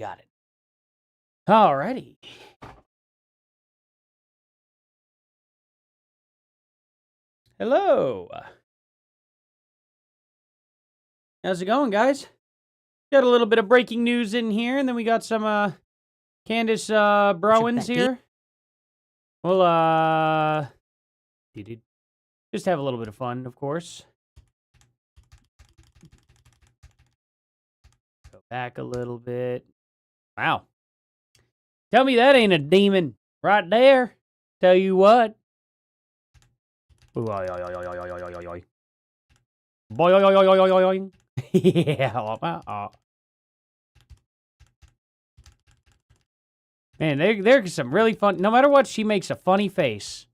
Got it. Alrighty. Hello. How's it going, guys? Got a little bit of breaking news in here, and then we got some, Candace, Owens here. Well, just have a little bit of fun, of course. Go back a little bit. Wow. Tell me that ain't a demon right there. Tell you what. Yeah. Man, there's some really fun. No matter what, she makes a funny face.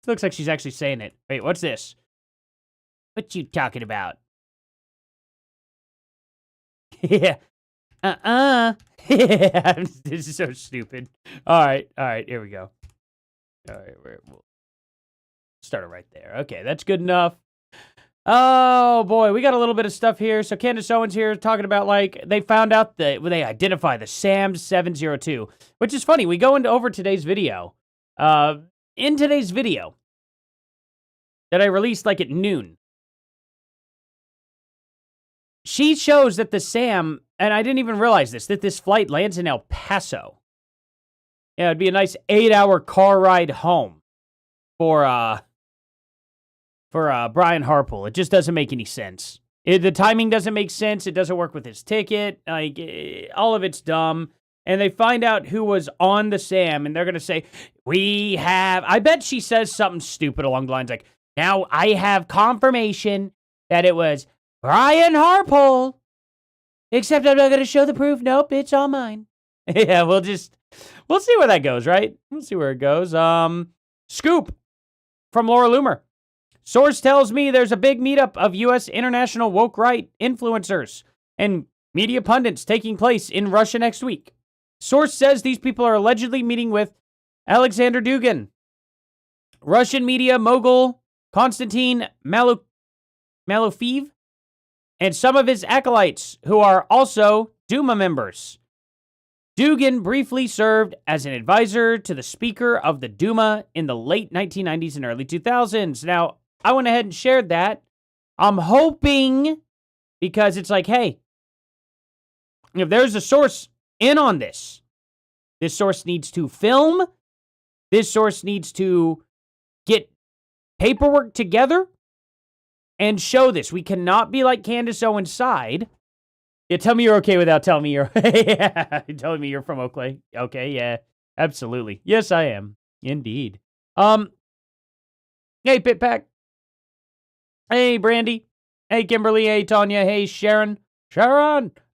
Looks like she's actually saying it. Wait, what's this? What you talking about? Yeah. This is so stupid. All right, here we go. All right, we'll start it right there. Okay, that's good enough. Oh, boy, we got a little bit of stuff here. So Candace Owens here talking about, like, they found out that they identify the SAM 702, which is funny. We go into over today's video. In today's video that I released, like, at noon, she shows that the SAM, and I didn't even realize this, that this flight lands in El Paso. Yeah, it'd be a nice 8-hour car ride home for Brian Harpool. It just doesn't make any sense. The timing doesn't make sense. It doesn't work with his ticket. Like, all of it's dumb. And they find out who was on the SAM, and they're going to say, I bet she says something stupid along the lines like, now I have confirmation that it was Brian Harpool. Except I'm not going to show the proof. Nope, it's all mine. Yeah, we'll see where that goes, right? We'll see where it goes. Scoop from Laura Loomer. Source tells me there's a big meetup of U.S. international woke right influencers and media pundits taking place in Russia next week. Source says these people are allegedly meeting with Alexander Dugin, Russian media mogul Konstantin Malofeev, and some of his acolytes who are also Duma members. Dugin briefly served as an advisor to the Speaker of the Duma in the late 1990s and early 2000s. Now, I went ahead and shared that. I'm hoping, because it's like, hey, if there's a source in on this source needs to film, this source needs to get paperwork together and show this. We cannot be like Candace Owens' side. Yeah, tell me you're okay without telling me you're yeah, telling me you're from Oakley. Okay, yeah, absolutely. Yes, I am. Indeed. Hey, Pitpack. Hey, Brandy. Hey, Kimberly. Hey, Tanya. Hey, Sharon.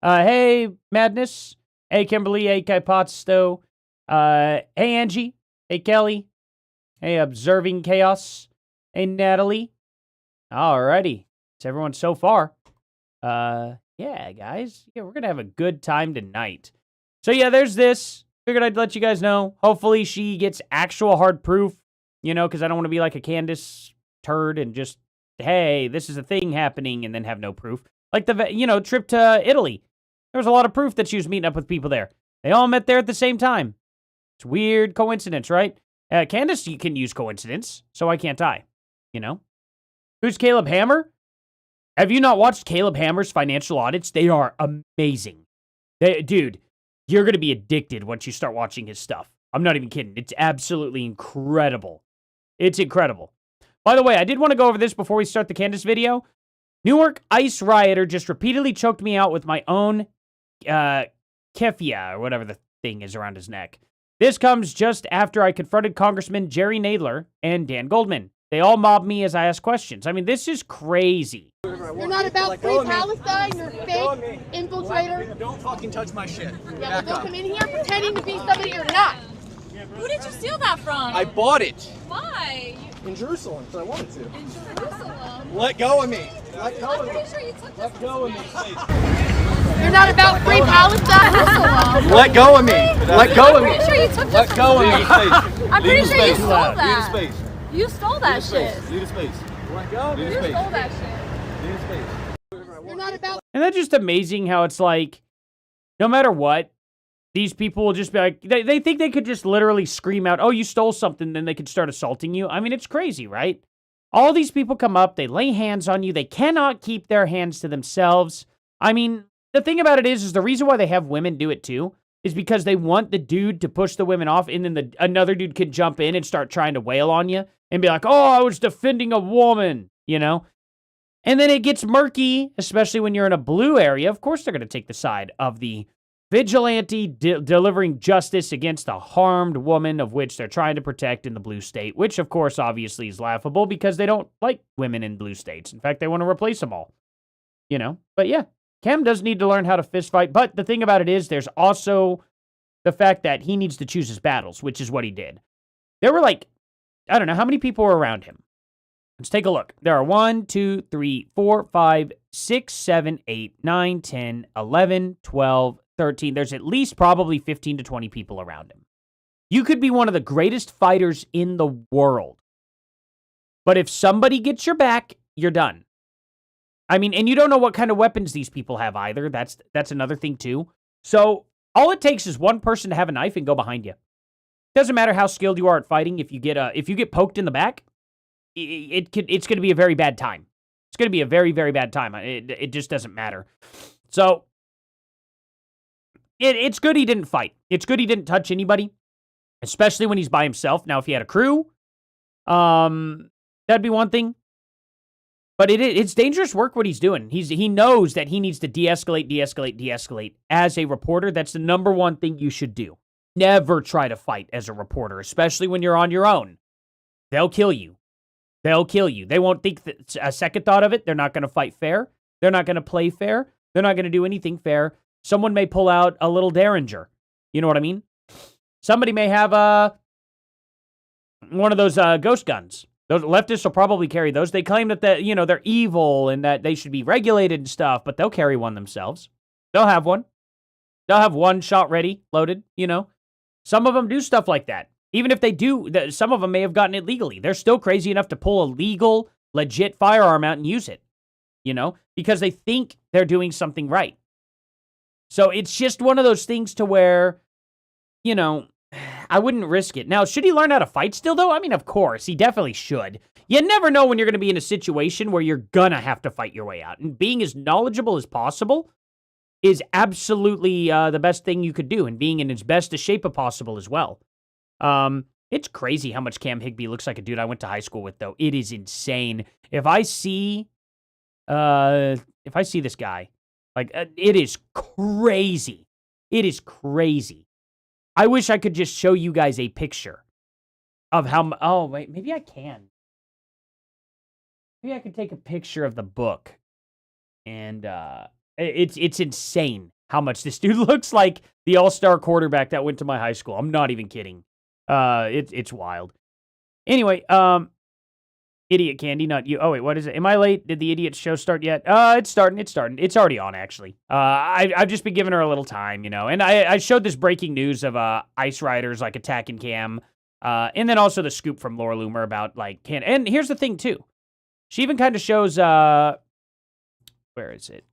Hey, Madness. Hey, Kimberly. Hey, Kaipatsto. Hey, Angie. Hey, Kelly. Hey, Observing Chaos. Hey, Natalie. Alrighty. It's everyone so far. Yeah, guys. Yeah, we're going to have a good time tonight. So, yeah, there's this. Figured I'd let you guys know. Hopefully she gets actual hard proof, because I don't want to be like a Candace turd and just, hey, this is a thing happening and then have no proof. Like the, trip to Italy. There was a lot of proof that she was meeting up with people there. They all met there at the same time. It's weird coincidence, right? Candace, you can use coincidence, so why can't I? Who's Caleb Hammer? Have you not watched Caleb Hammer's financial audits? They are amazing. Dude, you're going to be addicted once you start watching his stuff. I'm not even kidding. It's absolutely incredible. It's incredible. By the way, I did want to go over this before we start the Candace video. Newark ICE rioter just repeatedly choked me out with my own keffia, or whatever the thing is around his neck. This comes just after I confronted Congressman Jerry Nadler and Dan Goldman. They all mobbed me as I asked questions. I mean, this is crazy. You're not about free Palestine, you're fake infiltrator. Don't fucking touch my shit. Yeah, but don't come in here pretending to be somebody you're not. Who did you steal that from? I bought it. Why? In Jerusalem, because I wanted to. In Jerusalem? Let go of me. Let go I'm of me. pretty sure you took this. Let go of me, please. You're not about free Palestine. Let go of me. Let go of me. I'm pretty sure you took this. Let go of me, please. I'm pretty sure you stole Leave the that. space. You stole that shit. Leave the space. You want to go? Leave You the space. stole that shit. Leave the space. You're not about And that's just amazing how it's like, no matter what, these people will just be like, they think they could just literally scream out, oh, you stole something, then they could start assaulting you. I mean, it's crazy, right? All these people come up, they lay hands on you, they cannot keep their hands to themselves. I mean, the thing about it is the reason why they have women do it too is because they want the dude to push the women off, and then another dude can jump in and start trying to wail on you and be like, oh, I was defending a woman, you know? And then it gets murky, especially when you're in a blue area. Of course, they're going to take the side of the vigilante delivering justice against a harmed woman of which they're trying to protect in the blue state, which, of course, obviously is laughable because they don't like women in blue states. In fact, they want to replace them all, you know? But yeah, Cam does need to learn how to fist fight. But the thing about it is there's also the fact that he needs to choose his battles, which is what he did. There were like, I don't know, how many people were around him? Let's take a look. There are 1, 2, 3, 4, 5, 6, 7, 8, 9, 10, 11, 12, 13. There's at least probably 15 to 20 people around him. You could be one of the greatest fighters in the world. But if somebody gets your back, you're done. I mean, and you don't know what kind of weapons these people have either. That's another thing too. So all it takes is one person to have a knife and go behind you. Doesn't matter how skilled you are at fighting. If you get poked in the back, it's going to be a very bad time. It's going to be a very, very bad time. It just doesn't matter. So it's good he didn't fight. It's good he didn't touch anybody, especially when he's by himself. Now, if he had a crew, that'd be one thing. But it's dangerous work what he's doing. He knows that he needs to de-escalate. As a reporter, that's the number one thing you should do. Never try to fight as a reporter, especially when you're on your own. They'll kill you. They'll kill you. They won't think a second thought of it. They're not going to fight fair. They're not going to play fair. They're not going to do anything fair. Someone may pull out a little Derringer. You know what I mean? Somebody may have one of those ghost guns. Those leftists will probably carry those. They claim that they're evil and that they should be regulated and stuff, but they'll carry one themselves. They'll have one. They'll have one shot ready, loaded, you know. Some of them do stuff like that. Even if they do, some of them may have gotten it legally. They're still crazy enough to pull a legal, legit firearm out and use it, you know, because they think they're doing something right. So it's just one of those things to where, you know, I wouldn't risk it. Now, should he learn how to fight still, though? I mean, of course, he definitely should. You never know when you're going to be in a situation where you're going to have to fight your way out. And being as knowledgeable as possible is absolutely the best thing you could do, and being in as best a shape as possible as well. It's crazy how much Cam Higbee looks like a dude I went to high school with, though. It is insane. If I see this guy, like, it is crazy. It is crazy. I wish I could just show you guys a picture of how, oh, wait, maybe I can. Maybe I could take a picture of the book. And, it's insane how much this dude looks like the all-star quarterback that went to my high school. I'm not even kidding. It's wild. Anyway, Idiot Candy, not you. Oh, wait, what is it? Am I late? Did the Idiot show start yet? It's starting. It's already on, actually. I've just been giving her a little time, you know. And I showed this breaking news of Ice Riders, like, attacking Cam. And then also the scoop from Laura Loomer about, like, and here's the thing, too. She even kind of shows, where is it?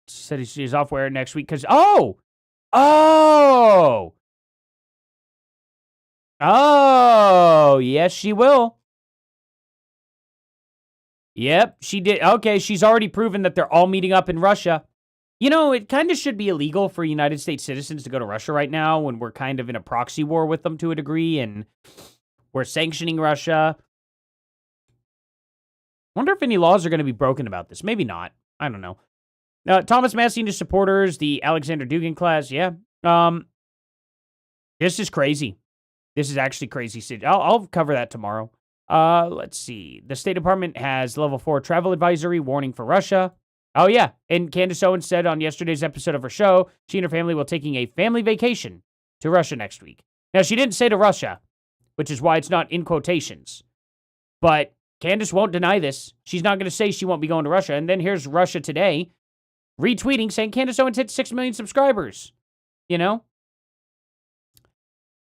She said she's off wear next week because, oh, yes, she will. Yep, she did. Okay, she's already proven that they're all meeting up in Russia. You know, it kind of should be illegal for United States citizens to go to Russia right now when we're kind of in a proxy war with them to a degree, and we're sanctioning Russia. Wonder if any laws are going to be broken about this. Maybe not. I don't know. Thomas Massey and his supporters, the Alexander Dugin class, yeah. This is crazy. This is actually crazy. I'll cover that tomorrow. Let's see. The State Department has level 4 travel advisory warning for Russia. Oh, yeah. And Candace Owens said on yesterday's episode of her show, she and her family will taking a family vacation to Russia next week. Now, she didn't say to Russia, which is why it's not in quotations. But Candace won't deny this. She's not going to say she won't be going to Russia. And then here's Russia Today retweeting saying Candace Owens hit 6 million subscribers. You know?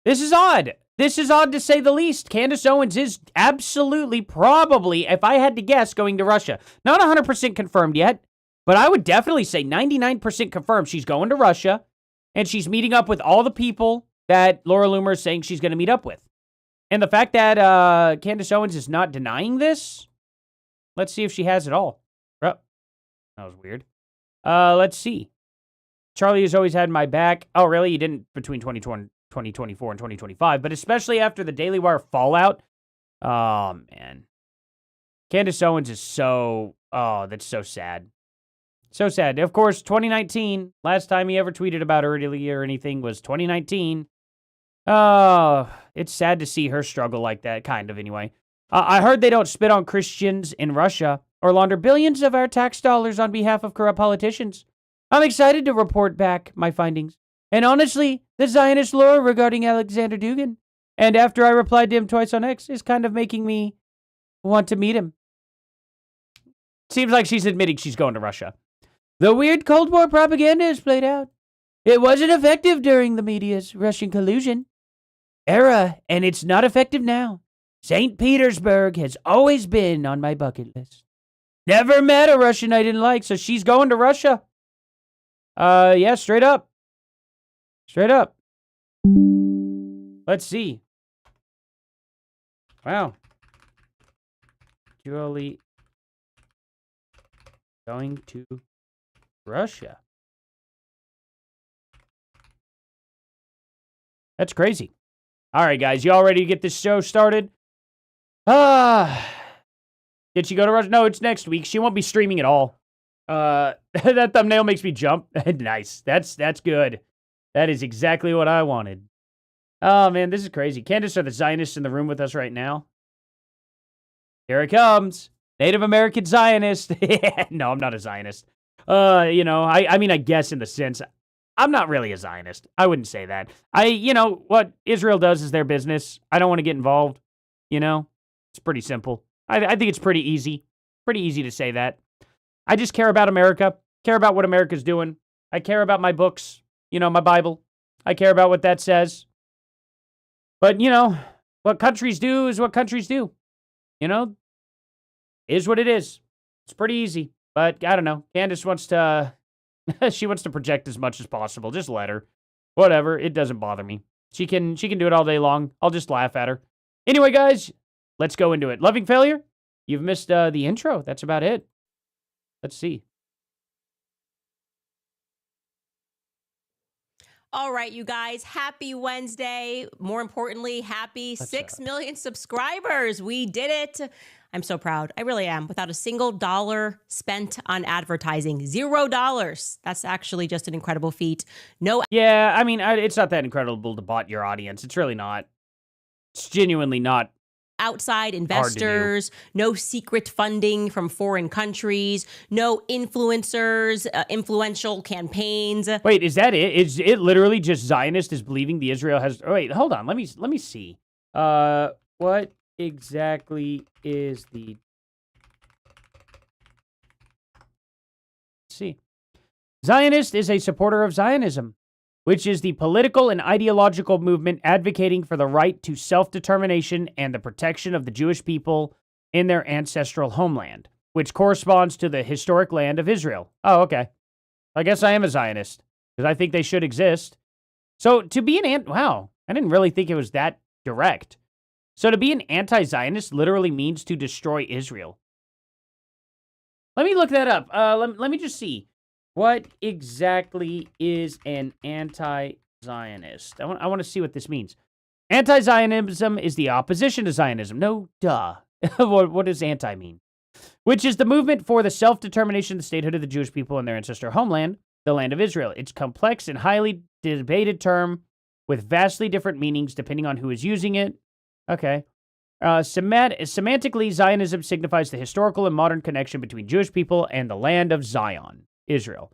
This is odd. This is odd to say the least. Candace Owens is absolutely, probably, if I had to guess, going to Russia. Not 100% confirmed yet, but I would definitely say 99% confirmed she's going to Russia, and she's meeting up with all the people that Laura Loomer is saying she's going to meet up with. And the fact that Candace Owens is not denying this, let's see if she has it all. Oh, that was weird. Let's see. Charlie has always had my back. Oh, really? You didn't between 2024 and 2025, but especially after the Daily Wire fallout. Oh, man. Candace Owens is so, that's so sad. So sad. Of course, 2019, last time he ever tweeted about her or anything was 2019. Oh, it's sad to see her struggle like that, kind of, anyway. I heard they don't spit on Christians in Russia or launder billions of our tax dollars on behalf of corrupt politicians. I'm excited to report back my findings. And honestly, the Zionist lore regarding Alexander Dugin, and after I replied to him twice on X, is kind of making me want to meet him. Seems like she's admitting she's going to Russia. The weird Cold War propaganda is played out. It wasn't effective during the media's Russian collusion era, and it's not effective now. St. Petersburg has always been on my bucket list. Never met a Russian I didn't like, so she's going to Russia. Yeah, straight up. Straight up. Let's see. Wow. Julie going to Russia. That's crazy. All right, guys, you all ready to get this show started? Did she go to Russia? No, it's next week. She won't be streaming at all. That thumbnail makes me jump. Nice. That's good. That is exactly what I wanted. Oh, man, this is crazy. Candace are the Zionists in the room with us right now. Here it comes. Native American Zionist. No, I'm not a Zionist. I mean, I guess in the sense, I'm not really a Zionist. I wouldn't say that. What Israel does is their business. I don't want to get involved. It's pretty simple. I think it's pretty easy. Pretty easy to say that. I just care about America. Care about what America's doing. I care about my books. My Bible. I care about what that says. But, what countries do is what countries do. Is what it is. It's pretty easy. But, I don't know. Candace wants to... she wants to project as much as possible. Just let her. Whatever. It doesn't bother me. She can do it all day long. I'll just laugh at her. Anyway, guys, let's go into it. Loving Failure? You've missed the intro. That's about it. Let's see. All right, you guys, happy Wednesday. More importantly, happy 6 million subscribers. We did it. I'm so proud. I really am. Without a single dollar spent on advertising. $0. That's actually just an incredible feat. Yeah, I mean, it's not that incredible to bot your audience. It's really not. It's genuinely not. Outside investors, no secret funding from foreign countries, no influencers, influential campaigns. Wait, is that it? Is it literally just Zionist is believing the Israel has... Oh, wait, hold on. Let me see. What exactly is the... Let's see. Zionist is a supporter of Zionism, which is the political and ideological movement advocating for the right to self-determination and the protection of the Jewish people in their ancestral homeland, which corresponds to the historic land of Israel. Oh, okay. I guess I am a Zionist, because I think they should exist. So to be wow, I didn't really think it was that direct. So to be an anti-Zionist literally means to destroy Israel. Let me look that up. Let me just see. What exactly is an anti-Zionist? I want to see what this means. Anti-Zionism is the opposition to Zionism. No, duh. What does anti mean? Which is the movement for the self-determination, the statehood of the Jewish people in their ancestral homeland, the land of Israel. It's a complex and highly debated term with vastly different meanings depending on who is using it. Okay. Semantically, Zionism signifies the historical and modern connection between Jewish people and the land of Zion, Israel.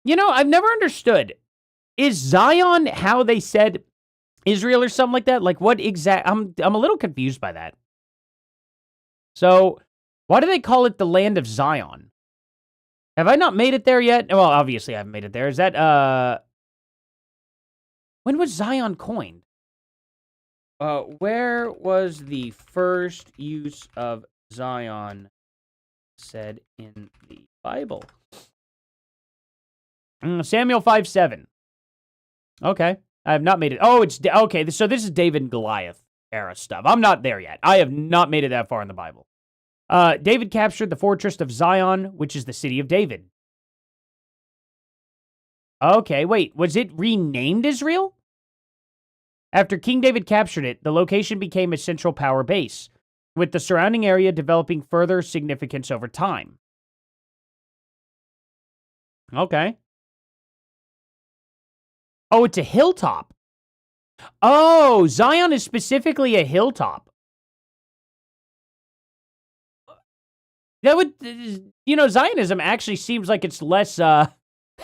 I've never understood. Is Zion how they said Israel or something like that? Like what exact? I'm a little confused by that. So, why do they call it the land of Zion? Have I not made it there yet? Well, obviously I haven't made it there. Is that When was Zion coined? Where was the first use of Zion said in the Bible? Samuel 5:7. Okay. I have not made it. Oh, it's okay. So this is David and Goliath era stuff. I'm not there yet. I have not made it that far in the Bible. David captured the fortress of Zion, which is the city of David. Okay, wait. Was it renamed Israel? After King David captured it, the location became a central power base, with the surrounding area developing further significance over time. Okay. Oh, it's a hilltop. Oh, Zion is specifically a hilltop. That would, Zionism actually seems like it's less,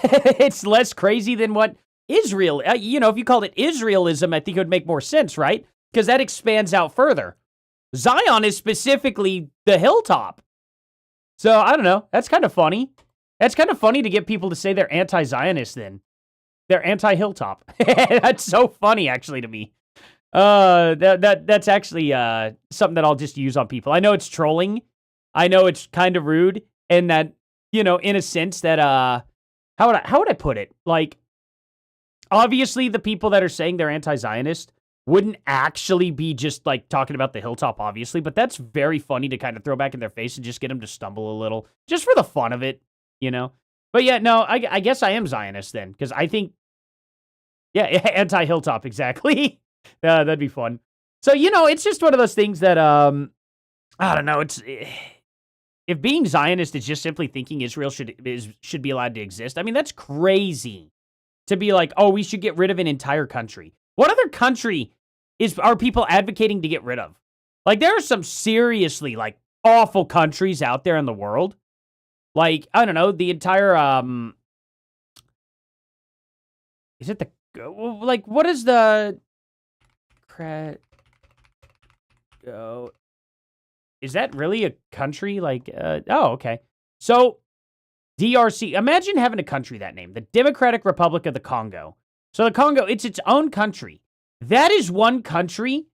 it's less crazy than what Israel, if you called it Israelism, I think it would make more sense, right? Because that expands out further. Zion is specifically the hilltop. So, I don't know. That's kind of funny. That's kind of funny to get people to say they're anti-Zionist then. They're anti-hilltop. That's so funny, actually, to me. That's actually something that I'll just use on people. I know it's trolling. I know it's kind of rude, and that, in a sense that, how would I put it? Like, obviously, the people that are saying they're anti-Zionist wouldn't actually be just, like, talking about the hilltop, obviously, but that's very funny to kind of throw back in their face and just get them to stumble a little, just for the fun of it, But yeah, no, I guess I am Zionist then, because I think, yeah, anti-hilltop, exactly. That'd be fun. So, it's just one of those things that, I don't know, if being Zionist is just simply thinking Israel should be allowed to exist, I mean, that's crazy to be like, oh, we should get rid of an entire country. What other country are people advocating to get rid of? Like, there are some seriously, like, awful countries out there in the world. Like, I don't know, the entire, is it like, what is the, is that really a country? Like, oh, okay. So, DRC, imagine having a country that name, the Democratic Republic of the Congo. So the Congo, it's its own country. That is one country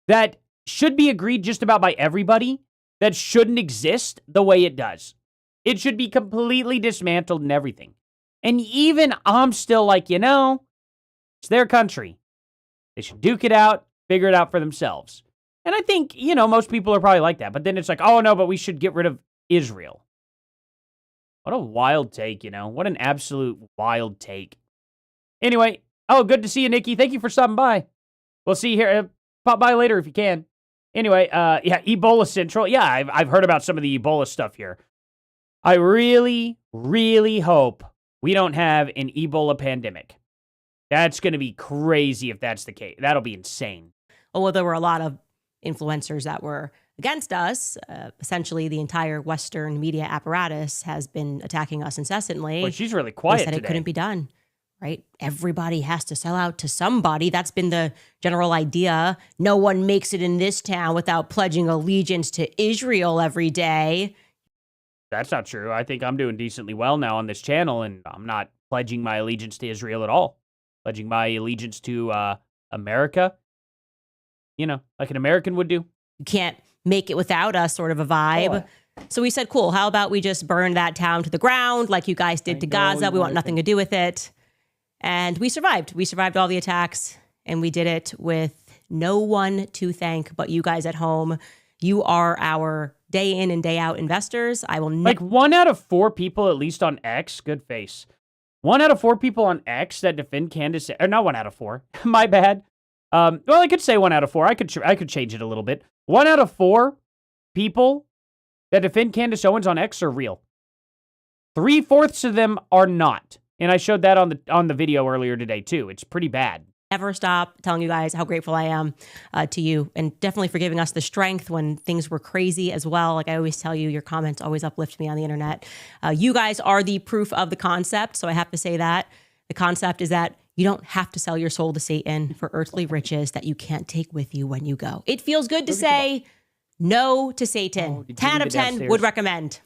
that should be agreed just about by everybody that shouldn't exist the way it does. It should be completely dismantled and everything. And even I'm still like, it's their country. They should duke it out, figure it out for themselves. And I think, most people are probably like that. But then it's like, oh, no, but we should get rid of Israel. What a wild take, What an absolute wild take. Anyway, oh, good to see you, Nikki. Thank you for stopping by. We'll see you here. Pop by later if you can. Anyway, yeah, Ebola Central. Yeah, I've heard about some of the Ebola stuff here. I really, really hope we don't have an Ebola pandemic. That's going to be crazy if that's the case. That'll be insane. Well, there were a lot of influencers that were against us. Essentially, the entire Western media apparatus has been attacking us incessantly. But she's really quiet They said today. It couldn't be done, right? Everybody has to sell out to somebody. That's been the general idea. No one makes it in this town without pledging allegiance to Israel every day. That's not true. I think I'm doing decently well now on this channel, and I'm not pledging my allegiance to Israel at all. Pledging my allegiance to America, like an American would do. You can't make it without us sort of a vibe. Oh. So we said, cool, how about we just burn that town to the ground like you guys did to Gaza? We want nothing to do with it. And we survived. We survived all the attacks, and we did it with no one to thank but you guys at home. You are our day in and day out investors. I will like 1 out of 4 people, at least on X, good face. 1 out of 4 people on X that defend Candace, or not 1 out of 4, my bad. Well, I could say 1 out of 4. I could change it a little bit. 1 out of 4 people that defend Candace Owens on X are real. 3/4 of them are not. And I showed that on the video earlier today too. It's pretty bad. Never stop telling you guys how grateful I am to you, and definitely for giving us the strength when things were crazy as well. Like I always tell you, your comments always uplift me on the internet. You guys are the proof of the concept. So I have to say that the concept is that you don't have to sell your soul to Satan for earthly riches that you can't take with you when you go. It feels good to say no to Satan. 10 out of 10 would recommend.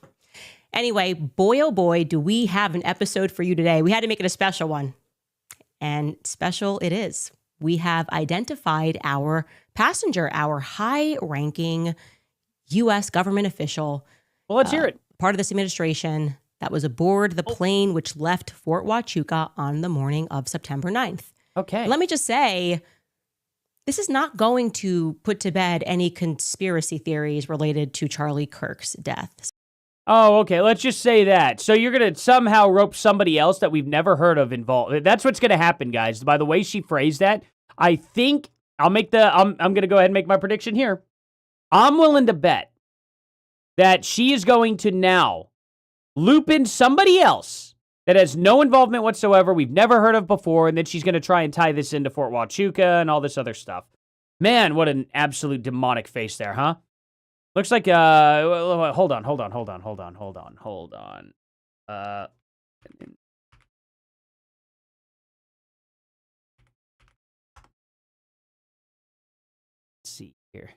Anyway, boy, oh boy, do we have an episode for you today. We had to make it a special one. and special it is. We have identified our passenger, our high-ranking U.S. government official. Well, let's hear it. Part of this administration that was aboard the plane which left Fort Huachuca on the morning of September 9th. Okay. Let me just say, this is not going to put to bed any conspiracy theories related to Charlie Kirk's death. Oh, okay. Let's just say that. So you're going to somehow rope somebody else that we've never heard of involved. That's what's going to happen, guys. By the way she phrased that, I think I'm going to go ahead and make my prediction here. I'm willing to bet that she is going to now loop in somebody else that has no involvement whatsoever, we've never heard of before, and then she's going to try and tie this into Fort Huachuca and all this other stuff. Man, what an absolute demonic face there, huh? Looks like, hold on. Let's see here.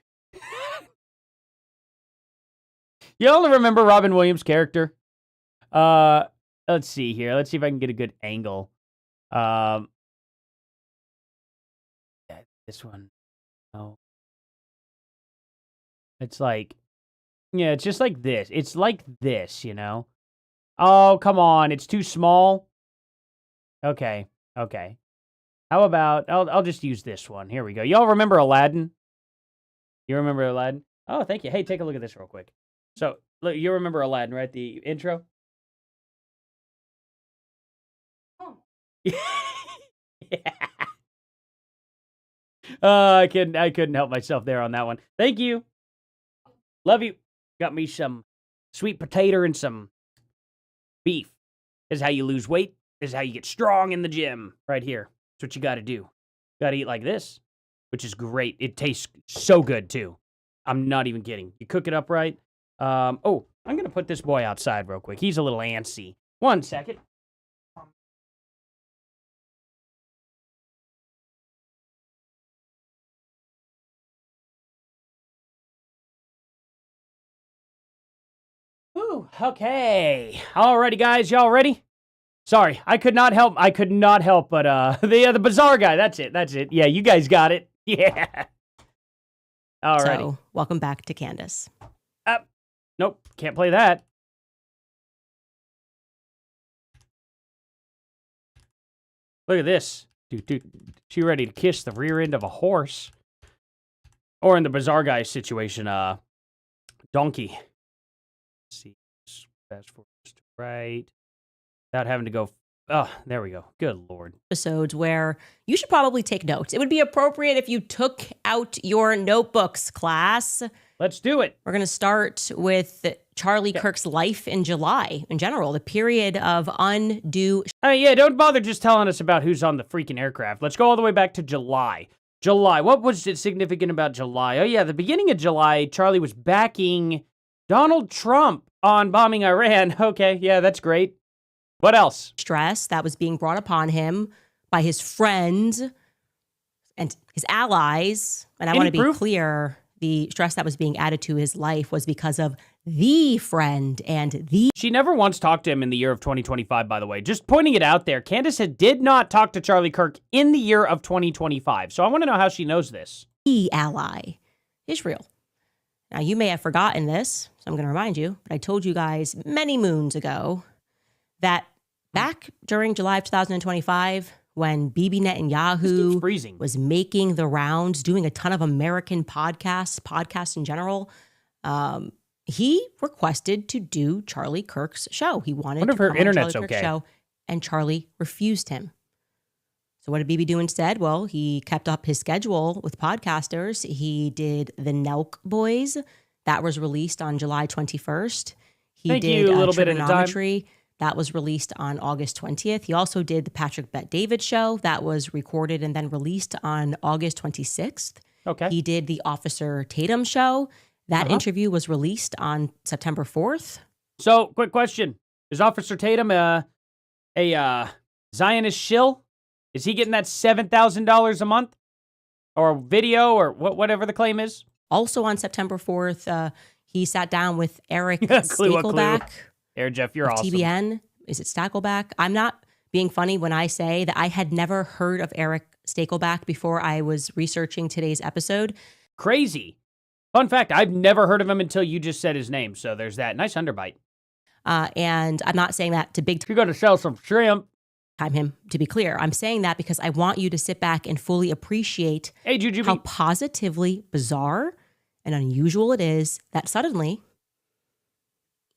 Y'all remember Robin Williams' character? Let's see here. Let's see if I can get a good angle. Yeah, this one. Oh. It's like, yeah, it's just like this. It's like this, you know? Oh, come on. It's too small. Okay. How about, I'll just use this one. Here we go. Y'all remember Aladdin? You remember Aladdin? Oh, thank you. Hey, take a look at this real quick. So, look, you remember Aladdin, right? The intro? Yeah. I couldn't help myself there on that one. Thank you. Love you. Got me some sweet potato and some beef. This is how you lose weight. This is how you get strong in the gym. Right here. That's what you got to do. Got to eat like this, which is great. It tastes so good, too. I'm not even kidding. You cook it up right. Oh, I'm going to put this boy outside real quick. He's a little antsy. 1 second. Ooh, okay. Alrighty, guys. Y'all ready? Sorry, I could not help but the bizarre guy. That's it. Yeah, you guys got it. Yeah. Alrighty. So, welcome back to Candace. Nope, can't play that. Look at this. Dude, she ready to kiss the rear end of a horse. Or in the bizarre guy situation, donkey. Let's see. Fast forward to right. Without having to go. Oh, there we go. Good Lord. Episodes where you should probably take notes. It would be appropriate if you took out your notebooks, class. Let's do it. We're going to start with Charlie Kirk's life in July in general, the period of undue. Yeah, don't bother just telling us about who's on the freaking aircraft. Let's go all the way back to July. July. What was it significant about July? Oh, yeah, the beginning of July, Charlie was backing Donald Trump on bombing Iran. Okay, yeah, that's great. What else? Stress that was being brought upon him by his friends and his allies. And I want to be clear, the stress that was being added to his life was because of the friend and the... She never once talked to him in the year of 2025, by the way. Just pointing it out there. Candace did not talk to Charlie Kirk in the year of 2025. So I want to know how she knows this. The ally, Israel. Now, you may have forgotten this, so I'm going to remind you, but I told you guys many moons ago that back during July of 2025, when Bibi Netanyahu was making the rounds, doing a ton of American podcasts in general, he requested to do Charlie Kirk's show. He wanted to come on Charlie Kirk's show, and Charlie refused him. So what did Bibi do instead? Well, he kept up his schedule with podcasters. He did the Nelk Boys. That was released on July 21st. He did a little bit at a time. That was released on August 20th. He also did the Patrick Bet-David show. That was recorded and then released on August 26th. Okay. He did the Officer Tatum show. That interview was released on September 4th. So, quick question. Is Officer Tatum a Zionist shill? Is he getting that $7,000 a month? Or video or whatever the claim is? Also on September 4th, he sat down with Eric Stakelback. Air Jeff, you're awesome. TBN. Is it Stakelback? I'm not being funny when I say that I had never heard of Eric Stakelback before I was researching today's episode. Crazy. Fun fact, I've never heard of him until you just said his name. So there's that. Nice underbite. And I'm not saying that to big You're going to sell some shrimp. time him, to be clear. I'm saying that because I want you to sit back and fully appreciate Hey, Jujubee. how positively bizarre and unusual it is that suddenly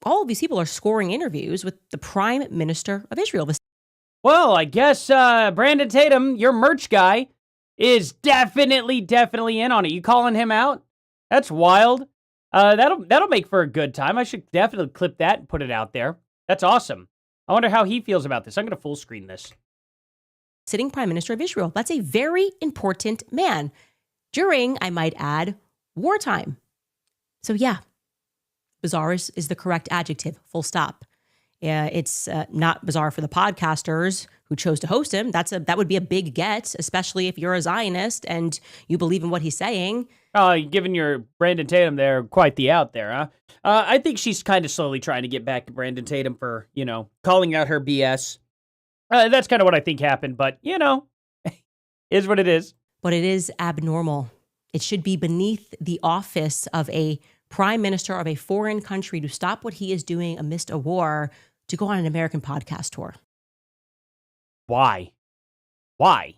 all of these people are scoring interviews with the Prime Minister of Israel. Well, I guess Brandon Tatum, your merch guy, is definitely in on it. You calling him out? That's wild. That'll make for a good time. I should definitely clip that and put it out there. That's awesome. I wonder how he feels about this. I'm going to full screen this. Sitting Prime Minister of Israel. That's a very important man during, I might add, wartime. So yeah, bizarre is the correct adjective, full stop. It's not bizarre for the podcasters who chose to host him. That would be a big get, especially if you're a Zionist and you believe in what he's saying. Given your Brandon Tatum there, quite the out there, huh? I think she's kind of slowly trying to get back to Brandon Tatum for, calling out her BS. That's kind of what I think happened, but, is what it is. But it is abnormal. It should be beneath the office of a prime minister of a foreign country to stop what he is doing amidst a war to go on an American podcast tour. Why? That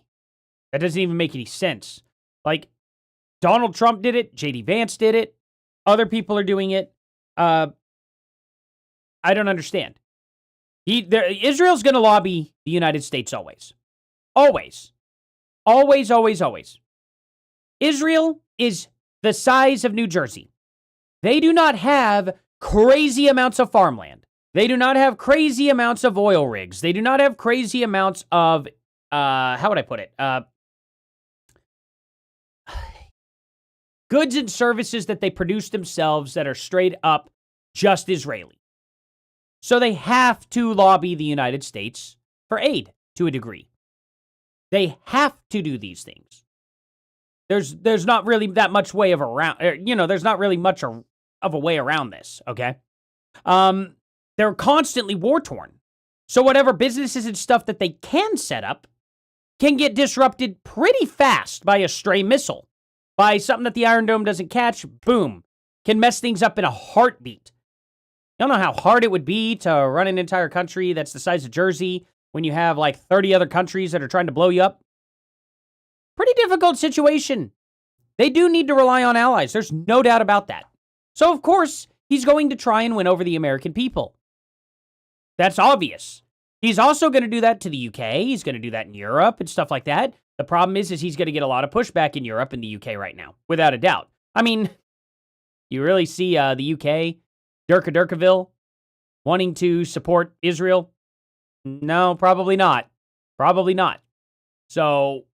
doesn't even make any sense. Like, Donald Trump did it. J.D. Vance did it. Other people are doing it. I don't understand. Israel's going to lobby the United States always. Always. Always, always, always. Israel is the size of New Jersey. They do not have crazy amounts of farmland. They do not have crazy amounts of oil rigs. They do not have crazy amounts of, how would I put it? Goods and services that they produce themselves that are straight up just Israeli. So they have to lobby the United States for aid to a degree. They have to do these things. There's not really that much way of around, there's not really much of a way around this, okay? They're constantly war-torn. So whatever businesses and stuff that they can set up can get disrupted pretty fast by a stray missile. By something that the Iron Dome doesn't catch, boom, can mess things up in a heartbeat. You don't know how hard it would be to run an entire country that's the size of Jersey when you have like 30 other countries that are trying to blow you up. Pretty difficult situation. They do need to rely on allies. There's no doubt about that. So, of course, he's going to try and win over the American people. That's obvious. He's also going to do that to the UK. He's going to do that in Europe and stuff like that. The problem is he's going to get a lot of pushback in Europe and the UK right now, without a doubt. I mean, you really see the UK, Durkaville, wanting to support Israel? No, probably not. Probably not. So,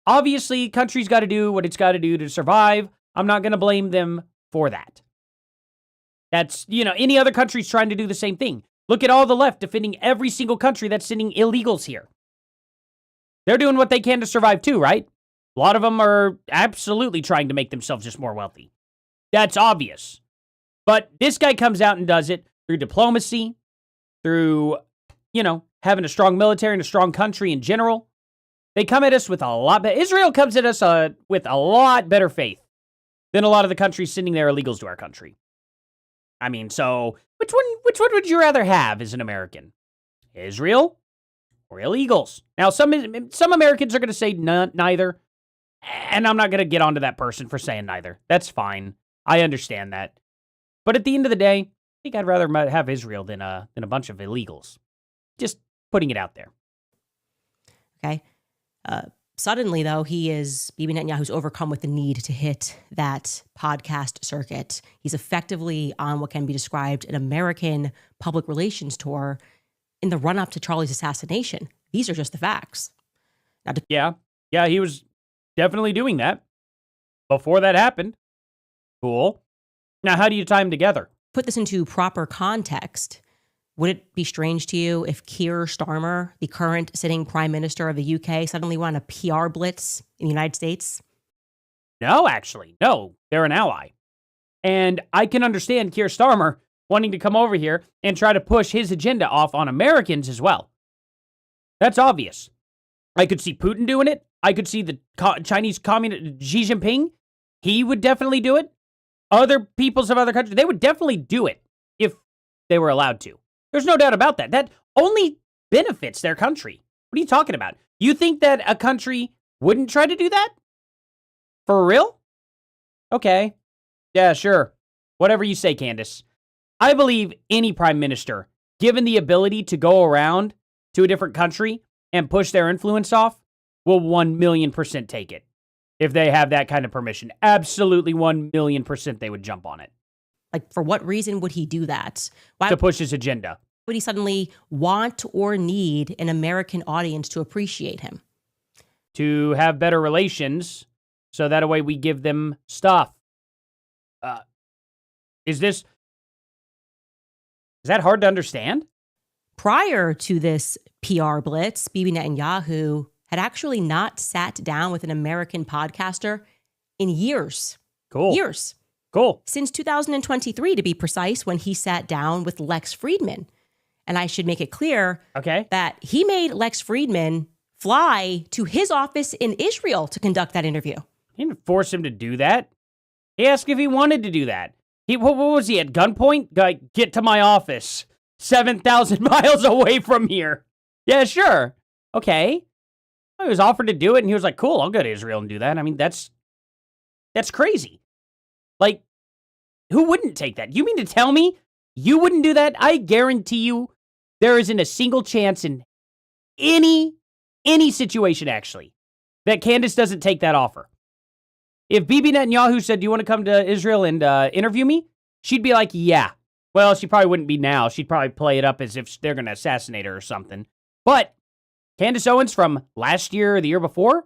obviously, country's got to do what it's got to do to survive. I'm not going to blame them for that. That's, any other country's trying to do the same thing. Look at all the left defending every single country that's sending illegals here. They're doing what they can to survive too, right? A lot of them are absolutely trying to make themselves just more wealthy. That's obvious. But this guy comes out and does it through diplomacy, through, having a strong military and a strong country in general. They come at us with a lot better. Israel comes at us with a lot better faith than a lot of the countries sending their illegals to our country. I mean, so which one would you rather have as an American? Israel or illegals? Now, some Americans are going to say neither, and I'm not going to get onto that person for saying neither. That's fine. I understand that. But at the end of the day, I think I'd rather have Israel than a bunch of illegals. Just putting it out there. Okay. Suddenly, though, Bibi Netanyahu's overcome with the need to hit that podcast circuit. He's effectively on what can be described an American public relations tour in the run-up to Charlie's assassination. These are just the facts. Yeah, he was definitely doing that before that happened. Cool. Now, how do you tie them together? Put this into proper context. Would it be strange to you if Keir Starmer, the current sitting prime minister of the UK, suddenly went on a PR blitz in the United States? No, actually. No, they're an ally. And I can understand Keir Starmer wanting to come over here and try to push his agenda off on Americans as well. That's obvious. I could see Putin doing it. I could see the Chinese communist Xi Jinping. He would definitely do it. Other peoples of other countries, they would definitely do it if they were allowed to. There's no doubt about that. That only benefits their country. What are you talking about? You think that a country wouldn't try to do that? For real? Okay. Yeah, sure. Whatever you say, Candace. I believe any prime minister, given the ability to go around to a different country and push their influence off, will 1,000,000% take it. If they have that kind of permission. Absolutely 1,000,000% they would jump on it. Like, for what reason would he do that? Why To push his agenda. would he suddenly want or need an American audience to appreciate him? To have better relations, so that way we give them stuff. Is that hard to understand? Prior to this PR blitz, Bibi Netanyahu had actually not sat down with an American podcaster in years. Cool. Years. Cool. Since 2023, to be precise, when he sat down with Lex Friedman. And I should make it clear Okay. that he made Lex Friedman fly to his office in Israel to conduct that interview. He didn't force him to do that. He asked if he wanted to do that. What was he, at gunpoint? Like, get to my office. 7,000 miles away from here. Yeah, sure. Okay. He was offered to do it, and he was like, cool, I'll go to Israel and do that. I mean, that's crazy. Like, who wouldn't take that? You mean to tell me you wouldn't do that? I guarantee you there isn't a single chance in any situation, actually, that Candace doesn't take that offer. If Bibi Netanyahu said, do you want to come to Israel and interview me? She'd be like, yeah. Well, she probably wouldn't be now. She'd probably play it up as if they're going to assassinate her or something. But Candace Owens from last year or the year before?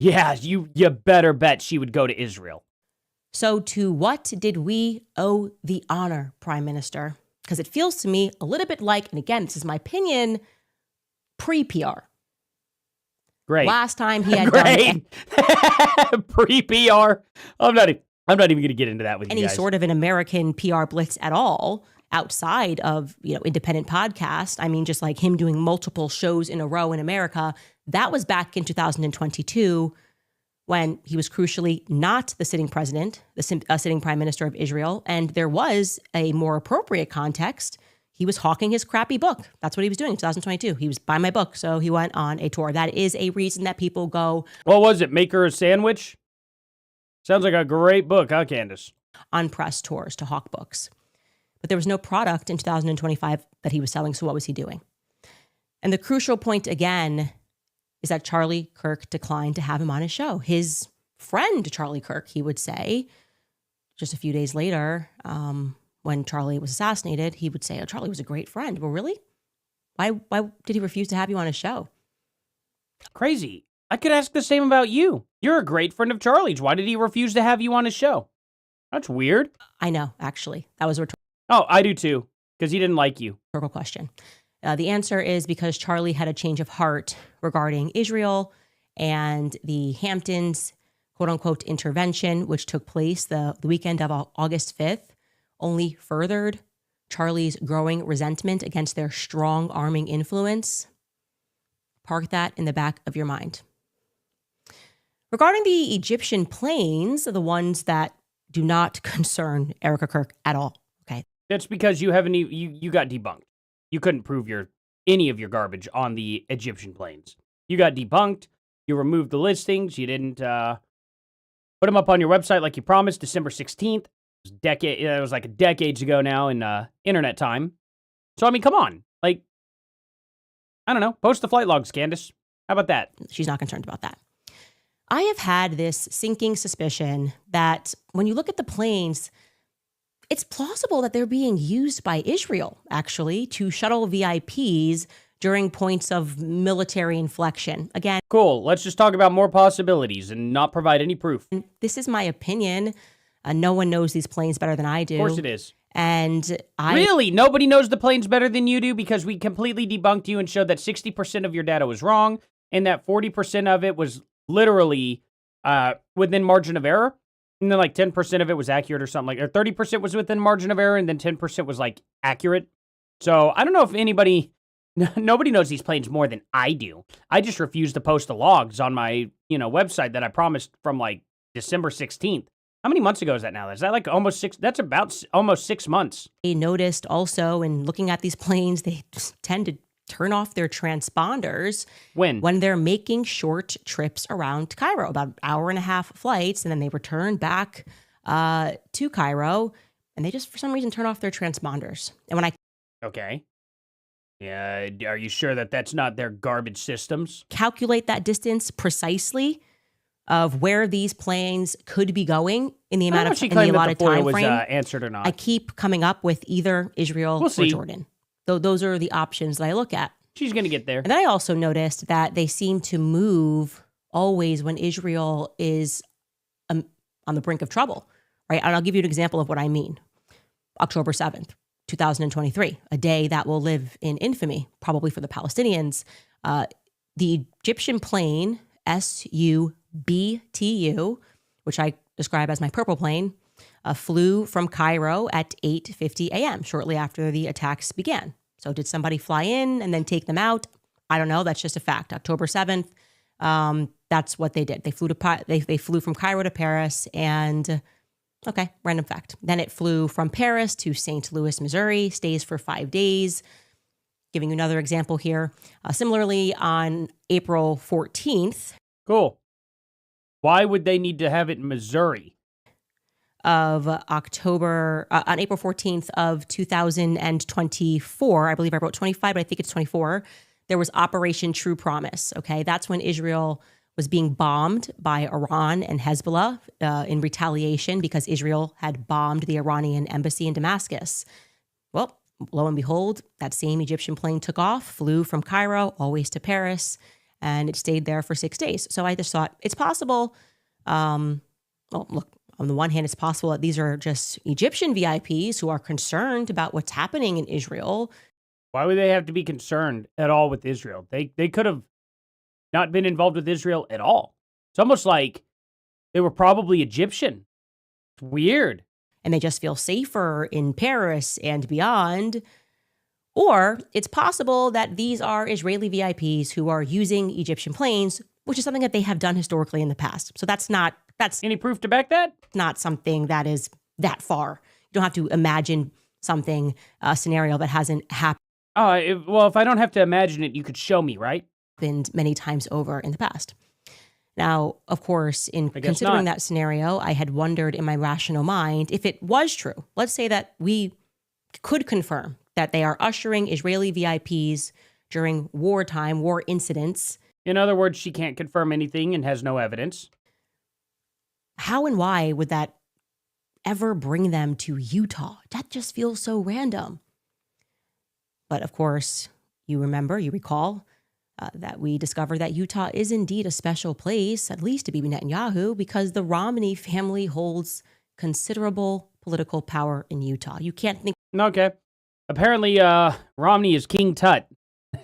Yeah, you better bet she would go to Israel. So to what did we owe the honor, Prime Minister? Because it feels to me a little bit like, and again, this is my opinion, pre-PR. Great. Last time he had Great. Pre-PR. I'm not even going to get into that with you any guys. sort of an American PR blitz at all outside of, independent podcast. I mean, just like him doing multiple shows in a row in America. That was back in 2022 when he was crucially not the sitting president, the sitting prime minister of Israel. And there was a more appropriate context. He was hawking his crappy book. That's what he was doing in 2022. He was buying my book. So he went on a tour. That is a reason that people go. What was it? Make Her a Sandwich? Sounds like a great book, huh, Candace? On press tours to hawk books. But there was no product in 2025 that he was selling. So what was he doing? And the crucial point again is that Charlie Kirk declined to have him on his show. His friend, Charlie Kirk, he would say, just a few days later, when Charlie was assassinated, he would say, oh, Charlie was a great friend. Well, really? Why did he refuse to have you on his show? Crazy. I could ask the same about you. You're a great friend of Charlie's. Why did he refuse to have you on his show? That's weird. I know, actually. That was a Oh, I do too, because he didn't like you. rhetorical question. The answer is because Charlie had a change of heart regarding Israel and the Hamptons, quote unquote, intervention, which took place the weekend of August 5th, only furthered Charlie's growing resentment against their strong arming influence. Park that in the back of your mind. Regarding the Egyptian planes, the ones that do not concern Erica Kirk at all. Okay. That's because you haven't you got debunked. You couldn't prove any of your garbage on the Egyptian planes. You got debunked. You removed the listings. You didn't put them up on your website like you promised. December 16th. It was like decades ago now in internet time. So I mean, come on. Like, I don't know. Post the flight logs, Candace. How about that? She's not concerned about that. I have had this sinking suspicion that when you look at the planes, it's plausible that they're being used by Israel, actually, to shuttle VIPs during points of military inflection. Again, Cool. Let's just talk about more possibilities and not provide any proof. Of this is my opinion. No one knows these planes better than I do. Of course it is. And Really? Nobody knows the planes better than you do because we completely debunked you and showed that 60% of your data was wrong and that 40% of it was literally within margin of error. And then like 10% of it was accurate or something or 30% was within margin of error and then 10% was like accurate. So I don't know if anybody Nobody knows these planes more than I do. I just refuse to post the logs on my, website that I promised from like December 16th. How many months ago is that now? Is that like almost 6? That's about almost 6 months. They noticed also in looking at these planes, they tend to turn off their transponders when they're making short trips around Cairo, about an hour and a half flights, and then they return back to Cairo, and they just for some reason turn off their transponders. And when I Yeah, are you sure that that's not their garbage systems? calculate that distance precisely of where these planes could be going in the amount of in the allotted time was frame, answered or not. I keep coming up with either Israel or Jordan. Those are the options that I look at. She's going to get there. And then I also noticed that they seem to move always when Israel is on the brink of trouble, right? And I'll give you an example of what I mean. October 7th. 2023, a day that will live in infamy, probably for the Palestinians. The Egyptian plane, SU-BTU, which I describe as my purple plane, flew from Cairo at 8:50 a.m., shortly after the attacks began. So did somebody fly in and then take them out? I don't know. That's just a fact. October 7th, that's what they did. They flew from Cairo to Paris and... Okay, random fact. Then it flew from Paris to St. Louis, Missouri, stays for 5 days. Giving you another example here. Similarly, on April 14th. Cool. Why would they need to have it in Missouri? Of October, on April 14th of 2024, I believe I wrote 25, but I think it's 24, there was Operation True Promise, okay? That's when Israel was being bombed by Iran and Hezbollah in retaliation because Israel had bombed the Iranian embassy in Damascus. Well, lo and behold, that same Egyptian plane took off, flew from Cairo always to Paris, and it stayed there for 6 days. So I just thought it's possible. Look, on the one hand, it's possible that these are just Egyptian VIPs who are concerned about what's happening in Israel. Why would they have to be concerned at all with Israel? They could have not been involved with Israel at all. It's almost like they were probably Egyptian. It's weird. And they just feel safer in Paris and beyond. Or it's possible that these are Israeli VIPs who are using Egyptian planes, which is something that they have done historically in the past. So that's any proof to back that? Not something that is that far. You don't have to imagine something, a scenario that hasn't happened. If I don't have to imagine it, you could show me, right? Happened many times over in the past. Now, of course, in considering that scenario, I had wondered in my rational mind if it was true. Let's say that we could confirm that they are ushering Israeli VIPs during wartime, war incidents. In other words, she can't confirm anything and has no evidence. How and why would that ever bring them to Utah? That just feels so random. But of course, you recall, that we discovered that Utah is indeed a special place, at least to Bibi Netanyahu, because the Romney family holds considerable political power in Utah. You can't think... Okay. Apparently, Romney is King Tut.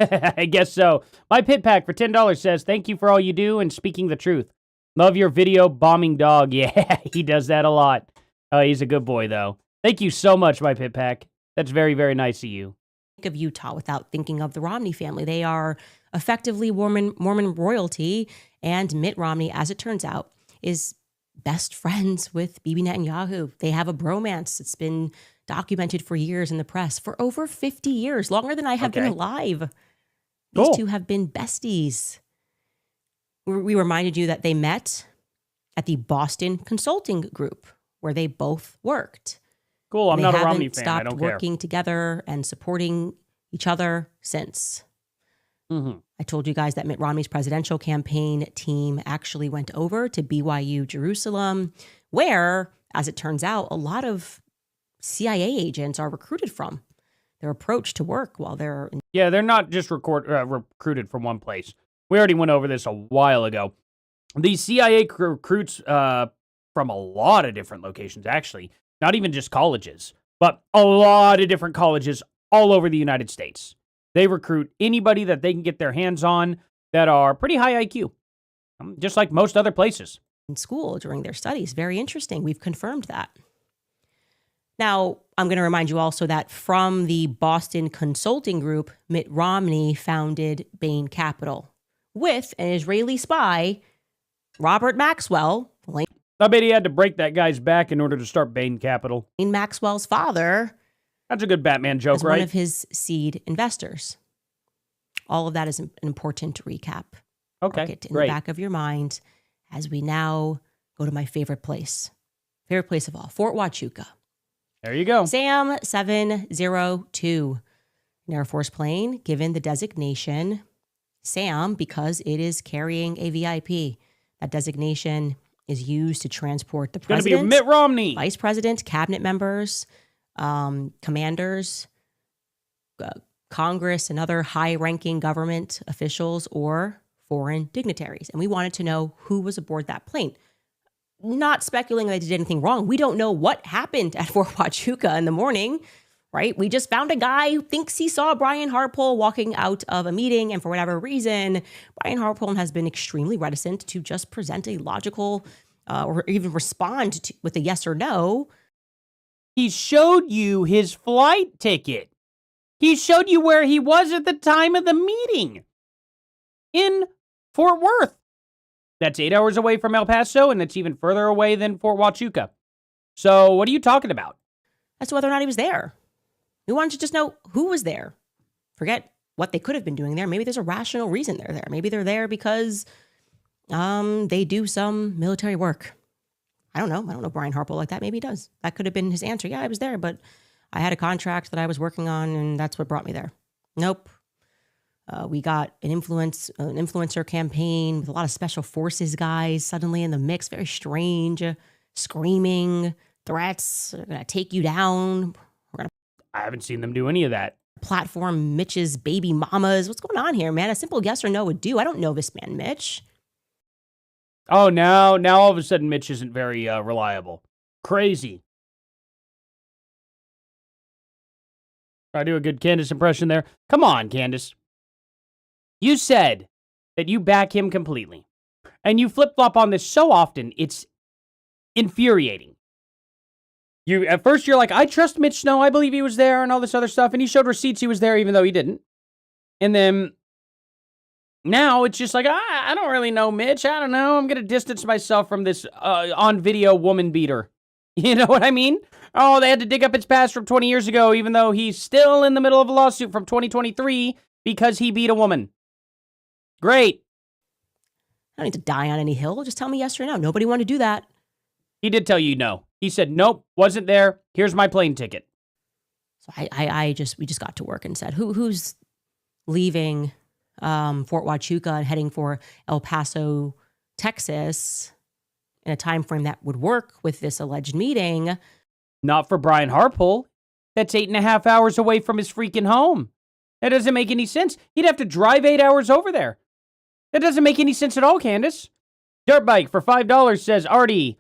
I guess so. My Pit Pack for $10 says, thank you for all you do and speaking the truth. Love your video bombing dog. Yeah, he does that a lot. Oh, he's a good boy, though. Thank you so much, my Pit Pack. That's very, very nice of you. Of Utah without thinking of the Romney family. They are effectively Mormon royalty, and Mitt Romney, as it turns out, is best friends with Bibi Netanyahu. They have a bromance. It's been documented for years in the press, for over 50 years, longer than I have been alive. These two have been besties. We reminded you that they met at the Boston Consulting Group, where they both worked. Cool, I'm not a Romney fan, I don't care. They haven't stopped working together and supporting each other since. Mm-hmm. I told you guys that Mitt Romney's presidential campaign team actually went over to BYU Jerusalem, where, as it turns out, a lot of CIA agents are recruited from. They're approached to work while they're... Yeah, they're not just recruited from one place. We already went over this a while ago. These CIA recruits from a lot of different locations, actually. Not even just colleges, but a lot of different colleges all over the United States. They recruit anybody that they can get their hands on that are pretty high IQ, just like most other places. In school during their studies. Very interesting. We've confirmed that. Now, I'm going to remind you also that from the Boston Consulting Group, Mitt Romney founded Bain Capital with an Israeli spy, Robert Maxwell, I bet he had to break that guy's back in order to start Bain Capital. Maxwell's father. That's a good Batman joke, as right? one of his seed investors. All of that is an important recap. Okay, Mark it in great. the back of your mind as we now go to my favorite place of all, Fort Huachuca. There you go. SAM 702, an Air Force plane given the designation SAM because it is carrying a VIP. That designation is used to transport the It's going to president, be Mitt Romney, vice president, cabinet members, commanders, Congress, and other high-ranking government officials or foreign dignitaries. And we wanted to know who was aboard that plane. Not speculating that they did anything wrong. We don't know what happened at Fort Huachuca in the morning, right? We just found a guy who thinks he saw Brian Harpole walking out of a meeting. And for whatever reason, Brian Harpole has been extremely reticent to just present a logical or even respond with a yes or no. He showed you his flight ticket. He showed you where he was at the time of the meeting in Fort Worth. That's 8 hours away from El Paso, and it's even further away than Fort Huachuca. So what are you talking about? As to whether or not he was there. We wanted to just know who was there. Forget what they could have been doing there. Maybe there's a rational reason they're there. Maybe they're there because they do some military work. I don't know Brian Harpole like that. Maybe he does. That could have been his answer. Yeah, I was there, but I had a contract that I was working on, and that's what brought me there. Nope. We got an influencer campaign with a lot of special forces guys suddenly in the mix. Very strange, screaming, threats. We're going to take you down. I haven't seen them do any of that. Platform Mitch's baby mamas. What's going on here, man? A simple yes or no would do. I don't know this man, Mitch. Oh, now all of a sudden Mitch isn't very reliable. Crazy. I do a good Candace impression there. Come on, Candace. You said that you back him completely. And you flip-flop on this so often, it's infuriating. At first you're like, I trust Mitch Snow, I believe he was there, and all this other stuff, and he showed receipts he was there even though he didn't. And then now it's just like, I don't really know Mitch, I don't know, I'm going to distance myself from this on-video woman beater. You know what I mean? Oh, they had to dig up his past from 20 years ago, even though he's still in the middle of a lawsuit from 2023 because he beat a woman. Great. I don't need to die on any hill. Just tell me yes or no. Nobody wanted to do that. He did tell you no. He said, nope, wasn't there. Here's my plane ticket. So we just got to work and said, who's leaving Fort Huachuca and heading for El Paso, Texas in a time frame that would work with this alleged meeting? Not for Brian Harpole. That's 8.5 hours away from his freaking home. That doesn't make any sense. He'd have to drive 8 hours over there. That doesn't make any sense at all, Candace. Dirtbike for $5 says, Artie,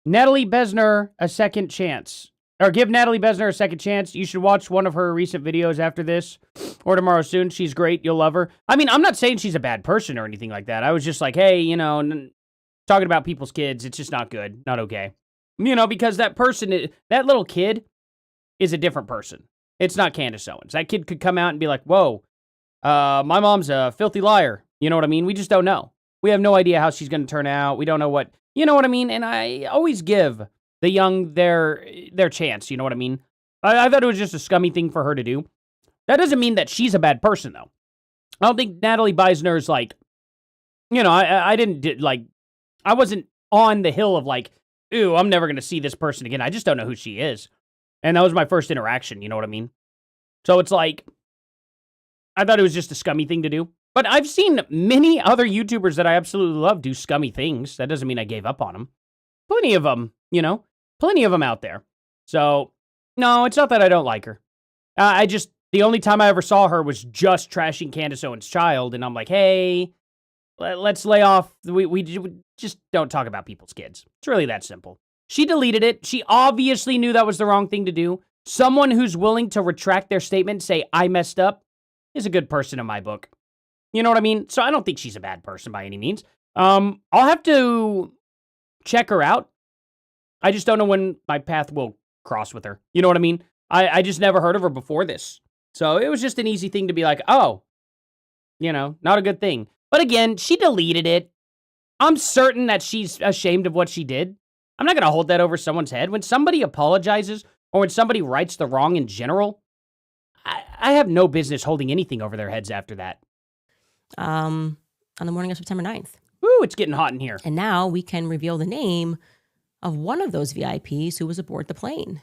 Natalie Besner a second chance. Or give Natalie Besner a second chance. You should watch one of her recent videos after this or tomorrow soon. She's great. You'll love her. I mean, I'm not saying she's a bad person or anything like that. I was just like, hey, talking about people's kids, it's just not good. Not okay. Because that person, that little kid is a different person. It's not Candace Owens. That kid could come out and be like, whoa, my mom's a filthy liar. You know what I mean? We just don't know. We have no idea how she's going to turn out. We don't know what, you know what I mean? And I always give the young their chance. You know what I mean? I thought it was just a scummy thing for her to do. That doesn't mean that she's a bad person, though. I don't think Natalie Beisner's like, I wasn't on the hill of like, ooh, I'm never going to see this person again. I just don't know who she is. And that was my first interaction. You know what I mean? So it's like, I thought it was just a scummy thing to do. But I've seen many other YouTubers that I absolutely love do scummy things. That doesn't mean I gave up on them. Plenty of them, plenty of them out there. So, no, it's not that I don't like her. The only time I ever saw her was just trashing Candace Owens' child. And I'm like, hey, let's lay off. We just don't talk about people's kids. It's really that simple. She deleted it. She obviously knew that was the wrong thing to do. Someone who's willing to retract their statement and say, I messed up, is a good person in my book. You know what I mean? So I don't think she's a bad person by any means. I'll have to check her out. I just don't know when my path will cross with her. You know what I mean? I just never heard of her before this. So it was just an easy thing to be like, oh, not a good thing. But again, she deleted it. I'm certain that she's ashamed of what she did. I'm not going to hold that over someone's head. When somebody apologizes or when somebody rights the wrong in general, I have no business holding anything over their heads after that. On the morning of September 9th. Ooh, it's getting hot in here. And now we can reveal the name of one of those VIPs who was aboard the plane.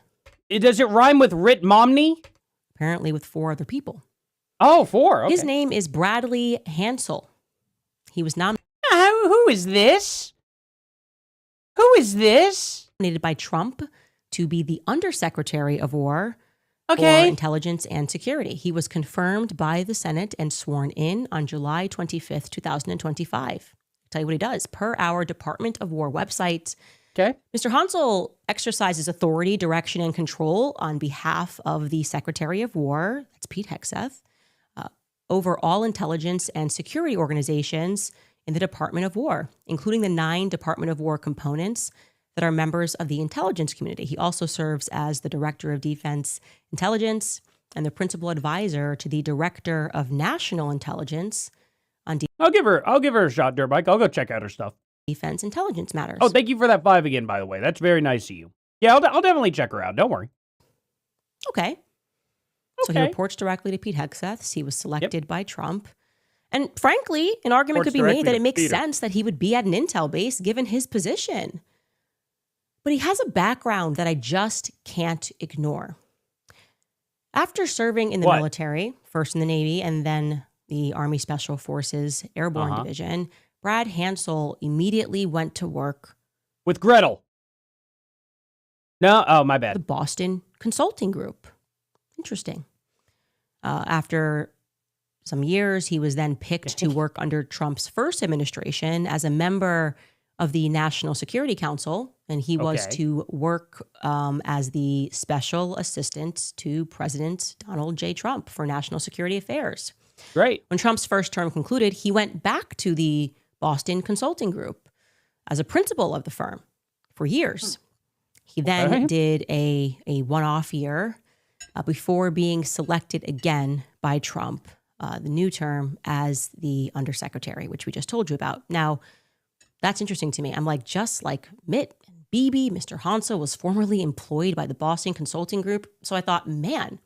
Does it rhyme with Rit Momney? Apparently with 4 other people. Oh, 4. Okay. His name is Bradley Hansel. He was nominated Who is this? Who is this? by Trump to be the Undersecretary of War for Intelligence and Security. He was confirmed by the Senate and sworn in on July 25th, 2025. I'll tell you what he does. Per our Department of War website, Okay. Mr. Hansel exercises authority, direction, and control on behalf of the Secretary of War, that's Pete Hegseth, over all intelligence and security organizations in the Department of War, including the 9 Department of War components that are members of the intelligence community. He also serves as the Director of Defense Intelligence and the principal advisor to the Director of National Intelligence on I'll give her a shot, Dirtbike. I'll go check out her stuff. defense intelligence matters. Oh, thank you for that 5 again, by the way. That's very nice of you. Yeah, I'll definitely check her out. Don't worry. Okay. So he reports directly to Pete Hegseth. He was selected by Trump. And frankly, an argument could be made that it makes sense that he would be at an intel base given his position. But he has a background that I just can't ignore. After serving in the military, first in the Navy and then the Army Special Forces Airborne Division, Brad Hansel immediately went to work with Gretel. No? Oh, my bad. The Boston Consulting Group. Interesting. After some years, he was then picked to work under Trump's first administration as a member of the National Security Council, and he was to work as the special assistant to President Donald J. Trump for national security affairs. Great. When Trump's first term concluded, he went back to the Boston Consulting Group as a principal of the firm for years. He then did a one-off year before being selected again by Trump, the new term, as the undersecretary, which we just told you about. Now, that's interesting to me. I'm like, just like Mitt and Bibi, Mr. Hansel was formerly employed by the Boston Consulting Group. So I thought, man,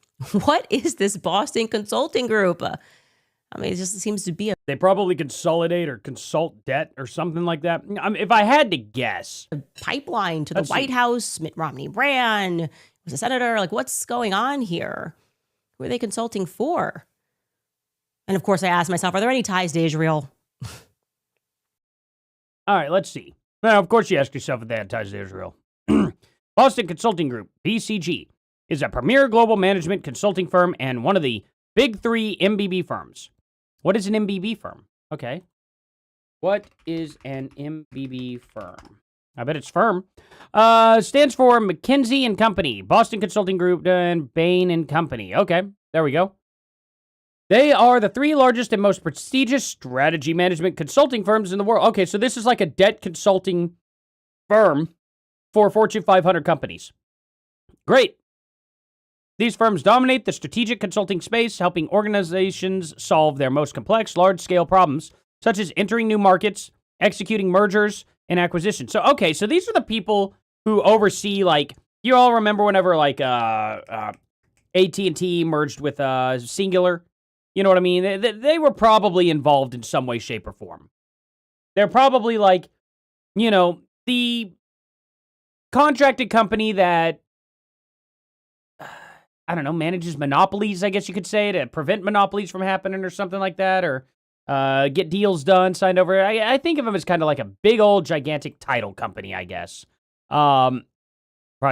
what is this Boston Consulting Group? I mean, it just seems to be They probably consolidate or consult debt or something like that. I mean, if I had to guess. a pipeline to the White House. Mitt Romney ran, was a senator. Like, what's going on here? Who are they consulting for? And of course, I asked myself, are there any ties to Israel? All right, let's see. Now, of course, you ask yourself if they had ties to Israel. Boston Consulting Group, BCG, is a premier global management consulting firm and one of the big 3 MBB firms. What is an MBB firm? Okay. What is an MBB firm? I bet it's firm. Stands for McKinsey and Company, Boston Consulting Group, and Bain and Company. Okay, there we go. They are the 3 largest and most prestigious strategy management consulting firms in the world. Okay, so this is like a debt consulting firm for Fortune 500 companies. Great. These firms dominate the strategic consulting space, helping organizations solve their most complex, large-scale problems, such as entering new markets, executing mergers, and acquisitions. So, okay, so these are the people who oversee, like, you all remember whenever, like, AT&T merged with Singular? You know what I mean? They were probably involved in some way, shape, or form. They're probably like, the contracted company that, I don't know, manages monopolies, I guess you could say, to prevent monopolies from happening or something like that, or get deals done, signed over. I think of them as kind of like a big old gigantic title company, I guess. Probably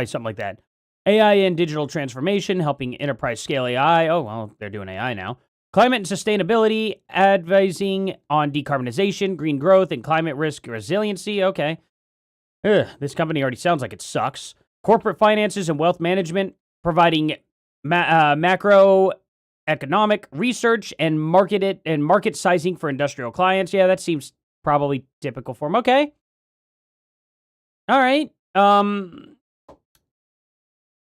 something like that. AI and digital transformation, helping enterprise scale AI. Oh, well, they're doing AI now. Climate and sustainability, advising on decarbonization, green growth, and climate risk resiliency. Okay. This company already sounds like it sucks. Corporate finances and wealth management, providing macroeconomic research and market sizing for industrial clients. Yeah, that seems probably typical for them. Okay. All right.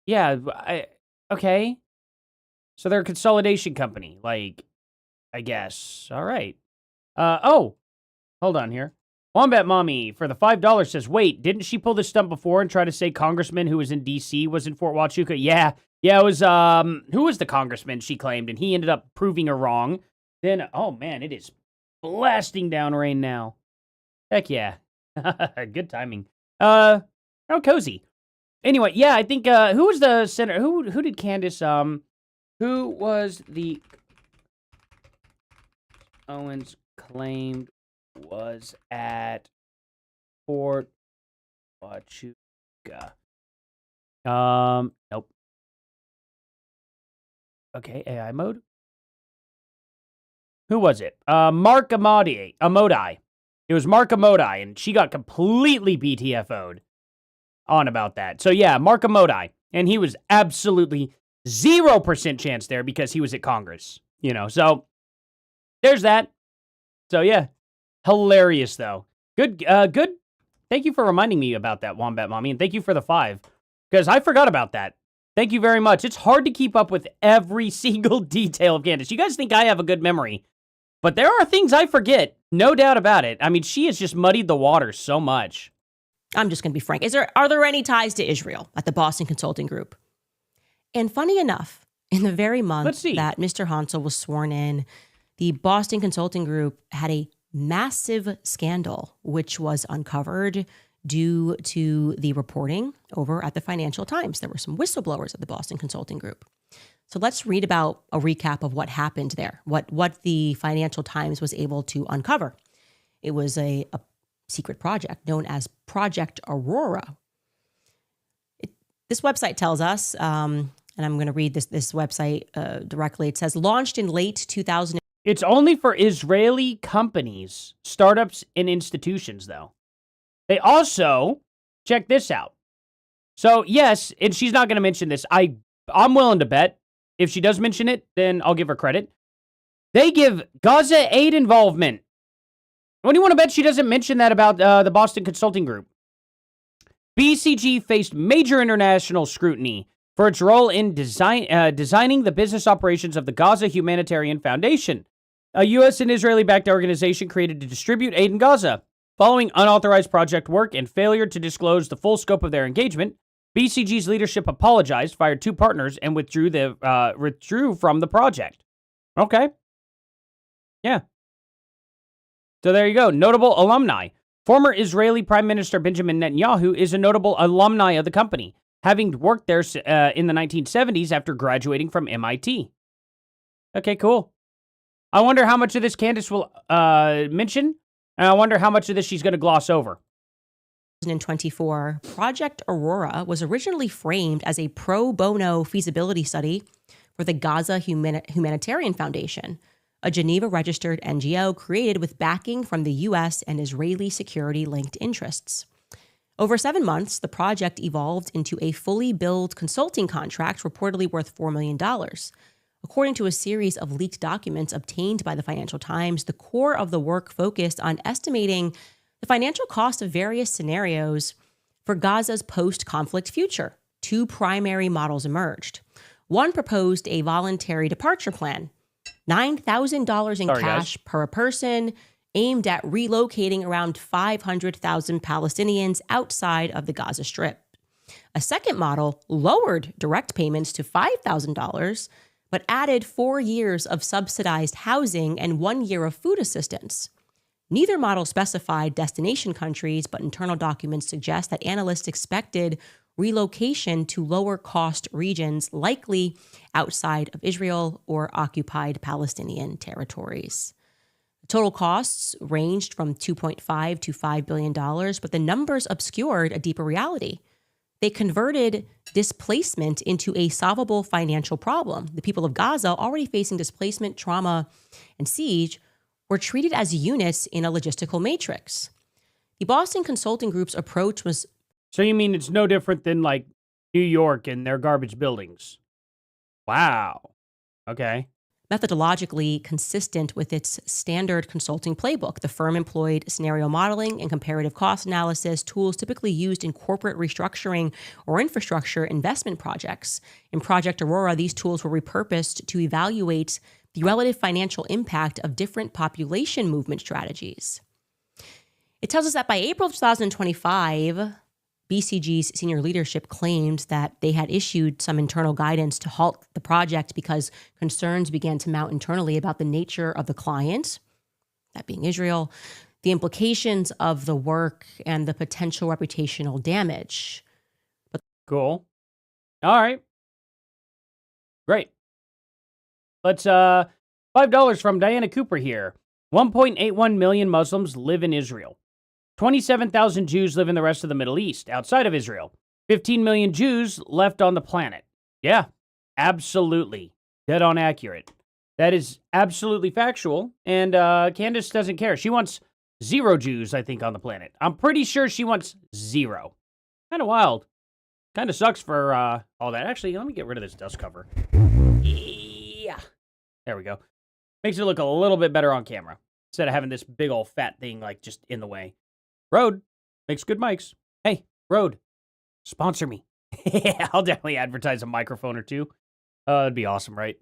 Yeah, okay. So they're a consolidation company, like, I guess. All right. Oh, hold on here. Wombat Mommy for the $5 says, wait, didn't she pull this stunt before and try to say congressman who was in D.C. was in Fort Huachuca? Yeah, it was, who was the congressman she claimed, and he ended up proving her wrong. Then, oh man, it is blasting down rain now. Heck yeah. Good timing. How cozy. Anyway, yeah, I think, who was the senator? Who did Candace, who was the Owens claimed was at Fort Huachuca? Nope. Okay, AI mode. Who was it? Mark Amodai. It was Mark Amodai, and she got completely BTFO'd on about that. So yeah, Mark Amodai, and he was absolutely 0% chance there because he was at Congress, so there's that. So yeah, hilarious though. Good. Thank you for reminding me about that, Wombat Mommy, and thank you for the 5, because I forgot about that. Thank you very much. It's hard to keep up with every single detail of Candace. You guys think I have a good memory, but there are things I forget, no doubt about it. I mean, she has just muddied the waters so much. I'm just going to be frank. Are there any ties to Israel at the Boston Consulting Group? And funny enough, in the very month that Mr. Hansel was sworn in, the Boston Consulting Group had a massive scandal, which was uncovered due to the reporting over at the Financial Times. There were some whistleblowers at the Boston Consulting Group. So let's read about a recap of what happened there, what the Financial Times was able to uncover. It was a secret project known as Project Aurora. This website tells us, and I'm going to read this website directly. It says, launched in late 2000. It's only for Israeli companies, startups, and institutions, though. They also, check this out. So, yes, and she's not going to mention this. I'm willing to bet if she does mention it, then I'll give her credit. They give Gaza aid involvement. What do you want to bet she doesn't mention that about the Boston Consulting Group? BCG faced major international scrutiny for its role in designing the business operations of the Gaza Humanitarian Foundation, a U.S. and Israeli-backed organization created to distribute aid in Gaza. Following unauthorized project work and failure to disclose the full scope of their engagement, BCG's leadership apologized, fired 2 partners, and withdrew from the project. Okay. Yeah. So there you go. Notable alumni. Former Israeli Prime Minister Benjamin Netanyahu is a notable alumni of the company, having worked there in the 1970s after graduating from MIT. Okay, cool. I wonder how much of this Candace will mention, and I wonder how much of this she's going to gloss over. 2024, Project Aurora was originally framed as a pro bono feasibility study for the Gaza Humanitarian Foundation, a Geneva-registered NGO created with backing from the U.S. and Israeli security-linked interests. Over 7 months, the project evolved into a fully billed consulting contract reportedly worth $4 million. According to a series of leaked documents obtained by the Financial Times, the core of the work focused on estimating the financial cost of various scenarios for Gaza's post-conflict future. 2 primary models emerged. One proposed a voluntary departure plan, $9,000 in cash per person, aimed at relocating around 500,000 Palestinians outside of the Gaza Strip. A second model lowered direct payments to $5,000, but added 4 years of subsidized housing and 1 year of food assistance. Neither model specified destination countries, but internal documents suggest that analysts expected relocation to lower-cost regions, likely outside of Israel or occupied Palestinian territories. The total costs ranged from $2.5 to $5 billion, but the numbers obscured a deeper reality. They converted displacement into a solvable financial problem. The people of Gaza, already facing displacement, trauma, and siege, were treated as units in a logistical matrix. The Boston Consulting Group's approach was... So you mean it's no different than, like, New York and their garbage buildings? Wow. Okay. Methodologically consistent with its standard consulting playbook, the firm employed scenario modeling and comparative cost analysis, tools typically used in corporate restructuring or infrastructure investment projects. In Project Aurora, these tools were repurposed to evaluate the relative financial impact of different population movement strategies. It tells us that by April of 2025, BCG's senior leadership claimed that they had issued some internal guidance to halt the project because concerns began to mount internally about the nature of the client, that being Israel, the implications of the work, and the potential reputational damage. Cool. All right. Great. Let's, $5 from Diana Cooper here. 1.81 million Muslims live in Israel. 27,000 Jews live in the rest of the Middle East, outside of Israel. 15 million Jews left on the planet. Yeah, absolutely. Dead on accurate. That is absolutely factual, and Candace doesn't care. She wants 0 Jews, I think, on the planet. I'm pretty sure she wants 0. Kind of wild. Kind of sucks for all that. Actually, let me get rid of this dust cover. Yeah. There we go. Makes it look a little bit better on camera, instead of having this big old fat thing, like, just in the way. Rode makes good mics. Hey, Rode, sponsor me. I'll definitely advertise a microphone or two. That'd be awesome, right?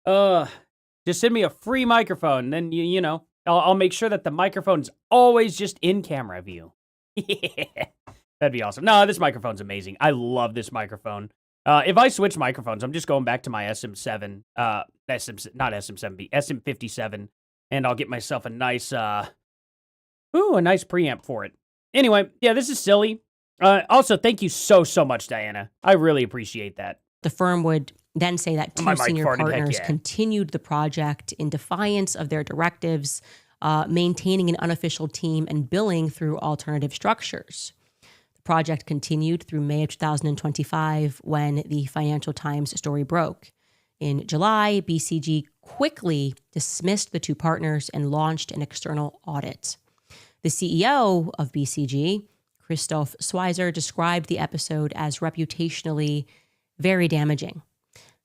Just send me a free microphone, then you know, I'll make sure that the microphone's always just in camera view. That'd be awesome. No, this microphone's amazing. I love this microphone. If I switch microphones, I'm just going back to my SM7, not SM7B, SM57, and I'll get myself a nice preamp for it. Anyway, yeah, this is silly. Also, thank you so much, Diana. I really appreciate that. The firm would then say that two senior partners continued the project in defiance of their directives, maintaining an unofficial team and billing through alternative structures. The project continued through May of 2025 when the Financial Times story broke. In July, BCG quickly dismissed the two partners and launched an external audit. The CEO of BCG, Christoph Schweizer, described the episode as reputationally very damaging.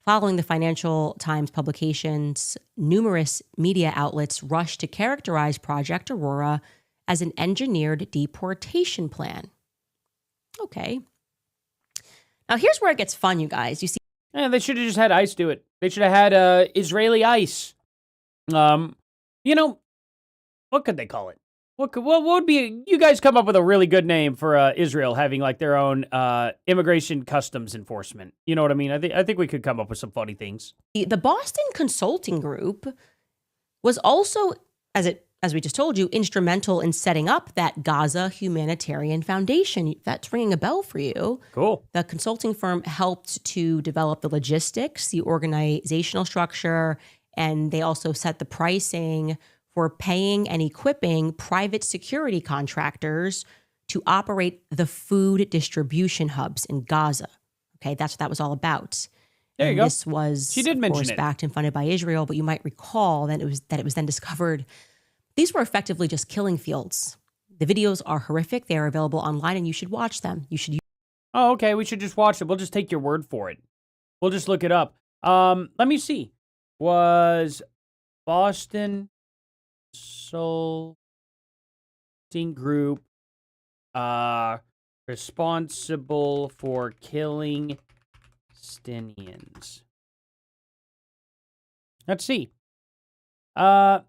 Following the Financial Times publications, numerous media outlets rushed to characterize Project Aurora as an engineered deportation plan. Okay. Now here's where it gets fun, you guys. You see, they should have just had ICE do it. They should have had Israeli ICE. You know, what could they call it? What would be? You guys come up with a really good name for Israel having like their own immigration customs enforcement. You know what I mean? I think we could come up with some funny things. The Boston Consulting Group was also, as we just told you, instrumental in setting up that Gaza Humanitarian Foundation. That's ringing a bell for you. Cool. The consulting firm helped to develop the logistics, the organizational structure, and they also set the pricing for paying and equipping private security contractors to operate the food distribution hubs in Gaza. Okay, that's what that was all about. There you go. This was, she did mention it, backed and funded by Israel, but you might recall that it was then discovered these were effectively just killing fields. The videos are horrific. They are available online, and you should watch them. You should. Oh, okay. We should just watch it. We'll just take your word for it. We'll just look it up. Let me see. Was Boston Consulting Group responsible for killing Palestinians? Let's see. The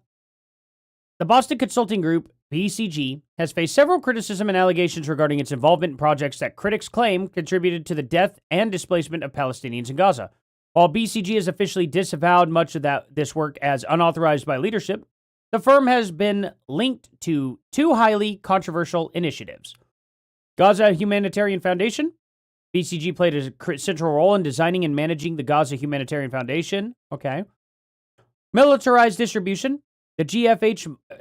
Boston Consulting Group, BCG, has faced several criticism and allegations regarding its involvement in projects that critics claim contributed to the death and displacement of Palestinians in Gaza. While BCG has officially disavowed much of this work as unauthorized by leadership, the firm has been linked to two highly controversial initiatives. Gaza Humanitarian Foundation. BCG played a central role in designing and managing the Gaza Humanitarian Foundation. Okay. Militarized distribution. The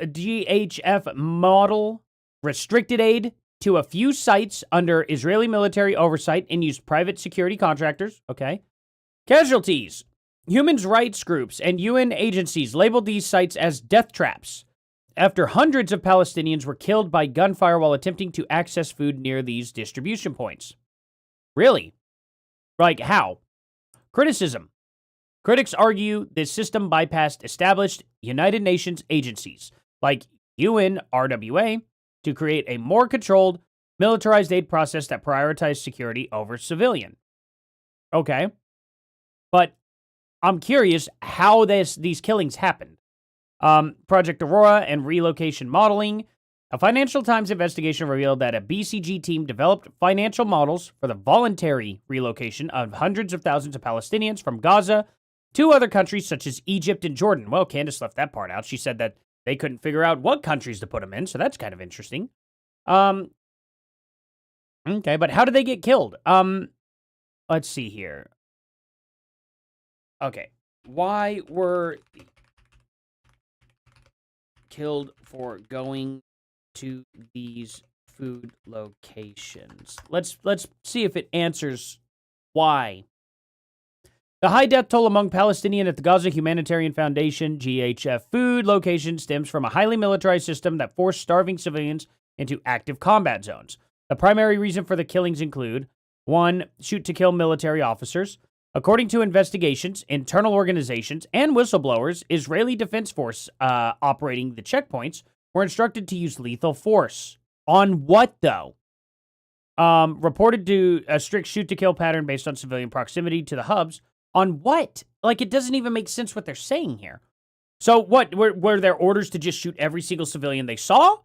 GHF model restricted aid to a few sites under Israeli military oversight and used private security contractors. Okay. Casualties. Human rights groups and UN agencies labeled these sites as death traps after hundreds of Palestinians were killed by gunfire while attempting to access food near these distribution points. Really? Like, how? Criticism. Critics argue this system bypassed established United Nations agencies like UNRWA to create a more controlled, militarized aid process that prioritized security over civilian. Okay. But I'm curious how these killings happened. Project Aurora and relocation modeling. A Financial Times investigation revealed that a BCG team developed financial models for the voluntary relocation of hundreds of thousands of Palestinians from Gaza to other countries such as Egypt and Jordan. Well, Candace left that part out. She said that they couldn't figure out what countries to put them in, so that's kind of interesting. Okay, but how did they get killed? Let's see here. Okay, why were killed for going to these food locations? Let's see if it answers why. The high death toll among Palestinian at the Gaza Humanitarian Foundation, GHF food location stems from a highly militarized system that forced starving civilians into active combat zones. The primary reason for the killings include 1. Shoot to kill military officers. According to investigations, internal organizations, and whistleblowers, Israeli Defense Force operating the checkpoints were instructed to use lethal force. On what, though? Reported to a strict shoot-to-kill pattern based on civilian proximity to the hubs. On what? Like, it doesn't even make sense what they're saying here. So what, were there orders to just shoot every single civilian they saw?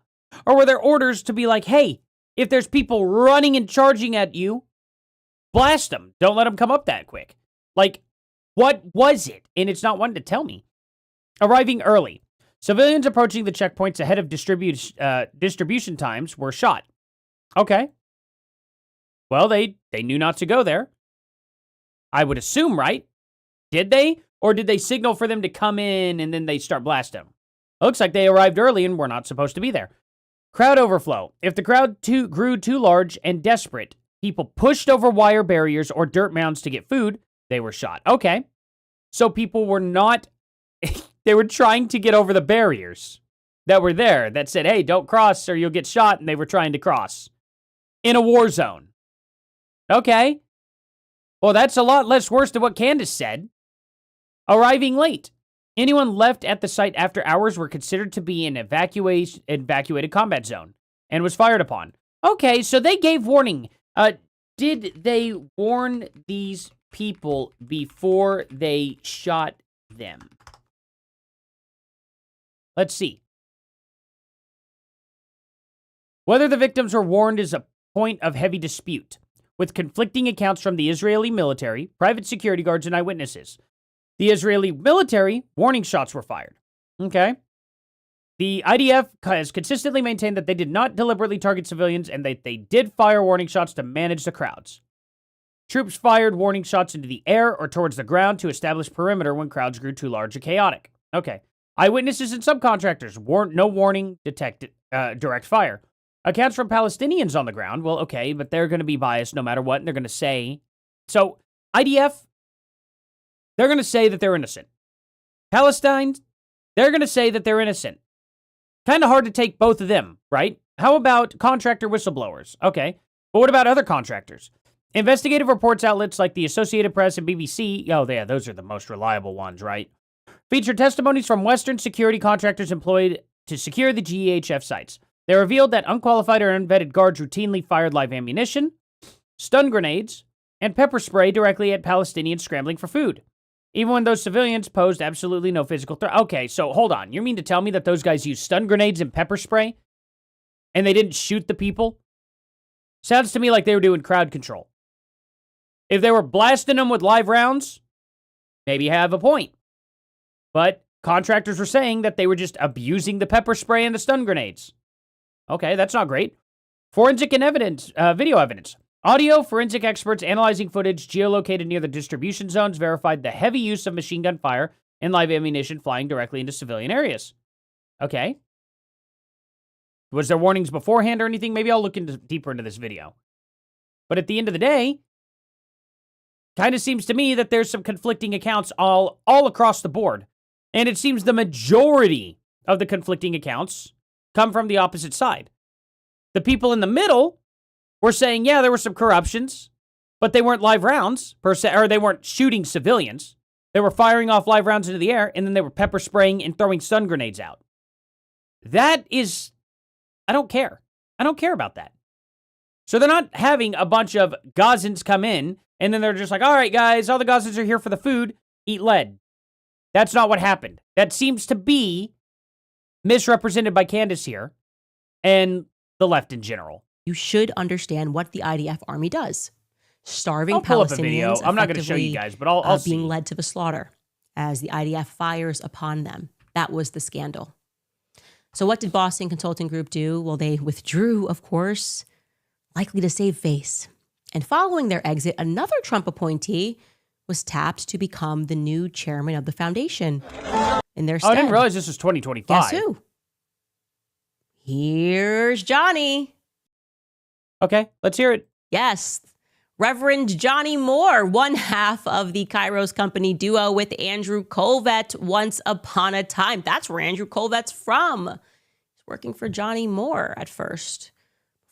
Or were there orders to be like, hey, if there's people running and charging at you, blast them. Don't let them come up that quick. Like, what was it? And it's not one to tell me. Arriving early. Civilians approaching the checkpoints ahead of distribution times were shot. Okay. Well, they knew not to go there. I would assume, right? Did they? Or did they signal for them to come in and then they start blasting them? Looks like they arrived early and were not supposed to be there. Crowd overflow. If the crowd grew too large and desperate, people pushed over wire barriers or dirt mounds to get food, they were shot. Okay. So people were not, they were trying to get over the barriers that were there that said, hey, don't cross or you'll get shot, and they were trying to cross in a war zone. Okay. Well, that's a lot less worse than what Candace said. Arriving late. Anyone left at the site after hours were considered to be an evacuated combat zone and was fired upon. Okay, so they gave warning. Did they warn these people before they shot them? Let's see. Whether the victims were warned is a point of heavy dispute, with conflicting accounts from the Israeli military, private security guards, and eyewitnesses. The Israeli military warning shots were fired. Okay. The IDF has consistently maintained that they did not deliberately target civilians and that they did fire warning shots to manage the crowds. Troops fired warning shots into the air or towards the ground to establish perimeter when crowds grew too large or chaotic. Okay. Eyewitnesses and subcontractors no warning detected direct fire. Accounts from Palestinians on the ground, well, okay, but they're going to be biased no matter what, and they're going to say. So, IDF, they're going to say that they're innocent. Palestine, they're going to say that they're innocent. Kind of hard to take both of them, right? How about contractor whistleblowers? Okay, but what about other contractors? Investigative reports outlets like the Associated Press and BBC, oh yeah, those are the most reliable ones, right? Feature testimonies from Western security contractors employed to secure the GEHF sites. They revealed that unqualified or unvetted guards routinely fired live ammunition, stun grenades, and pepper spray directly at Palestinians scrambling for food, even when those civilians posed absolutely no physical threat. Okay, so hold on. You mean to tell me that those guys used stun grenades and pepper spray, and they didn't shoot the people? Sounds to me like they were doing crowd control. If they were blasting them with live rounds, maybe you have a point. But contractors were saying that they were just abusing the pepper spray and the stun grenades. Okay, that's not great. Forensic and video evidence. Audio forensic experts analyzing footage geolocated near the distribution zones verified the heavy use of machine gun fire and live ammunition flying directly into civilian areas. Okay. Was there warnings beforehand or anything? Maybe I'll look deeper into this video. But at the end of the day, kind of seems to me that there's some conflicting accounts all across the board. And it seems the majority of the conflicting accounts come from the opposite side. The people in the middle were saying, yeah, there were some corruptions, but they weren't live rounds, per se, or they weren't shooting civilians. They were firing off live rounds into the air, and then they were pepper spraying and throwing stun grenades out. That is, I don't care. I don't care about that. So they're not having a bunch of Gazans come in, and then they're just like, all right, guys, all the Gazans are here for the food. Eat lead. That's not what happened. That seems to be misrepresented by Candace here and the left in general. You should understand what the IDF army does. Starving I'll pull up a Palestinians video. I'm not going to show you guys, but I'll see. Being led to the slaughter as the IDF fires upon them. That was the scandal. So what did Boston Consulting Group do? Well, they withdrew, of course, likely to save face. And following their exit, another Trump appointee was tapped to become the new chairman of the foundation in their stead. Oh, I didn't realize this was 2025. Guess who? Here's Johnny. Okay, let's hear it. Yes. Reverend Johnny Moore, one half of the Kairos Company duo with Andrew Colvett once upon a time. That's where Andrew Colvett's from. He's working for Johnny Moore at first.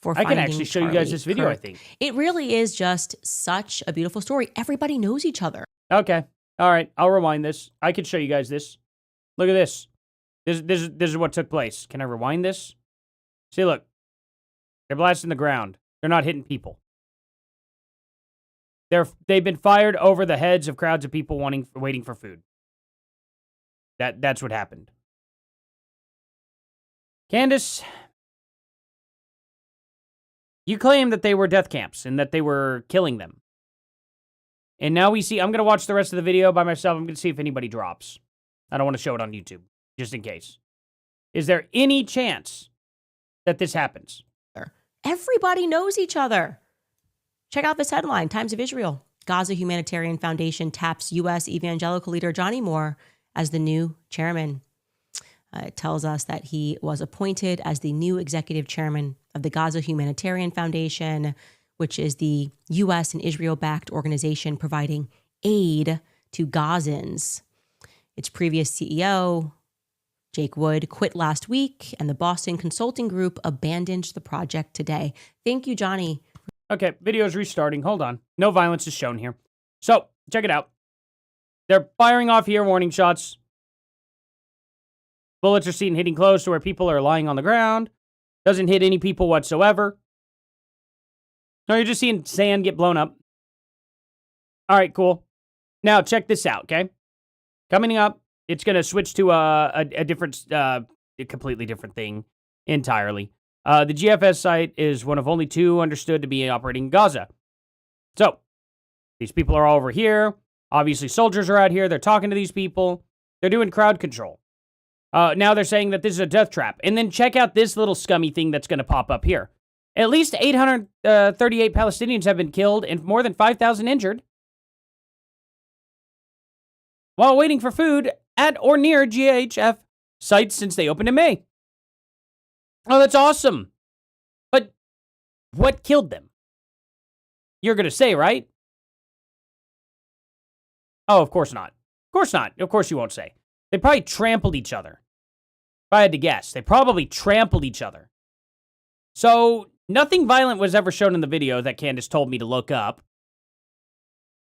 I can actually show you guys this video, I think. It really is just such a beautiful story. Everybody knows each other. Okay. All right. I'll rewind this. I can show you guys this. Look at this. This is what took place. Can I rewind this? See, look. They're blasting the ground. They're not hitting people. They've been fired over the heads of crowds of people waiting for food. That's what happened. Candace, you claim that they were death camps and that they were killing them. And now we see, I'm going to watch the rest of the video by myself. I'm going to see if anybody drops. I don't want to show it on YouTube, just in case. Is there any chance that this happens? Everybody knows each other. Check out this headline, Times of Israel. Gaza Humanitarian Foundation taps U.S. evangelical leader Johnny Moore as the new chairman. It tells us that he was appointed as the new executive chairman of the Gaza Humanitarian Foundation, which is the U.S. and Israel-backed organization providing aid to Gazans. Its previous CEO, Jake Wood, quit last week, and the Boston Consulting Group abandoned the project today. Thank you, Johnny. Okay, video's restarting. Hold on. No violence is shown here. So, check it out. They're firing off here warning shots. Bullets are seen hitting close to where people are lying on the ground. Doesn't hit any people whatsoever. No, you're just seeing sand get blown up. All right, cool. Now, check this out, okay? Coming up, it's going to switch to a different, a completely different thing entirely. The GFS site is one of only two understood to be operating in Gaza. So, these people are all over here. Obviously, soldiers are out here. They're talking to these people. They're doing crowd control. Now they're saying that this is a death trap. And then check out this little scummy thing that's going to pop up here. At least 838 Palestinians have been killed and more than 5,000 injured while waiting for food at or near GHF sites since they opened in May. Oh, that's awesome. But what killed them? You're going to say, right? Oh, of course not. Of course not. Of course you won't say. They probably trampled each other. If I had to guess, they probably trampled each other. So, nothing violent was ever shown in the video that Candace told me to look up.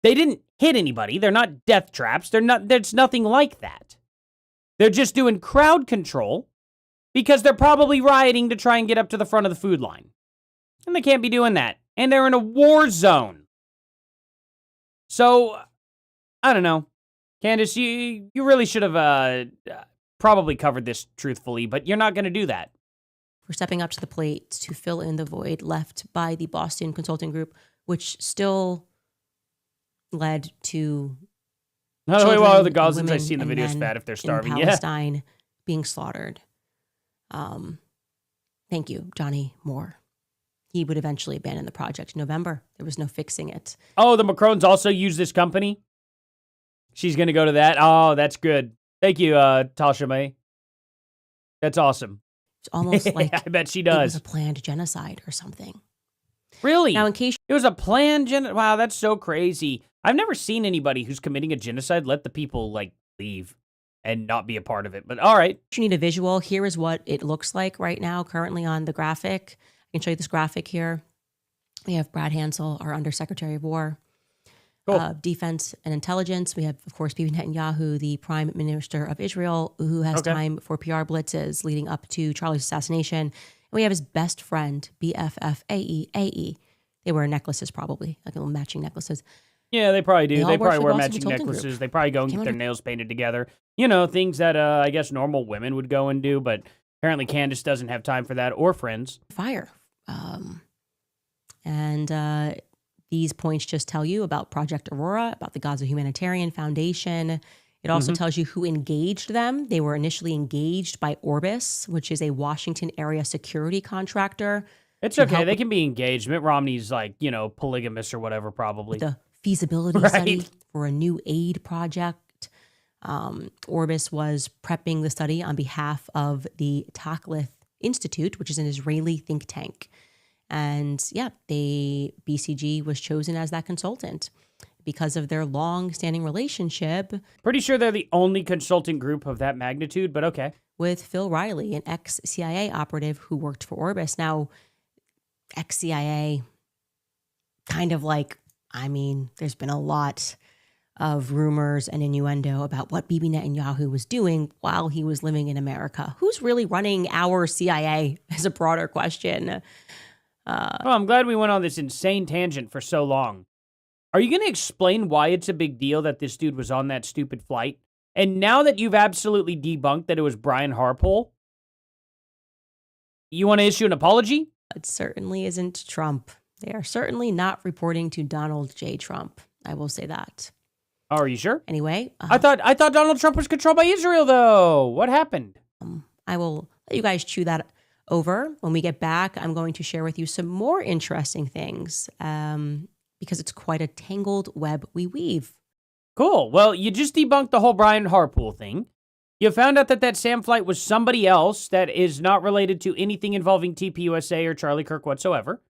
They didn't hit anybody. They're not death traps. There's nothing like that. They're just doing crowd control because they're probably rioting to try and get up to the front of the food line. And they can't be doing that. And they're in a war zone. So, I don't know. Candace, you really should have probably covered this truthfully, but you're not going to do that. For stepping up to the plate to fill in the void left by the Boston Consulting Group, which still led to Not only children all the and Gazans I women see in the and video is men fat if they're in starving. Palestine being slaughtered. Thank you, Johnny Moore. He would eventually abandon the project in November. There was no fixing it. Oh, the Macrons also use this company? She's going to go to that? Oh, that's good. Thank you, Tasha May. That's awesome. It's almost like I bet she it does. was a planned genocide or something. Really? Now, in case It was a planned genocide? Wow, that's so crazy. I've never seen anybody who's committing a genocide let the people, leave and not be a part of it. But all right. you need a visual, here is what it looks like right now, currently on the graphic. I can show you this graphic here. We have Brad Hansel, our Undersecretary of War. Cool. Defense and intelligence. We have, of course, Bibi Netanyahu, the Prime Minister of Israel, who has time for PR blitzes leading up to Charlie's assassination. And we have his best friend, BFF AE. They wear necklaces, probably, like little matching necklaces. Yeah, they probably do. They all They work probably for wear the matching Boston Consulting necklaces. Group. They probably go and get their nails painted together. You know, things that I guess normal women would go and do, but apparently Candace doesn't have time for that or friends. Fire. And these points just tell you about Project Aurora, about the Gaza Humanitarian Foundation. It also tells you who engaged them. They were initially engaged by Orbis, which is a Washington area security contractor. It's okay. They can be engaged. Mitt Romney's like, you know, polygamous or whatever, probably. The feasibility study for a new aid project. Orbis was prepping the study on behalf of the Taclith Institute, which is an Israeli think tank. And yeah, BCG was chosen as that consultant because of their long-standing relationship. Pretty sure they're the only consulting group of that magnitude, but okay. With Phil Riley, an ex-CIA operative who worked for Orbis. Now, ex-CIA, kind of like, I mean, there's been a lot of rumors and innuendo about what Bibi Netanyahu was doing while he was living in America. Who's really running our CIA is a broader question. Well, I'm glad we went on this insane tangent for so long. Are you going to explain why it's a big deal that this dude was on that stupid flight? And now that you've absolutely debunked that it was Brian Harpole, you want to issue an apology? It certainly isn't Trump. They are certainly not reporting to Donald J. Trump. I will say that. Oh, are you sure? Anyway. I thought Donald Trump was controlled by Israel, though. What happened? I will let you guys chew that over. When we get back, I'm going to share with you some more interesting things because it's quite a tangled web we weave. Cool. Well, you just debunked the whole Brian Harpole thing. You found out that SAM flight was somebody else that is not related to anything involving TPUSA or Charlie Kirk whatsoever.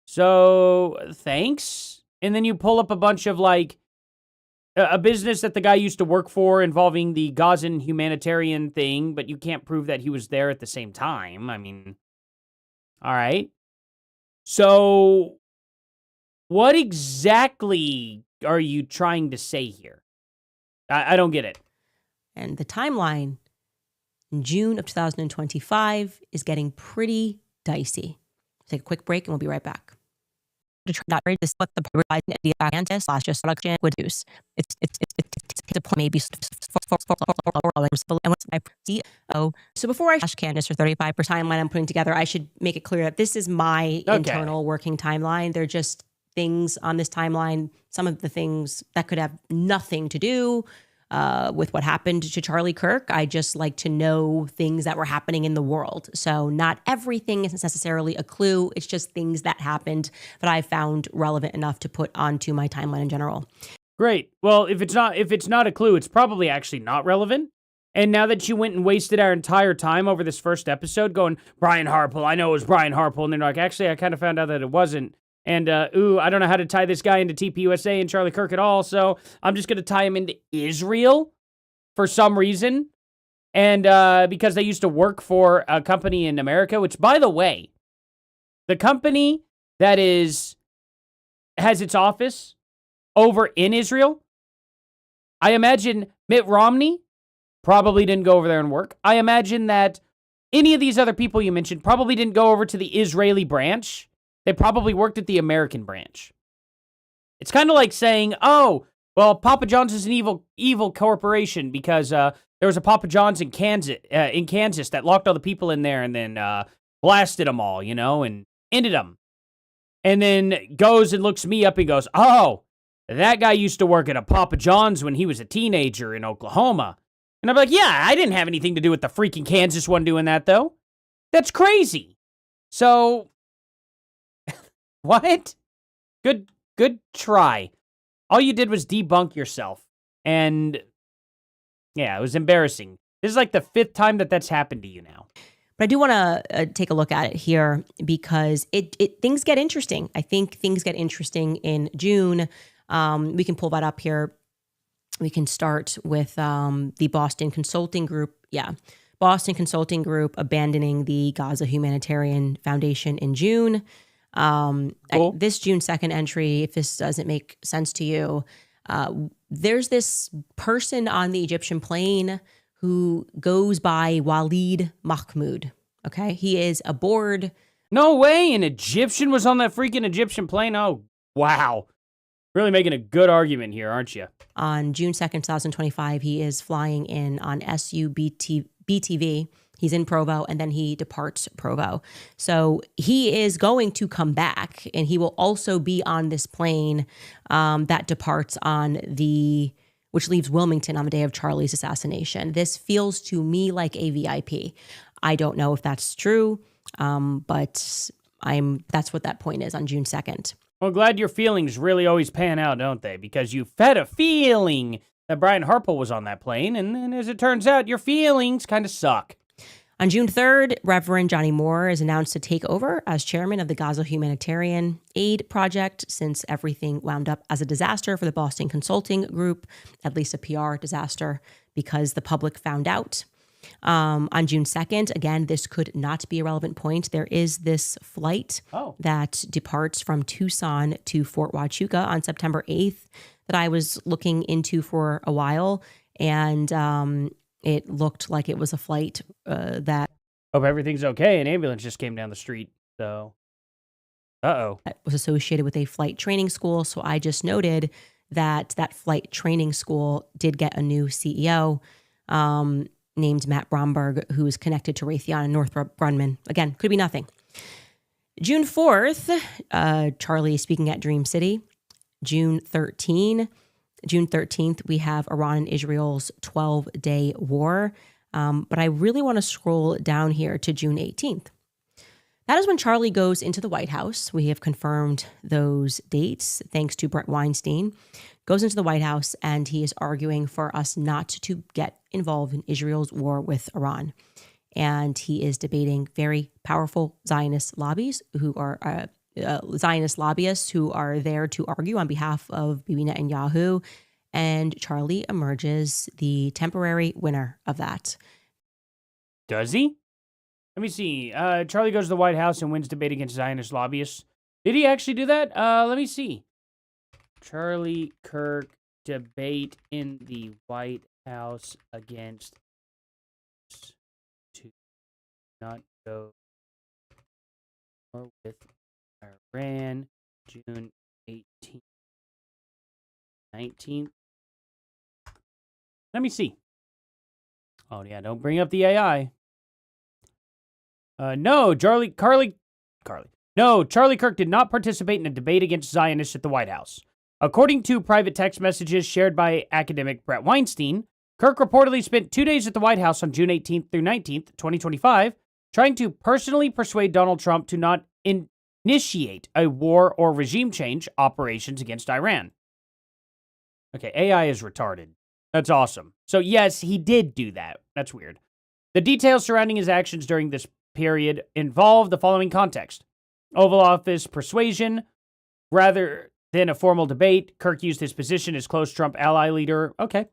So, thanks. And then you pull up a bunch of, like, a business that the guy used to work for involving the Gazan humanitarian thing, but you can't prove that he was there at the same time. I mean, all right. So, what exactly are you trying to say here? I don't get it. And the timeline in June of 2025 is getting pretty dicey. Take a quick break and we'll be right back. To try not this what the scientist slash just production would use. It's a point maybe so before I ask Candace for 35% timeline I'm putting together, I should make it clear that this is my internal working timeline. They're just things on this timeline, some of the things that could have nothing to do with what happened to Charlie Kirk. I just like to know things that were happening in the world. So not everything is necessarily a clue. It's just things that happened that I found relevant enough to put onto my timeline in general. Great. Well, if it's not a clue, it's probably actually not relevant. And now that you went and wasted our entire time over this first episode going, Brian Harpole, I know it was Brian Harpole. And they're like, actually, I kind of found out that it wasn't. And, I don't know how to tie this guy into TPUSA and Charlie Kirk at all, so I'm just going to tie him into Israel for some reason. And because they used to work for a company in America, which, by the way, the company that has its office over in Israel, I imagine Mitt Romney probably didn't go over there and work. I imagine that any of these other people you mentioned probably didn't go over to the Israeli branch. They probably worked at the American branch. It's kind of like saying, oh, well, Papa John's is an evil corporation because there was a Papa John's in Kansas that locked all the people in there and then blasted them all, you know, and ended them. And then goes and looks me up and goes, oh, that guy used to work at a Papa John's when he was a teenager in Oklahoma. And I'm like, yeah, I didn't have anything to do with the freaking Kansas one doing that, though. That's crazy. So... What? Good try. All you did was debunk yourself. And yeah, it was embarrassing. This is like the 5th time that's happened to you now. But I do want to take a look at it here because things get interesting. I think things get interesting in June. We can pull that up here. We can start with the Boston Consulting Group. Yeah. Boston Consulting Group abandoning the Gaza Humanitarian Foundation in June. Cool. This June 2nd entry, if this doesn't make sense to you, there's this person on the Egyptian plane who goes by Walid Mahmoud. Okay. He is aboard. No way, an Egyptian was on that freaking Egyptian plane? Oh, wow. Really making a good argument here, aren't you? On June 2nd, 2025, he is flying in on BTV. He's in Provo, and then he departs Provo. So he is going to come back, and he will also be on this plane that departs which leaves Wilmington on the day of Charlie's assassination. This feels to me like a VIP. I don't know if that's true, but that's what that point is on June 2nd. Well, glad your feelings really always pan out, don't they? Because you fed a feeling that Brian Harple was on that plane, and then as it turns out, your feelings kind of suck. On June 3rd, Reverend Johnny Moore is announced to take over as chairman of the Gaza Humanitarian Aid Project, since everything wound up as a disaster for the Boston Consulting Group, at least a PR disaster, because the public found out. On June 2nd, again, this could not be a relevant point. There is this flight that departs from Tucson to Fort Huachuca on September 8th that I was looking into for a while, and it looked like it was a flight that... Hope everything's okay. An ambulance just came down the street, so... was associated with a flight training school, so I just noted that flight training school did get a new CEO, named Matt Bromberg, who is connected to Raytheon and Northrop Grumman. Again, could be nothing. June 4th, Charlie speaking at Dream City. June 13th, we have Iran and Israel's 12-day war. But I really want to scroll down here to June 18th. That is when Charlie goes into the White House. We have confirmed those dates, thanks to Brett Weinstein. Goes into the White House, and he is arguing for us not to get involved in Israel's war with Iran. And he is debating very powerful Zionist lobbyists who are there to argue on behalf of Bibi Netanyahu. And Charlie emerges the temporary winner of that. Does he? Let me see. Charlie goes to the White House and wins debate against Zionist lobbyists. Did he actually do that? Let me see. Charlie Kirk debate in the White House against to not go with Iran, June 18th, 19th. Let me see. Oh, yeah, don't bring up the AI. No, Charlie Kirk did not participate in a debate against Zionists at the White House. According to private text messages shared by academic Brett Weinstein, Kirk reportedly spent 2 days at the White House on June 18th through 19th, 2025, trying to personally persuade Donald Trump to not initiate a war or regime change operations against Iran. Okay, AI is retarded. That's awesome. So yes, he did do that. That's weird. The details surrounding his actions during this period involve the following context. Oval Office persuasion. Rather than a formal debate, Kirk used his position as close Trump ally leader. Okay.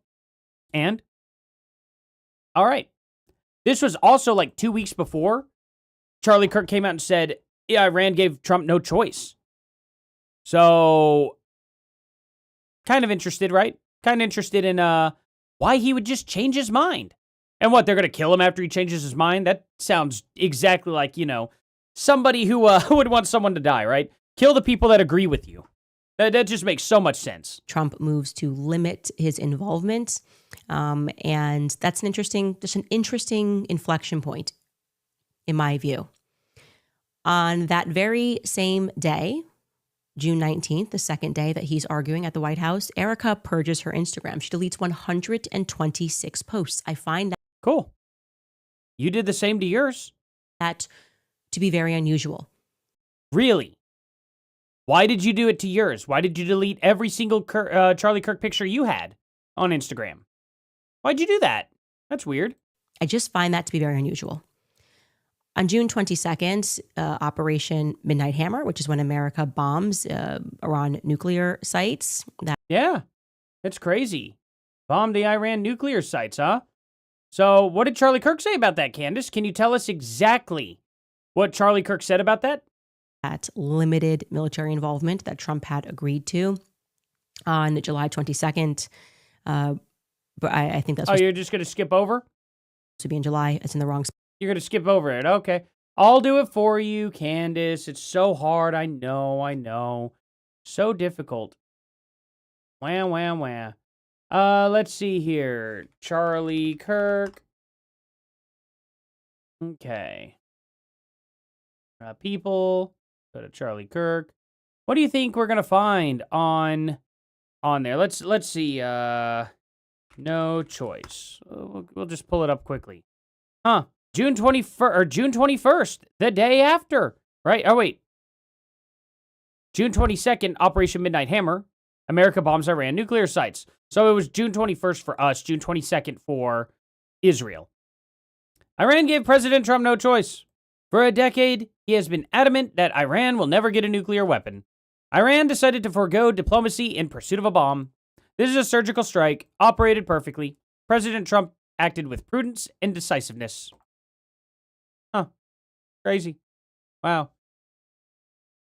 And? All right. This was also like 2 weeks before Charlie Kirk came out and said, yeah, Iran gave Trump no choice. So, kind of interested, right? Kind of interested in why he would just change his mind. And what, they're going to kill him after he changes his mind? That sounds exactly like, somebody who would want someone to die, right? Kill the people that agree with you. That just makes so much sense. Trump moves to limit his involvement. And that's an interesting inflection point, in my view. On that very same day, June 19th, the second day that he's arguing at the White House, Erica purges her Instagram. She deletes 126 posts. I find that cool. You did the same to yours. That to be very unusual. Really? Why did you do it to yours? Why did you delete every single Charlie Kirk picture you had on Instagram? Why'd you do that? That's weird. I just find that to be very unusual. On June 22nd, Operation Midnight Hammer, which is when America bombs Iran nuclear sites. Yeah, it's crazy. Bombed the Iran nuclear sites, huh? So what did Charlie Kirk say about that, Candace? Can you tell us exactly what Charlie Kirk said about that? that limited military involvement that Trump had agreed to on July 22nd. But I think that's Oh, supposed you're just going to skip over? to be in July. It's in the wrong spot. You're going to skip over it. Okay. I'll do it for you, Candace. It's so hard. I know. So difficult. Wham, wham, wham. Let's see here. Charlie Kirk. Okay. People. Go to Charlie Kirk. What do you think we're gonna find on there? Let's see. No choice. We'll just pull it up quickly. Huh? June 21st or June 21st, the day after, right? Oh wait. June 22nd, Operation Midnight Hammer. America bombs Iran nuclear sites. So it was June 21st for us, June 22nd for Israel. Iran gave President Trump no choice. For a decade, he has been adamant that Iran will never get a nuclear weapon. Iran decided to forego diplomacy in pursuit of a bomb. This is a surgical strike, operated perfectly. President Trump acted with prudence and decisiveness. Huh. Crazy. Wow.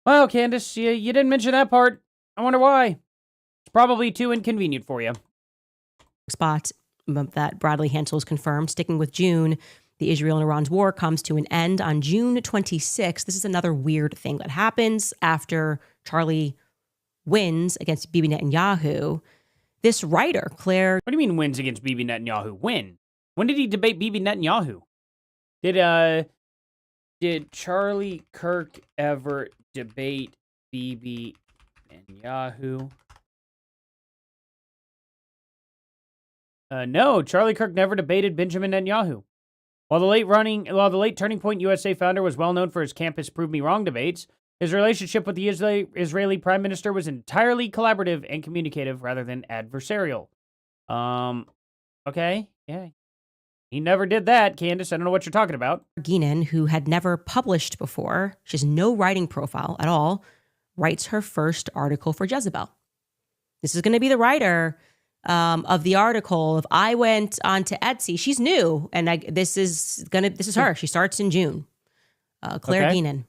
Wow, Candace, you didn't mention that part. I wonder why. It's probably too inconvenient for you. Spot that Bradley Hansel is confirmed. Sticking with June, the Israel and Iran's war comes to an end on June 26th. This is another weird thing that happens after Charlie wins against Bibi Netanyahu. This writer, Claire... What do you mean wins against Bibi Netanyahu? Win? When did he debate Bibi Netanyahu? Did Charlie Kirk ever debate Bibi Netanyahu? No, Charlie Kirk never debated Benjamin Netanyahu. While the late Turning Point USA founder was well known for his campus Prove Me Wrong debates, his relationship with the Israeli Prime Minister was entirely collaborative and communicative rather than adversarial. Okay, yeah. He never did that, Candace. I don't know what you're talking about. Guinan, who had never published before, she has no writing profile at all, writes her first article for Jezebel. This is going to be the writer of the article. If I went onto Etsy, she's new, and this is her. She starts in June. Claire Guinan.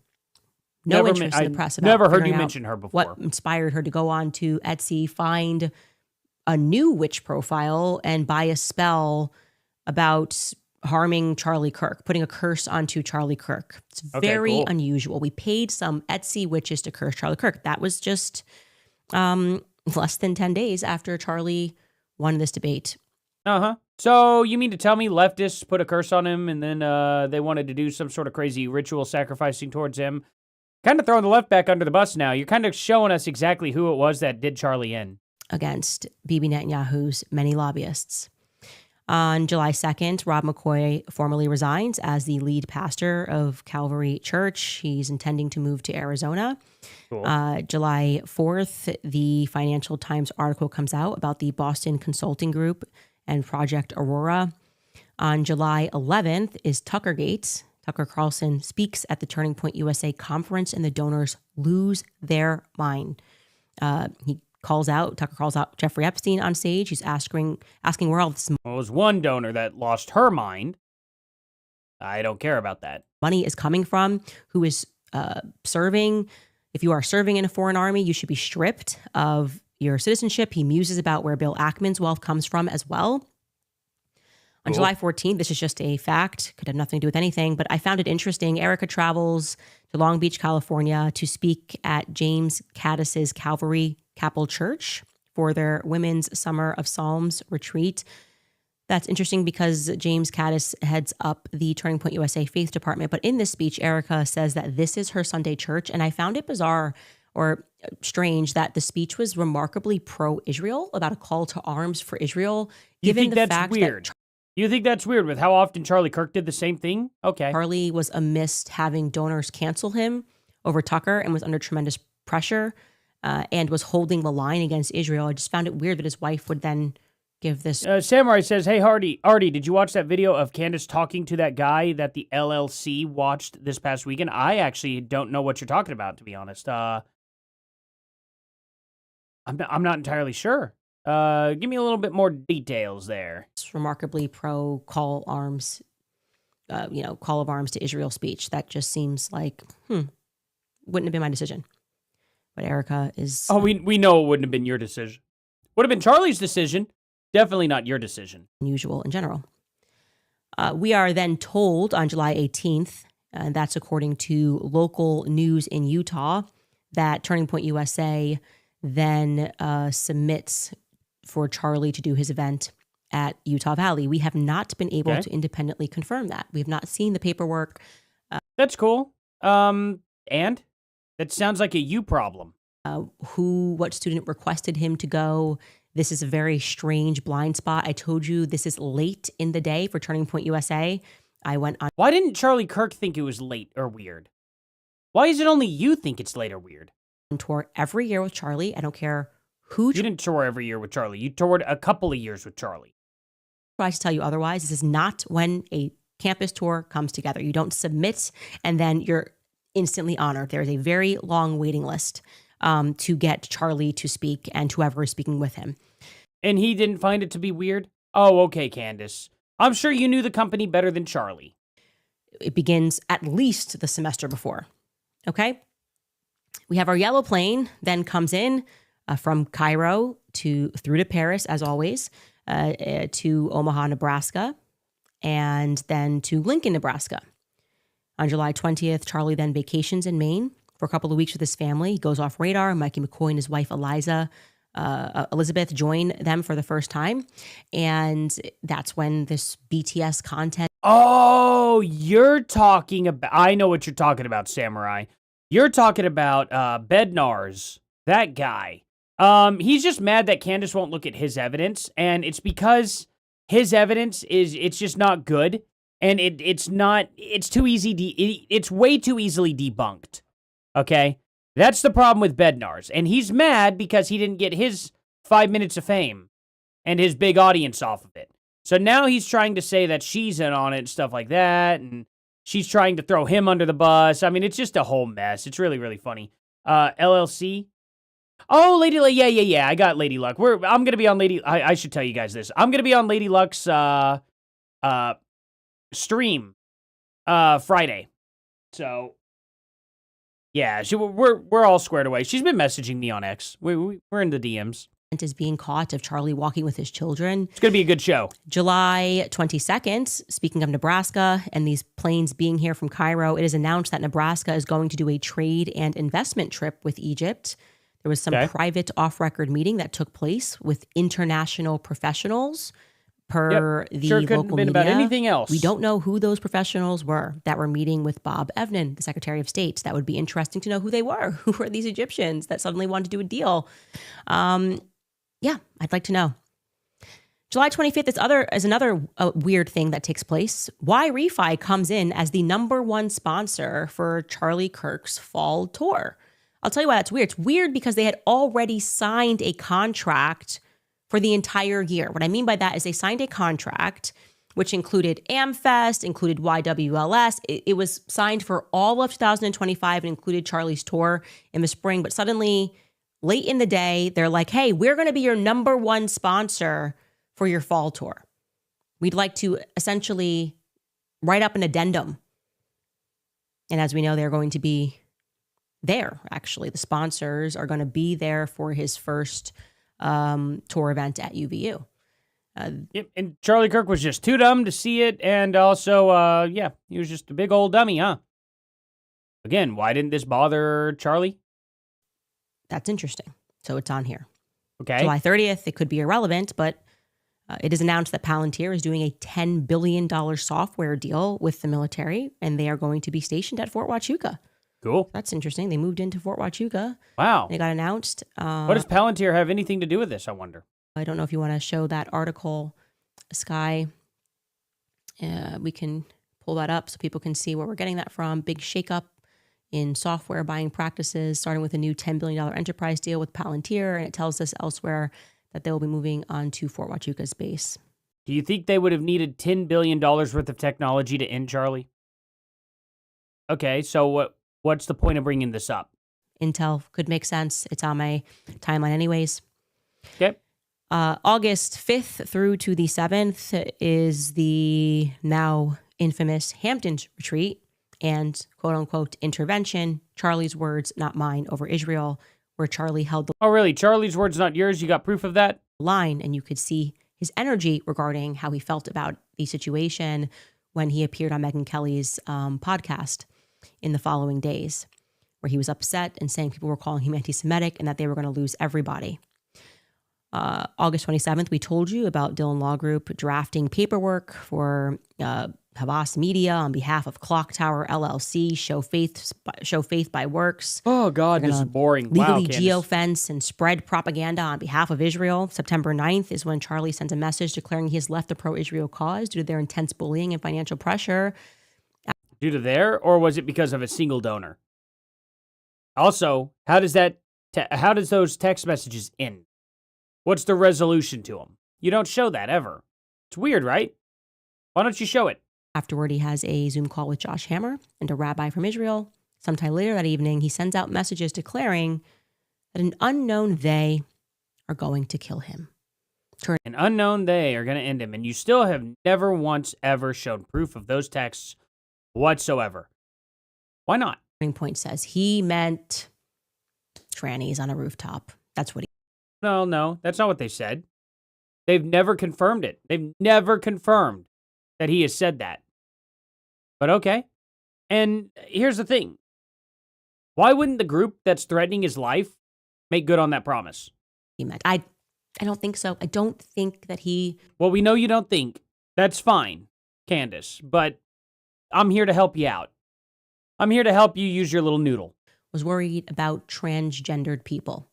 No interest in the press about never heard you figuring out mention her before. What inspired her to go on to Etsy, find a new witch profile, and buy a spell about harming Charlie Kirk, putting a curse onto Charlie Kirk. It's very unusual. We paid some Etsy witches to curse Charlie Kirk. That was just less than 10 days after Charlie won this debate. Uh-huh. So you mean to tell me leftists put a curse on him and then they wanted to do some sort of crazy ritual sacrificing towards him? Kind of throwing the left back under the bus now. You're kind of showing us exactly who it was that did Charlie in. Against Bibi Netanyahu's many lobbyists. On July 2nd, Rob McCoy formally resigns as the lead pastor of Calvary Church. He's intending to move to Arizona. Cool. July 4th, the Financial Times article comes out about the Boston Consulting Group and Project Aurora. On July 11th is Tuckergate. Tucker Carlson speaks at the Turning Point USA conference, and the donors lose their mind. Tucker calls out Jeffrey Epstein on stage. He's asking where all this Well, it was one donor that lost her mind. I don't care about that. Money is coming from, who is serving. If you are serving in a foreign army, you should be stripped of your citizenship. He muses about where Bill Ackman's wealth comes from as well. On July 14th, this is just a fact, could have nothing to do with anything, but I found it interesting. Erica travels to Long Beach, California to speak at James Caddis's Calvary Chapel Church for their Women's Summer of Psalms retreat. That's interesting because James Caddis heads up the Turning Point USA Faith Department. But in this speech, Erica says that this is her Sunday church. And I found it bizarre or strange that the speech was remarkably pro-Israel, about a call to arms for Israel. You think that's weird? You think that's weird with how often Charlie Kirk did the same thing? Okay. Charlie was amidst having donors cancel him over Tucker and was under tremendous pressure and was holding the line against Israel. I just found it weird that his wife would then give this. Samurai says, hey, Artie, did you watch that video of Candace talking to that guy that the LLC watched this past weekend? I actually don't know what you're talking about, to be honest. I'm not entirely sure. Give me a little bit more details there. It's remarkably pro call arms, call of arms to Israel speech. That just seems like, wouldn't have been my decision. But Erica is Oh, we know it wouldn't have been your decision. Would have been Charlie's decision. Definitely not your decision. unusual in general. We are then told on July 18th, and that's according to local news in Utah, that Turning Point USA then submits for Charlie to do his event at Utah Valley. We have not been able to independently confirm that. We have not seen the paperwork. That's cool. And that sounds like a you problem. What student requested him to go. This is a very strange blind spot. I told you this is late in the day for Turning Point USA. I went on Why didn't Charlie Kirk think it was late or weird? Why is it only you think it's late or weird? tour every year with Charlie. I don't care who You didn't tour every year with Charlie. You toured a couple of years with Charlie. tries to tell you otherwise. This is not when a campus tour comes together. You don't submit and then you're instantly honored. There is a very long waiting list to get Charlie to speak and whoever is speaking with him. And he didn't find it to be weird? Oh, okay, Candace. I'm sure you knew the company better than Charlie. It begins at least the semester before. Okay? We have our yellow plane, then comes in from Cairo through to Paris, as always, to Omaha, Nebraska, and then to Lincoln, Nebraska. On July 20th, Charlie then vacations in Maine for a couple of weeks with his family. He goes off radar. Mikey McCoy and his wife, Elizabeth, join them for the first time. And that's when this BTS content. Oh, you're talking about... I know what you're talking about, Samurai. You're talking about Bednar's, that guy. He's just mad that Candace won't look at his evidence, and it's because his evidence it's just not good, and it's too easy, it's way too easily debunked, okay? That's the problem with Bednar's, and he's mad because he didn't get his 5 minutes of fame and his big audience off of it. So now he's trying to say that she's in on it and stuff like that, and she's trying to throw him under the bus. I mean, it's just a whole mess. It's really, really funny. LLC. Oh, Lady Luck. Yeah. I got Lady Luck. I'm going to be on I should tell you guys this. I'm going to be on Lady Luck's stream Friday. So, yeah, we're all squared away. She's been messaging me on X. We're in the DMs. Is being caught of Charlie walking with his children. It's going to be a good show. July 22nd, speaking of Nebraska and these planes being here from Cairo, it is announced that Nebraska is going to do a trade and investment trip with Egypt. There was some private off-record meeting that took place with international professionals per the sure couldn't local have been media. About anything else. We don't know who those professionals were that were meeting with Bob Evnen, the Secretary of State. That would be interesting to know who they were. Who were these Egyptians that suddenly wanted to do a deal? Yeah, I'd like to know. July 25th is another weird thing that takes place. Why Refi comes in as the #1 sponsor for Charlie Kirk's fall tour. I'll tell you why that's weird. It's weird because they had already signed a contract for the entire year. What I mean by that is they signed a contract which included AmFest, included YWLS. It was signed for all of 2025 and included Charlie's tour in the spring. But suddenly, late in the day, they're like, hey, we're going to be your #1 sponsor for your fall tour. We'd like to essentially write up an addendum. And as we know, they're going to be there, actually. The sponsors are going to be there for his first tour event at UVU. Yep, and Charlie Kirk was just too dumb to see it, and also, he was just a big old dummy, huh? Again, why didn't this bother Charlie? That's interesting. So it's on here. Okay. July 30th, it could be irrelevant, but it is announced that Palantir is doing a $10 billion software deal with the military, and they are going to be stationed at Fort Huachuca. Cool. That's interesting. They moved into Fort Huachuca. Wow. They got announced. What does Palantir have anything to do with this, I wonder? I don't know if you want to show that article, Sky. We can pull that up so people can see where we're getting that from. Big shakeup in software buying practices, starting with a new $10 billion enterprise deal with Palantir. And it tells us elsewhere that they will be moving on to Fort Huachuca's base. Do you think they would have needed $10 billion worth of technology to end Charlie? Okay, so what's the point of bringing this up? Intel could make sense. It's on my timeline anyways. Okay. August 5th through to the 7th is the now infamous Hamptons retreat. and quote unquote intervention, Charlie's words, not mine, over Israel, where Charlie held the Oh, really? Charlie's words, not yours? You got proof of that? line, and you could see his energy regarding how he felt about the situation when he appeared on Megyn Kelly's podcast in the following days, where he was upset and saying people were calling him anti-Semitic and that they were going to lose everybody. August 27th, we told you about Dylan Law Group drafting paperwork for Havas Media on behalf of Clock Tower LLC, Show Faith by Works. Oh, God, this is boring. Wow, Legally Candace. geofence and spread propaganda on behalf of Israel. September 9th is when Charlie sends a message declaring he has left the pro-Israel cause due to their intense bullying and financial pressure. Due to their, or was it because of a single donor? Also, how does those text messages end? What's the resolution to them? You don't show that ever. It's weird, right? Why don't you show it? Afterward, he has a Zoom call with Josh Hammer and a rabbi from Israel. Sometime later that evening, he sends out messages declaring that an unknown they are going to kill him. An unknown they are going to end him, and you still have never once ever shown proof of those texts whatsoever. Why not? Turning Point says he meant trannies on a rooftop. That's what he. No, that's not what they said. They've never confirmed it. They've never confirmed that he has said that. But okay. And here's the thing. Why wouldn't the group that's threatening his life make good on that promise? He meant. I don't think so. I don't think that he. Well, we know you don't think. That's fine, Candace. But I'm here to help you out. I'm here to help you use your little noodle. Was worried about transgendered people.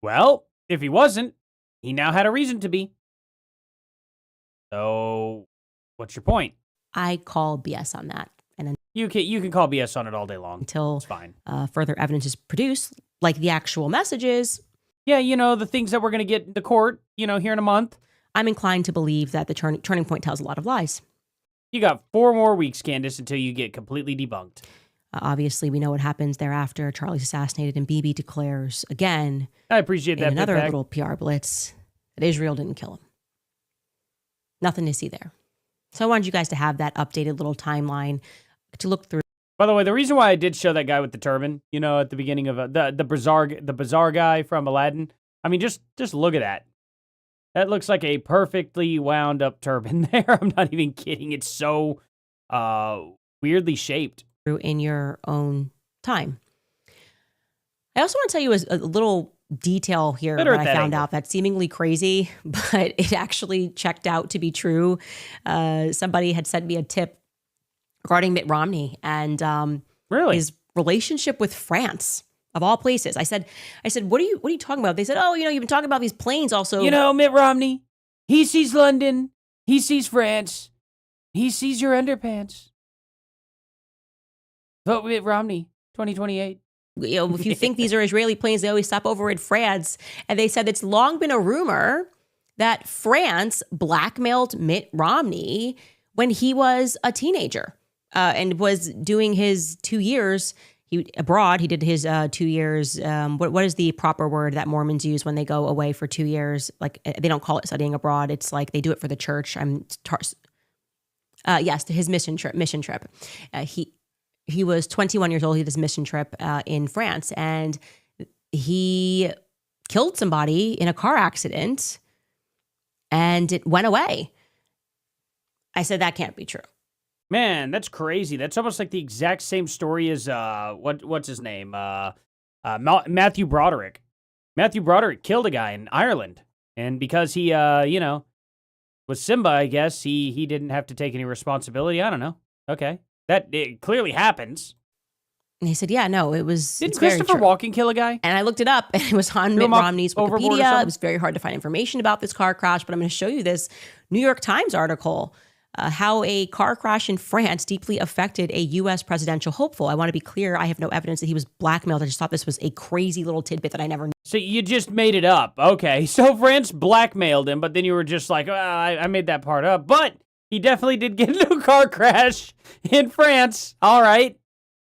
Well, if he wasn't, he now had a reason to be. So, what's your point? I call BS on that. And You can call BS on it all day long. until It's fine. further evidence is produced, like the actual messages, Yeah, the things that we're going to get into court, here in a month. I'm inclined to believe that the Turning Point tells a lot of lies. You got 4 more weeks, Candace, until you get completely debunked. Obviously, we know what happens thereafter. Charlie's assassinated, and Bibi declares again I appreciate in that. another Bit back. little PR blitz that Israel didn't kill him. Nothing to see there. So I wanted you guys to have that updated little timeline to look through. By the way, the reason why I did show that guy with the turban, at the beginning of the bizarre guy from Aladdin. I mean, just look at that. That looks like a perfectly wound up turban there. I'm not even kidding. It's so weirdly shaped. In your own time. I also want to tell you a little detail here Better that at I that found angle. out that's seemingly crazy, but it actually checked out to be true. Somebody had sent me a tip regarding Mitt Romney and Really? his relationship with France, of all places. I said, what are you talking about? They said, oh, you've been talking about these planes also. Mitt Romney, he sees London, he sees France, he sees your underpants. Vote Mitt Romney, 2028. If you think these are Israeli planes, they always stop over in France. And they said it's long been a rumor that France blackmailed Mitt Romney when he was a teenager and was doing his 2 years abroad. He did his 2 years. What is the proper word that Mormons use when they go away for 2 years? Like, they don't call it studying abroad. It's like they do it for the church. Yes, his mission trip. He was 21 years old. He did this mission trip in France, and he killed somebody in a car accident, and it went away. I said, that can't be true. Man, that's crazy. That's almost like the exact same story as what's his name? Matthew Broderick. Matthew Broderick killed a guy in Ireland, and because he was Simba, I guess he didn't have to take any responsibility. I don't know. Okay. That it clearly happens. And he said, yeah, no, it was. Did it's very Christopher true. Walken kill a guy? And I looked it up, and it was on Threw Mitt him off Romney's overboard or Wikipedia. something? It was very hard to find information about this car crash, but I'm going to show you this New York Times article, how a car crash in France deeply affected a U.S. presidential hopeful. I want to be clear, I have no evidence that he was blackmailed. I just thought this was a crazy little tidbit that I never knew. So you just made it up. Okay. So France blackmailed him, but then you were just like, I made that part up. But he definitely did get into a car crash in France. All right.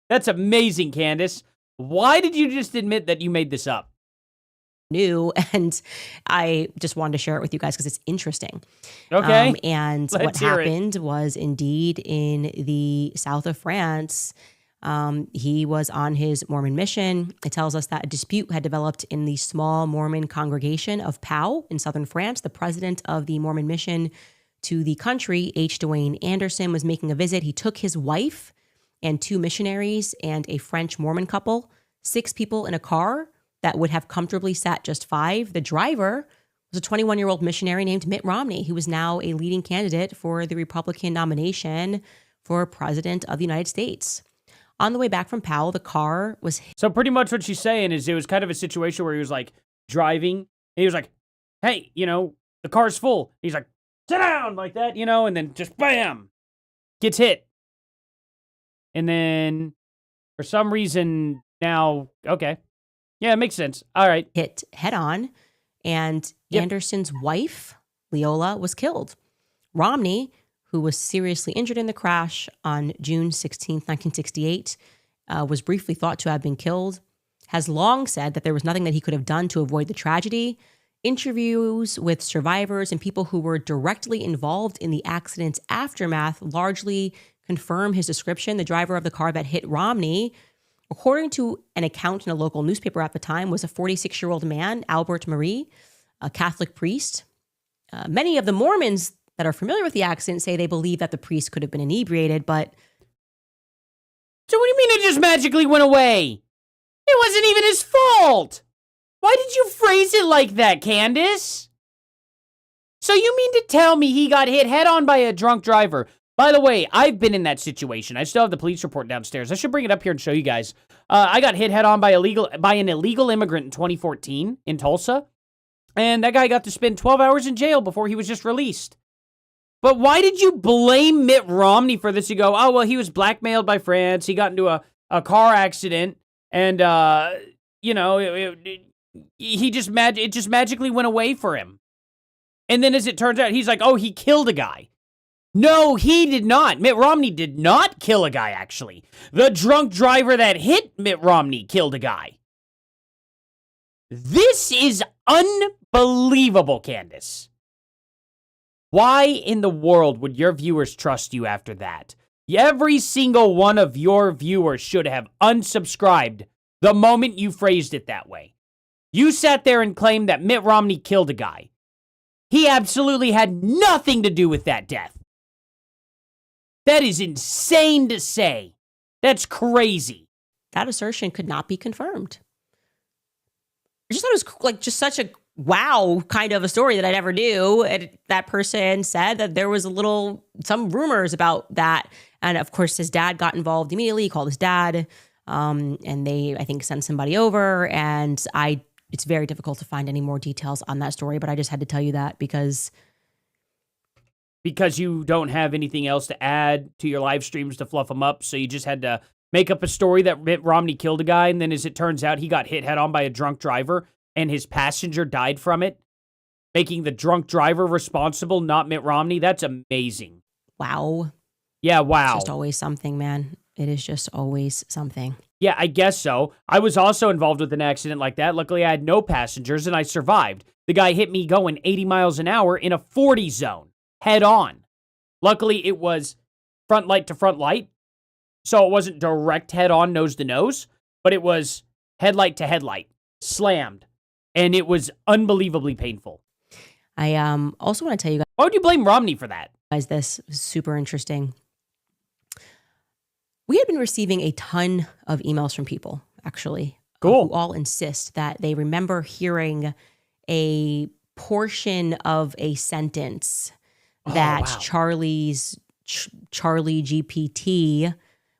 That's amazing, Candace. Why did you just admit that you made this up? new, and I just wanted to share it with you guys because it's interesting. Okay. And Let's what hear it. happened was indeed in the south of France. He was on his Mormon mission. It tells us that a dispute had developed in the small Mormon congregation of Pau in southern France. The president of the Mormon mission to the country, H. Dwayne Anderson, was making a visit. He took his wife and 2 missionaries and a French Mormon couple, 6 people in a car that would have comfortably sat just 5. The driver was a 21-year-old missionary named Mitt Romney, who was now a leading candidate for the Republican nomination for president of the United States. On the way back from Powell, the car was... So pretty much what she's saying is it was kind of a situation where he was like driving and he was like, hey, the car's full. He's like, sit down like that, and then just bam, gets hit. And then for some reason now, okay. Yeah, it makes sense. All right. Hit head on, and Yep. Anderson's wife, Leola, was killed. Romney, who was seriously injured in the crash on June 16th, 1968, was briefly thought to have been killed, has long said that there was nothing that he could have done to avoid the tragedy. Interviews with survivors and people who were directly involved in the accident's aftermath largely confirm his description. The driver of the car that hit Romney, according to an account in a local newspaper at the time, was a 46-year-old man, Albert Marie, a Catholic priest. Many of the Mormons that are familiar with the accident say they believe that the priest could have been inebriated, but... So what do you mean it just magically went away? It wasn't even his fault. Why did you phrase it like that, Candace? So you mean to tell me he got hit head on by a drunk driver? By the way, I've been in that situation. I still have the police report downstairs. I should bring it up here and show you guys. I got hit head on by an illegal immigrant in 2014 in Tulsa. And that guy got to spend 12 hours in jail before he was just released. But why did you blame Mitt Romney for this? You go, oh, well, he was blackmailed by France. He got into a car accident. And, it just magically went away for him. And then as it turns out, he's like, oh, he killed a guy. No, he did not. Mitt Romney did not kill a guy, actually. The drunk driver that hit Mitt Romney killed a guy. This is unbelievable, Candace. Why in the world would your viewers trust you after that? Every single one of your viewers should have unsubscribed the moment you phrased it that way. You sat there and claimed that Mitt Romney killed a guy. He absolutely had nothing to do with that death. That is insane to say. That's crazy. That assertion could not be confirmed. I just thought it was just such a wow kind of a story that I never knew. And that person said that there was some rumors about that. And of course, his dad got involved immediately. He called his dad and they, I think, sent somebody over. And it's very difficult to find any more details on that story. But I just had to tell you that because you don't have anything else to add to your live streams to fluff them up. So you just had to make up a story that Mitt Romney killed a guy. And then as it turns out, he got hit head on by a drunk driver and his passenger died from it, making the drunk driver responsible, not Mitt Romney. That's amazing. wow. Yeah, wow. It's just always something, man. It is just always something. Yeah, I guess so. I was also involved with an accident like that. Luckily, I had no passengers and I survived. The guy hit me going 80 miles an hour in a 40 zone, head on. Luckily, it was front light to front light. So it wasn't direct head on, nose to nose, but it was headlight to headlight, slammed. And it was unbelievably painful. I also want to tell you Why would you blame Romney for that? guys this is super interesting. We had been receiving a ton of emails from people, actually, Cool. who all insist that they remember hearing a portion of a sentence that wow. Charlie GPT,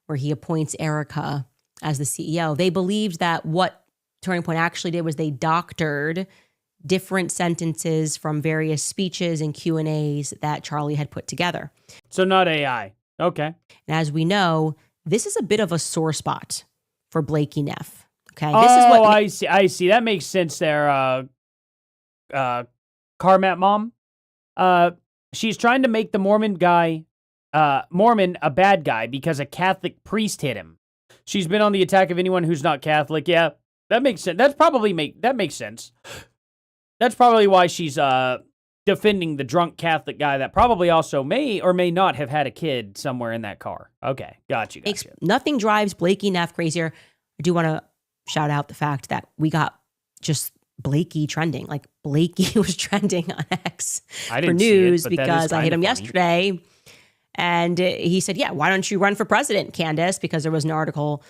where he appoints Erica as the CEO, they believed that what Turning Point actually did was they doctored different sentences from various speeches and Q&As that Charlie had put together. So not AI. Okay. And as we know, this is a bit of a sore spot for Blakey Neff. Okay, Oh, this is what I see. That makes sense there. Carmat mom. She's trying to make the Mormon a bad guy because a Catholic priest hit him. She's been on the attack of anyone who's not Catholic. Yeah, That makes sense. That makes sense. That's probably why she's defending the drunk Catholic guy that probably also may or may not have had a kid somewhere in that car. Okay, gotcha. Nothing drives Blakey Neff crazier. I do want to shout out the fact that we got just Blakey trending. Like Blakey was trending on X for news because I hit him yesterday. And he said, yeah, why don't you run for president, Candace? Because there was an article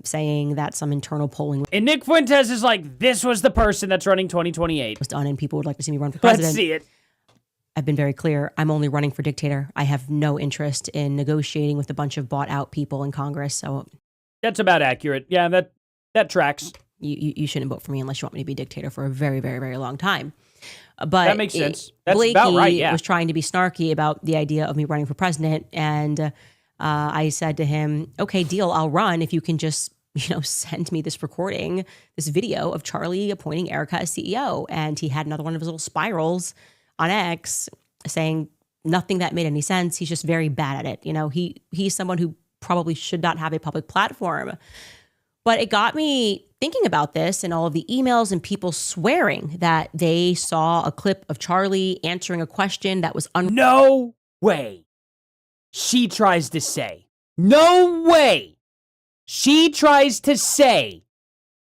saying that some internal polling. And Nick Fuentes is like, this was the person that's running 2028. Was done and people would like to see me run for president. Let's see it. I've been very clear. I'm only running for dictator. I have no interest in negotiating with a bunch of bought out people in Congress. So that's about accurate. Yeah, that tracks. You shouldn't vote for me unless you want me to be dictator for a very, very, very long time. But that makes sense. That's Blakey about right. Yeah. was trying to be snarky about the idea of me running for president, and I said to him, "Okay, deal. I'll run if you can just, send me this recording, this video of Charlie appointing Erica as CEO." And he had another one of his little spirals on X saying nothing that made any sense. He's just very bad at it. He's someone who probably should not have a public platform. But it got me thinking about this and all of the emails and people swearing that they saw a clip of Charlie answering a question that was no way. She tries to say, no way. She tries to say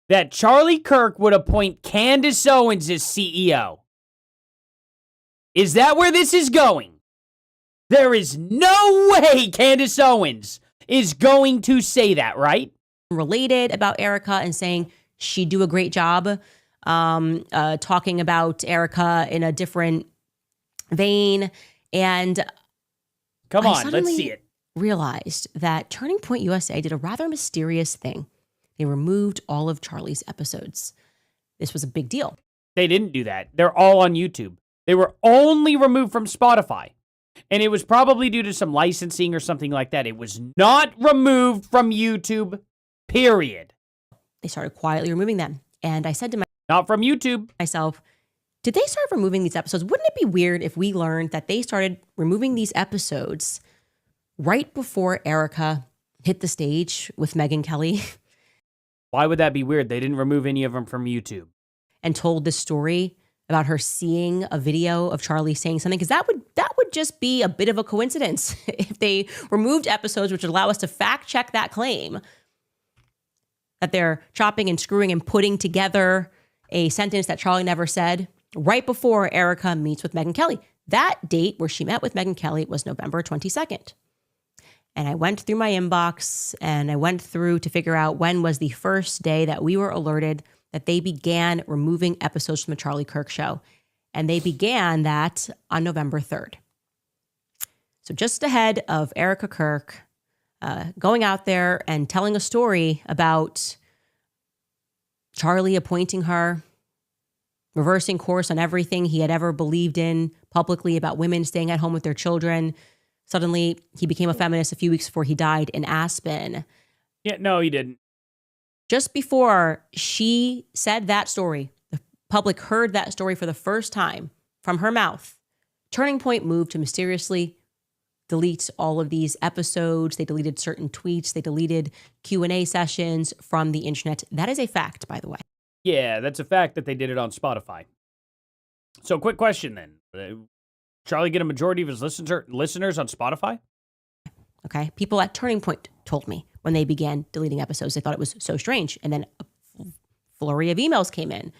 that Charlie Kirk would appoint Candace Owens as CEO. Is that where this is going? There is no way Candace Owens is going to say that, right? Related about Erica and saying she'd do a great job talking about Erica in a different vein. And come on, let's see it. Realized that Turning Point USA did a rather mysterious thing. They removed all of Charlie's episodes. This was a big deal. They didn't do that. They're all on YouTube. They were only removed from Spotify. And it was probably due to some licensing or something like that. It was not removed from YouTube. Period. They started quietly removing them. And I said to not from YouTube. Myself, did they start removing these episodes? Wouldn't it be weird if we learned that they started removing these episodes right before Erica hit the stage with Megyn Kelly? Why would that be weird? They didn't remove any of them from YouTube. And told this story about her seeing a video of Charlie saying something, because that would just be a bit of a coincidence if they removed episodes which would allow us to fact check that claim that they're chopping and screwing and putting together a sentence that Charlie never said right before Erica meets with Megyn Kelly. That date where she met with Megyn Kelly was November 22nd. And I went through my inbox and I went through to figure out when was the first day that we were alerted that they began removing episodes from the Charlie Kirk show. And they began that on November 3rd. So just ahead of Erica Kirk going out there and telling a story about Charlie appointing her, reversing course on everything he had ever believed in publicly about women staying at home with their children. Suddenly, he became a feminist a few weeks before he died in Aspen. Yeah, no, he didn't. Just before she said that story, the public heard that story for the first time from her mouth. Turning Point moved to mysteriously delete all of these episodes. They deleted certain tweets. They deleted Q&A sessions from the internet. That is a fact, by the way. Yeah, that's a fact that they did it on Spotify. So quick question then. Charlie get a majority of his listeners on Spotify? Okay. People at Turning Point told me when they began deleting episodes, they thought it was so strange. And then a flurry of emails came in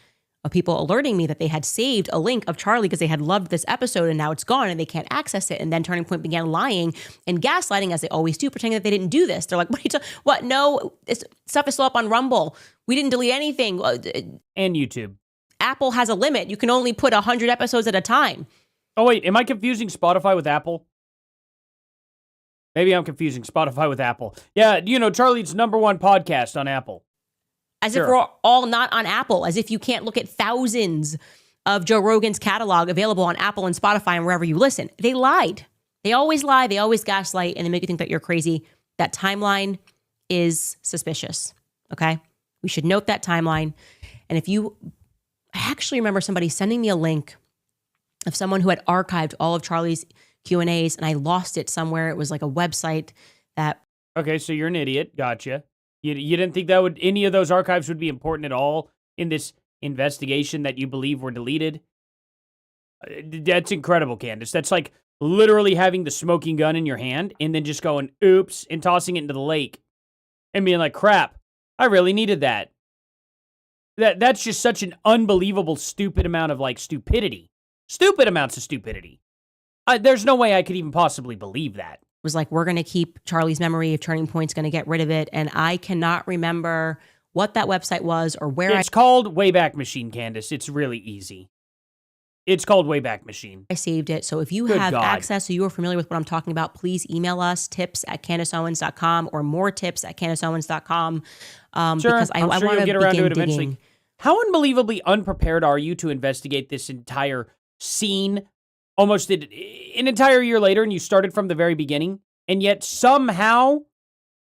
of people alerting me that they had saved a link of Charlie because they had loved this episode and now it's gone and they can't access it. And then Turning Point began lying and gaslighting, as they always do, pretending that they didn't do this. They're like, what? No, this stuff is still up on Rumble. We didn't delete anything. And YouTube. Apple has a limit. You can only put 100 episodes at a time. Oh, wait, am I confusing Spotify with Apple? Maybe I'm confusing Spotify with Apple. Yeah, Charlie's #1 podcast on Apple. As if we're all not on Apple, as if you can't look at thousands of Joe Rogan's catalog available on Apple and Spotify and wherever you listen. They lied. They always lie. They always gaslight, and they make you think that you're crazy. That timeline is suspicious, okay? We should note that timeline. And I actually remember somebody sending me a link of someone who had archived all of Charlie's Q&As, and I lost it somewhere. It was like a website that... Okay, so you're an idiot. Gotcha. You didn't think that any of those archives would be important at all in this investigation that you believe were deleted? That's incredible, Candace. That's like literally having the smoking gun in your hand and then just going, oops, and tossing it into the lake and being like, crap, I really needed that. That's just such an unbelievable stupid amount of like stupidity. Stupid amounts of stupidity. There's no way I could even possibly believe that. Was like, we're going to keep Charlie's memory of Turning Point's going to get rid of it. And I cannot remember what that website was or where It's called Wayback Machine, Candace. It's really easy. It's called Wayback Machine. I saved it. So if you Good have God. access, so you are familiar with what I'm talking about, please email us tips@CandaceOwens.com or more tips@CandaceOwens.com. Sure, Because I I'm sure want you'll to get around to begin it eventually. digging. How unbelievably unprepared are you to investigate this entire scene almost an entire year later, and you started from the very beginning, and yet somehow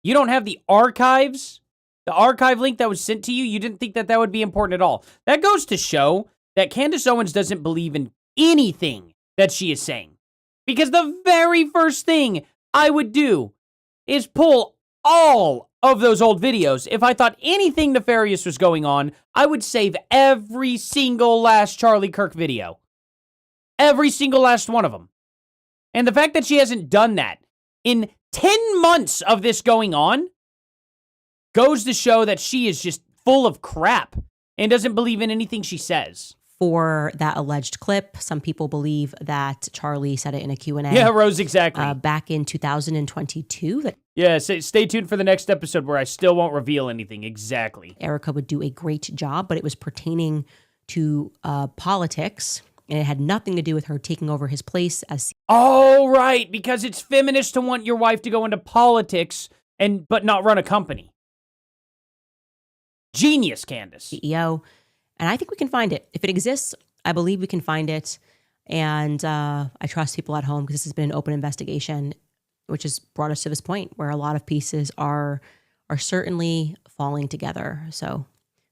you don't have the archives, the archive link that was sent to you? You didn't think that would be important at all. That goes to show that Candace Owens doesn't believe in anything that she is saying. Because the very first thing I would do is pull all of those old videos. If I thought anything nefarious was going on, I would save every single last Charlie Kirk video. Every single last one of them. And the fact that she hasn't done that in 10 months of this going on goes to show that she is just full of crap and doesn't believe in anything she says. For that alleged clip, some people believe that Charlie said it in a Q&A. Yeah, Rose, exactly. Back in 2022, that Yeah, stay tuned for the next episode where I still won't reveal anything exactly. Erica would do a great job, but it was pertaining to politics, and it had nothing to do with her taking over his place as Oh, right, because it's feminist to want your wife to go into politics but not run a company. Genius, Candace. CEO. And I think we can find it. If it exists, I believe we can find it. And I trust people at home because this has been an open investigation, which has brought us to this point where a lot of pieces are certainly falling together. So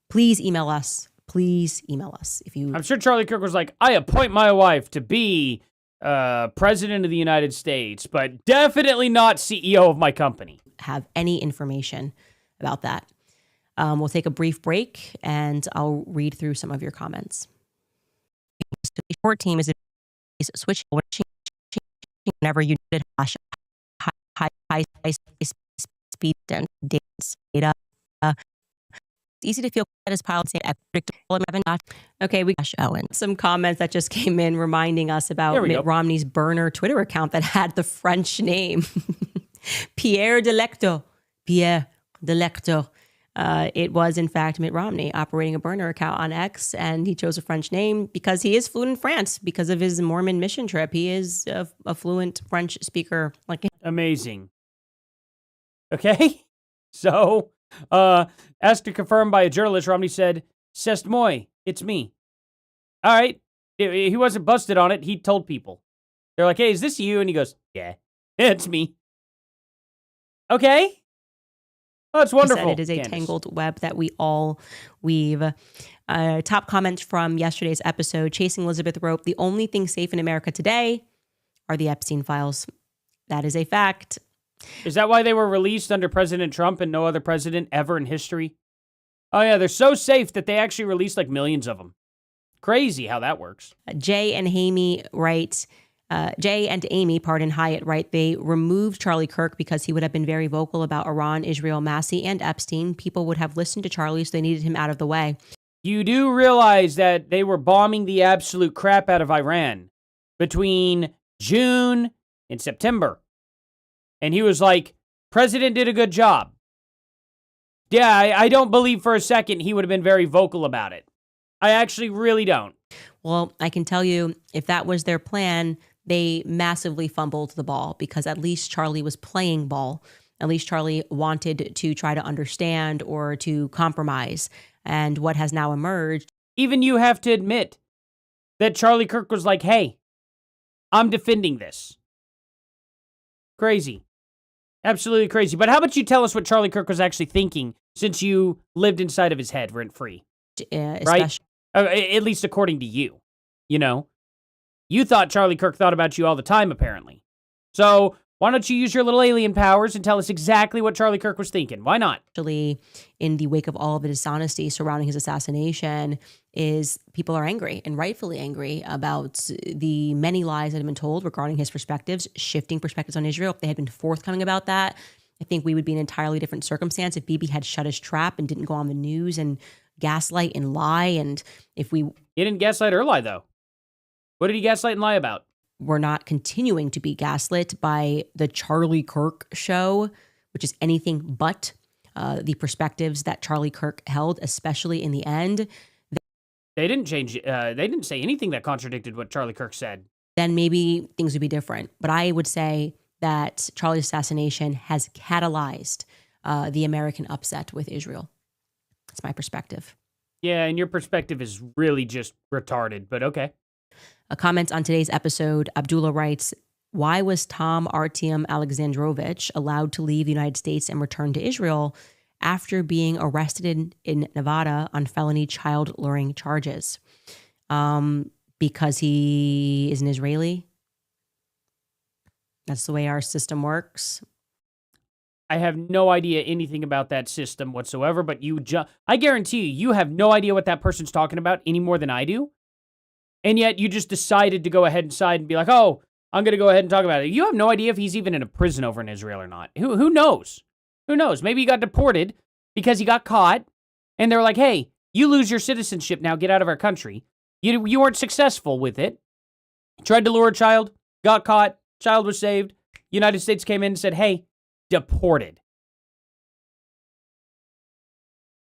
please email us. Please email us if you. I'm sure Charlie Kirk was like, I appoint my wife to be president of the United States, but definitely not CEO of my company. Have any information about that. We'll take a brief break and I'll read through some of your comments. The short team is switch whenever you did high speed and data. It's easy to feel that is pilot at predictable. Okay, we Owens. Some comments that just came in reminding us about Mitt Romney's burner Twitter account that had the French name Pierre Delecto. Pierre Delecto. It was, in fact, Mitt Romney operating a burner account on X, and he chose a French name because he is fluent in France because of his Mormon mission trip. He is a fluent French speaker. Amazing. Okay, so asked to confirm by a journalist, Romney said, "C'est moi, it's me." All right, he wasn't busted on it. He told people. They're like, "Hey, is this you?" And he goes, "Yeah, it's me." Okay. Oh, it's wonderful. It is a tangled web that we all weave. Top comment from yesterday's episode, Chasing Elizabeth Rope. The only thing safe in America today are the Epstein files. That is a fact. Is that why they were released under President Trump and no other president ever in history? Oh, yeah, they're so safe that they actually released like millions of them. Crazy how that works. Jay and Amy write... Jay and Amy, Hyatt, right? They removed Charlie Kirk because he would have been very vocal about Iran, Israel, Massey, and Epstein. People would have listened to Charlie, so they needed him out of the way. You do realize that they were bombing the absolute crap out of Iran between June and September. And he was like, President did a good job. Yeah, I don't believe for a second he would have been very vocal about it. I actually really don't. Well, I can tell you, if that was their plan, they massively fumbled the ball because at least Charlie was playing ball. At least Charlie wanted to try to understand or to compromise. And what has now emerged. Even you have to admit that Charlie Kirk was like, hey, I'm defending this. Crazy. Absolutely crazy. But how about you tell us what Charlie Kirk was actually thinking since you lived inside of his head rent-free? Right? At least according to you. You know? You thought Charlie Kirk thought about you all the time, apparently. So Why don't you use your little alien powers and tell us exactly what Charlie Kirk was thinking? Why not? Actually, in the wake of all of the dishonesty surrounding his assassination, is people are angry and rightfully angry about the many lies that have been told regarding his perspectives, shifting perspectives on Israel. If they had been forthcoming about that, I think we would be in an entirely different circumstance if Bibi had shut his trap and didn't go on the news and gaslight and lie. And if we... He didn't gaslight or lie, though. What did he gaslight and lie about? We're not continuing to be gaslit by the Charlie Kirk show, which is anything but the perspectives that Charlie Kirk held, especially in the end. They didn't change. They didn't say anything that contradicted what Charlie Kirk said. Then maybe things would be different. But I would say that Charlie's assassination has catalyzed the American upset with Israel. That's my perspective. Yeah, and your perspective is really just retarded, but okay. A comment on today's episode, Abdullah writes, why was Tom Artyom Alexandrovich allowed to leave the United States and return to Israel after being arrested in Nevada on felony child luring charges? Because he is an Israeli? That's the way our system works. I have no idea anything about that system whatsoever, but I guarantee you have no idea what that person's talking about any more than I do. And yet you just decided to go ahead and be like, oh, I'm going to go ahead and talk about it. You have no idea if he's even in a prison over in Israel or not. Who knows? Who knows? Maybe he got deported because he got caught and they were like, hey, you lose your citizenship now, get out of our country. You weren't successful with it. Tried to lure a child, got caught, child was saved. United States came in and said, hey, deported.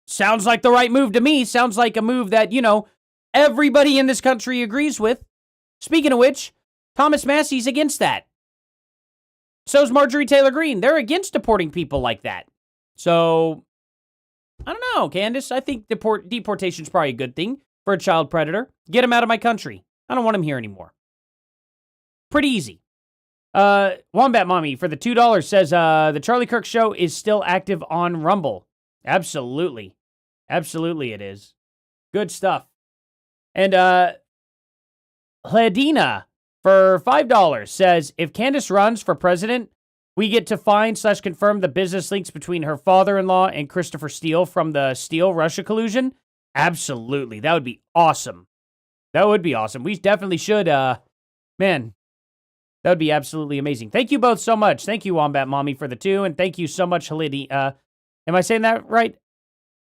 Sounds like the right move to me. Sounds like a move that, everybody in this country agrees with. Speaking of which, Thomas Massey's against that. So's Marjorie Taylor Greene. They're against deporting people like that. So, I don't know, Candace. I think deportation's probably a good thing for a child predator. Get him out of my country. I don't want him here anymore. Pretty easy. Wombat Mommy for the $2 says, the Charlie Kirk show is still active on Rumble. Absolutely. Absolutely it is. Good stuff. And, Hladina for $5 says, if Candace runs for president, we get to find/confirm the business links between her father-in-law and Christopher Steele from the Steele-Russia collusion. Absolutely. That would be awesome. That would be awesome. We definitely should, man, that would be absolutely amazing. Thank you both so much. Thank you, Wombat Mommy, for the 2, and thank you so much, Hladina. Am I saying that right?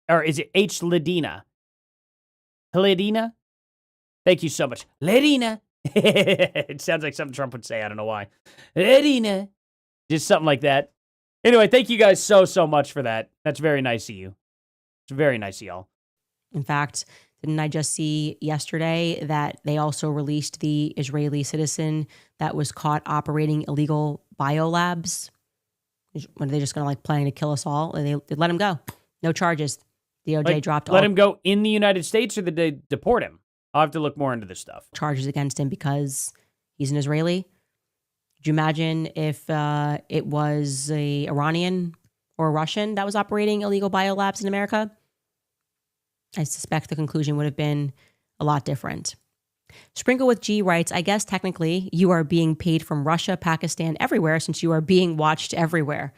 Or is it Hladina? Hladina? Thank you so much. Hladina. It sounds like something Trump would say. I don't know why. Hladina. Just something like that. Anyway, thank you guys so much for that. That's very nice of you. It's very nice of y'all. In fact, didn't I just see yesterday that they also released the Israeli citizen that was caught operating illegal biolabs? When are they just going to planning to kill us all? And they let him go. No charges. DOJ dropped all. Let him go in the United States, or did they deport him? I'll have to look more into this stuff. Charges against him because he's an Israeli. Could you imagine if it was a Iranian or a Russian that was operating illegal biolabs in America? I suspect the conclusion would have been a lot different. Sprinkle with G writes, I guess technically you are being paid from Russia, Pakistan, everywhere, since you are being watched everywhere.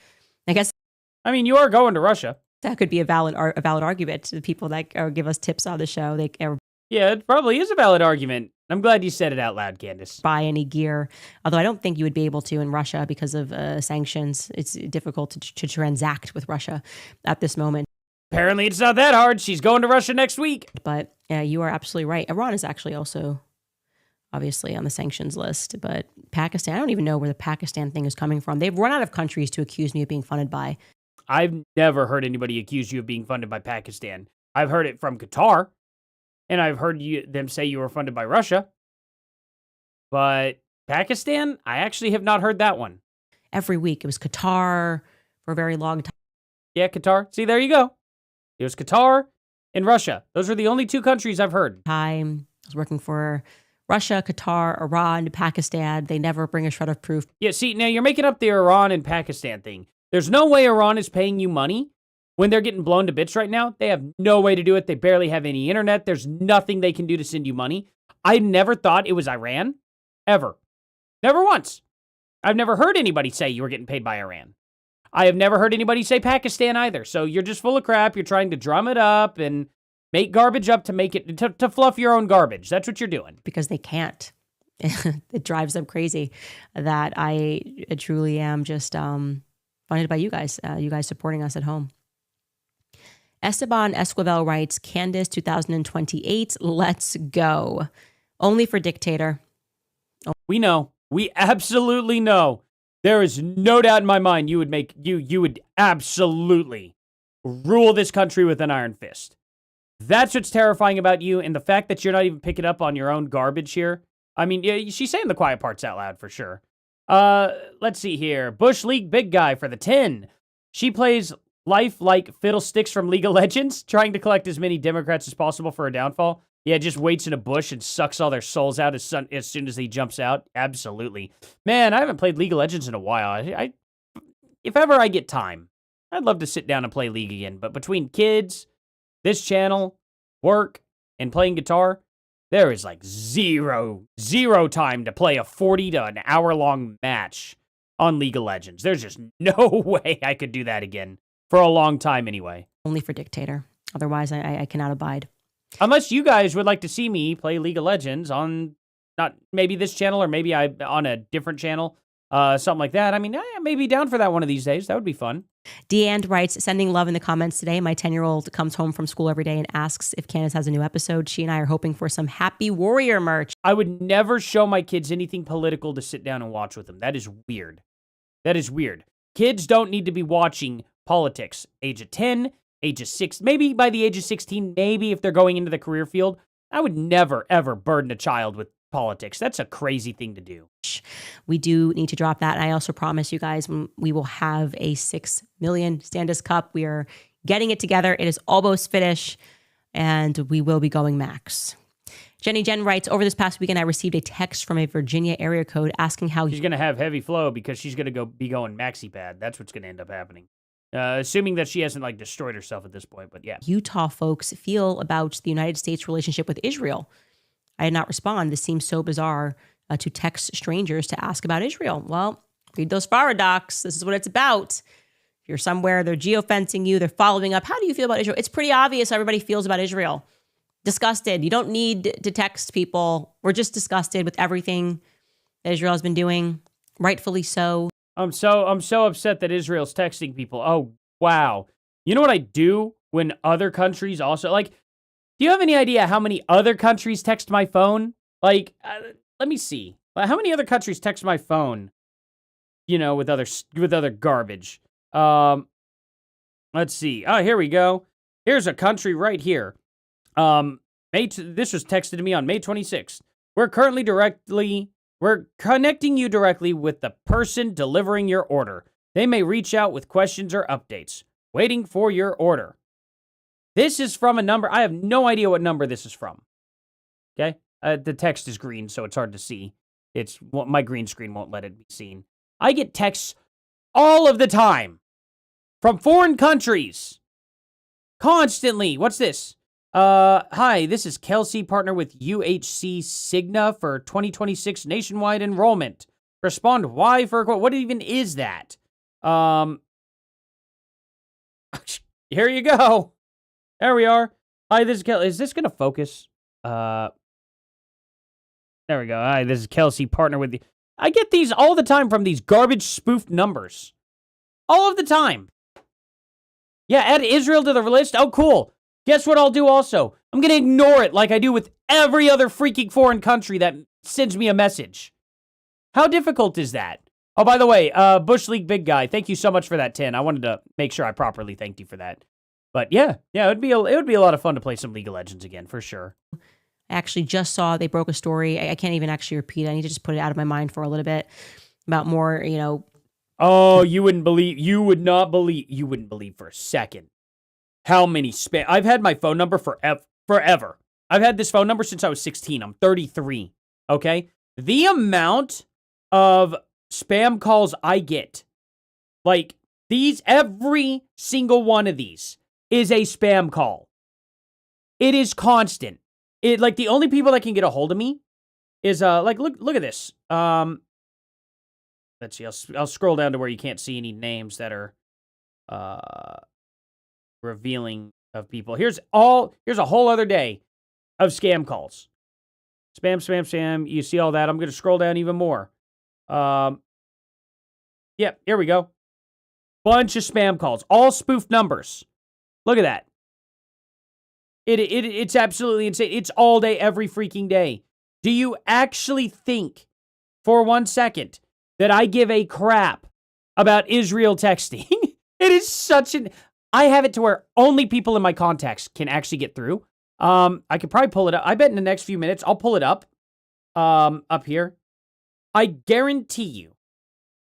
I mean, you are going to Russia. That could be a valid argument to the people that give us tips on the show. Yeah, it probably is a valid argument. I'm glad you said it out loud, Candace. Buy any gear. Although I don't think you would be able to in Russia because of sanctions. It's difficult to transact with Russia at this moment. Apparently it's not that hard. She's going to Russia next week. But you are absolutely right. Iran is actually also obviously on the sanctions list. But Pakistan, I don't even know where the Pakistan thing is coming from. They've run out of countries to accuse me of being funded by. I've never heard anybody accuse you of being funded by Pakistan. I've heard it from Qatar. And I've heard them say you were funded by Russia. But Pakistan, I actually have not heard that one. Every week. It was Qatar for a very long time. Yeah, Qatar. See, there you go. It was Qatar and Russia. Those are the only 2 countries I've heard. I was working for Russia, Qatar, Iran, Pakistan. They never bring a shred of proof. Yeah, see, now you're making up the Iran and Pakistan thing. There's no way Iran is paying you money when they're getting blown to bits right now. They have no way to do it. They barely have any internet. There's nothing they can do to send you money. I never thought it was Iran. Ever. Never once. I've never heard anybody say you were getting paid by Iran. I have never heard anybody say Pakistan either. So you're just full of crap. You're trying to drum it up and make garbage up to make it, to fluff your own garbage. That's what you're doing. Because they can't. It drives them crazy that I truly am just funded by you guys supporting us at home. Esteban Esquivel writes, Candace 2028, let's go. Only for dictator. We know. We absolutely know. There is no doubt in my mind you would absolutely rule this country with an iron fist. That's what's terrifying about you, and the fact that you're not even picking up on your own garbage here. I mean, yeah, she's saying the quiet parts out loud for sure. Let's see here. Bush League big guy for the 10. She plays life like Fiddlesticks from League of Legends, trying to collect as many Democrats as possible for a downfall. Yeah, just waits in a bush and sucks all their souls out as soon as he jumps out. Absolutely. Man, I haven't played League of Legends in a while. If ever I get time, I'd love to sit down and play League again. But between kids, this channel, work, and playing guitar, there is like zero time to play a 40 to an hour-long match on League of Legends. There's just no way I could do that again. For a long time anyway. Only for dictator. Otherwise, I cannot abide. Unless you guys would like to see me play League of Legends on not maybe this channel or maybe on a different channel, something like that. I mean, I may be down for that one of these days. That would be fun. Deanne writes, sending love in the comments today. My 10-year-old comes home from school every day and asks if Candace has a new episode. She and I are hoping for some Happy Warrior merch. I would never show my kids anything political to sit down and watch with them. That is weird. That is weird. Kids don't need to be watching politics. Age of 10, age of 6, maybe by the age of 16, maybe if they're going into the career field. I would never, ever burden a child with politics. That's a crazy thing to do. We do need to drop that. And I also promise you guys we will have a 6 million Candace Cup. We are getting it together. It is almost finished, and we will be going max. Jenny Jen writes, over this past weekend, I received a text from a Virginia area code asking how she's going to have heavy flow because she's going to be going maxi pad. That's what's going to end up happening. Assuming that she hasn't like destroyed herself at this point, but yeah. Utah folks feel about the United States relationship with Israel. I did not respond. This seems so bizarre to text strangers to ask about Israel. Well, read those Farah docs. This is what it's about. If you're somewhere, they're geofencing you, they're following up. How do you feel about Israel? It's pretty obvious how everybody feels about Israel. Disgusted. You don't need to text people. We're just disgusted with everything that Israel has been doing. Rightfully so. I'm so upset that Israel's texting people. Oh, wow. You know what I do when other countries also, like, do you have any idea how many other countries text my phone? Like, let me see. How many other countries text my phone, you know, with other garbage? Let's see. Oh, here we go. Here's a country right here. This was texted to me on May 26th. We're connecting you directly with the person delivering your order. They may reach out with questions or updates. Waiting for your order. This is from a number. I have no idea what number this is from. Okay? The text is green, so it's hard to see. My green screen won't let it be seen. I get texts all of the time from foreign countries. Constantly. What's this? Hi, this is Kelsey, partner with UHC Cigna for 2026 nationwide enrollment. Respond why for a quote. What even is that? Here you go. There we are. Hi, this is Kelsey. Is this going to focus? There we go. Hi, this is Kelsey, partner with the... I get these all the time from these garbage spoofed numbers. All of the time. Yeah, add Israel to the list. Oh, cool. Guess what I'll do also? I'm going to ignore it like I do with every other freaking foreign country that sends me a message. How difficult is that? Oh, by the way, Bush League Big Guy, thank you so much for that 10. I wanted to make sure I properly thanked you for that. But yeah, it would be a lot of fun to play some League of Legends again, for sure. I actually just saw they broke a story. I can't even actually repeat it. I need to just put it out of my mind for a little bit about more, you know. Oh, you wouldn't believe for a second how many spam. I've had my phone number forever. I've had this phone number since I was 16. I'm 33. Okay? The amount of spam calls I get, like every single one of these is a spam call. It is constant. Like the only people that can get a hold of me is look at this. let's see. I'll scroll down to where you can't see any names that are revealing of people. Here's a whole other day of scam calls. Spam, spam, spam. You see all that. I'm going to scroll down even more. Yeah, here we go. Bunch of spam calls. All spoofed numbers. Look at that. It's absolutely insane. It's all day, every freaking day. Do you actually think for 1 second that I give a crap about Israel texting? It is such an... I have it to where only people in my contacts can actually get through. I could probably pull it up. I bet in the next few minutes, I'll pull it up here. I guarantee you,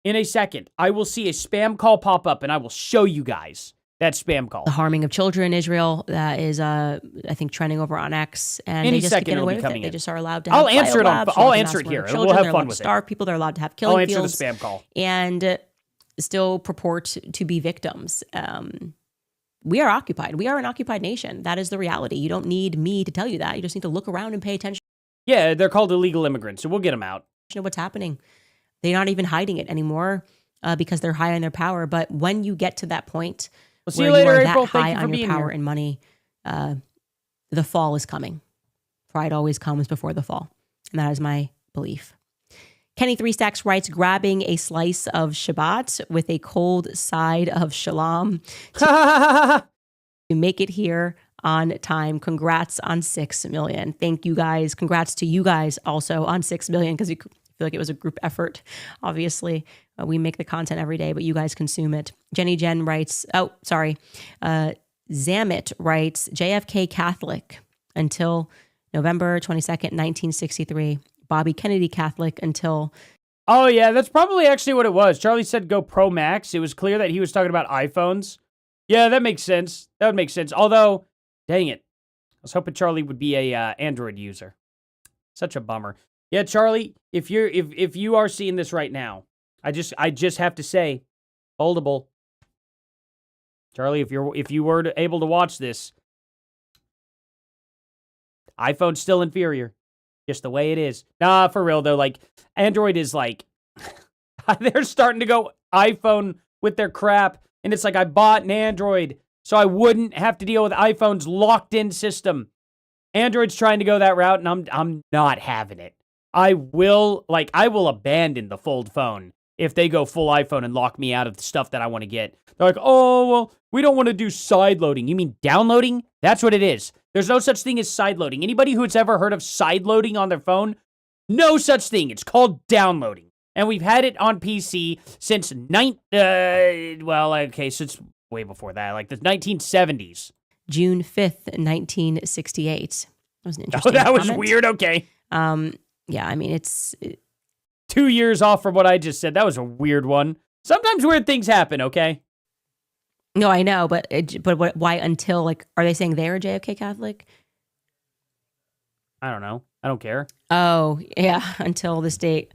in a second, I will see a spam call pop up, and I will show you guys that spam call. The harming of children in Israel that is, I think, trending over on X, and Any they just second get it'll away be with it. coming They in. just are allowed to have I'll answer it on. biolabs, I'll they're answer it mass here. murder We'll children, have they're fun allowed with to it. starve people. They're allowed to have killing I'll answer fields, the spam call. and still purport to be victims. We are occupied. We are an occupied nation. That is the reality. You don't need me to tell you that. You just need to look around and pay attention Yeah, they're called illegal immigrants, so we'll get them out. to what's happening. They're not even hiding it anymore because they're high on their power. But when you get to that point We'll see where you later, you are April. that Thank high you for on your being power here. and money, the fall is coming. Pride always comes before the fall. And that is my belief. Kenny Three Stacks writes, grabbing a slice of Shabbat with a cold side of Shalom to make it here on time. Congrats on 6 million. Thank you guys. Congrats to you guys also on 6 million, because you feel like it was a group effort. Obviously, we make the content every day, but you guys consume it. Jenny Jen writes, Zamit writes, JFK Catholic until November 22nd, 1963. Bobby Kennedy Catholic until... Oh, yeah, that's probably actually what it was. Charlie said go Pro Max. It was clear that he was talking about iPhones. Yeah, that makes sense. That would make sense. Although, dang it. I was hoping Charlie would be a Android user. Such a bummer. Yeah, Charlie, if you are seeing this right now, I just have to say, foldable. Charlie, if you were able to watch this, iPhone's still inferior. Just the way it is. Nah, for real though, like, Android is like, they're starting to go iPhone with their crap. And it's like, I bought an Android so I wouldn't have to deal with iPhone's locked-in system. Android's trying to go that route, and I'm not having it. I will abandon the fold phone if they go full iPhone and lock me out of the stuff that I want to get. They're like, oh, well, we don't want to do side loading. You mean downloading? That's what it is. There's no such thing as side loading. Anybody who's ever heard of side loading on their phone, no such thing. It's called downloading. And we've had it on PC since since way before that, like the 1970s. June 5th, 1968. That was an interesting that was comment. weird. Okay. Yeah, I mean, it's... 2 years off from what I just said. That was a weird one. Sometimes weird things happen, okay? No, I know, but why until, like, are they saying they're a JFK Catholic? I don't know. I don't care. Oh, yeah, until this date.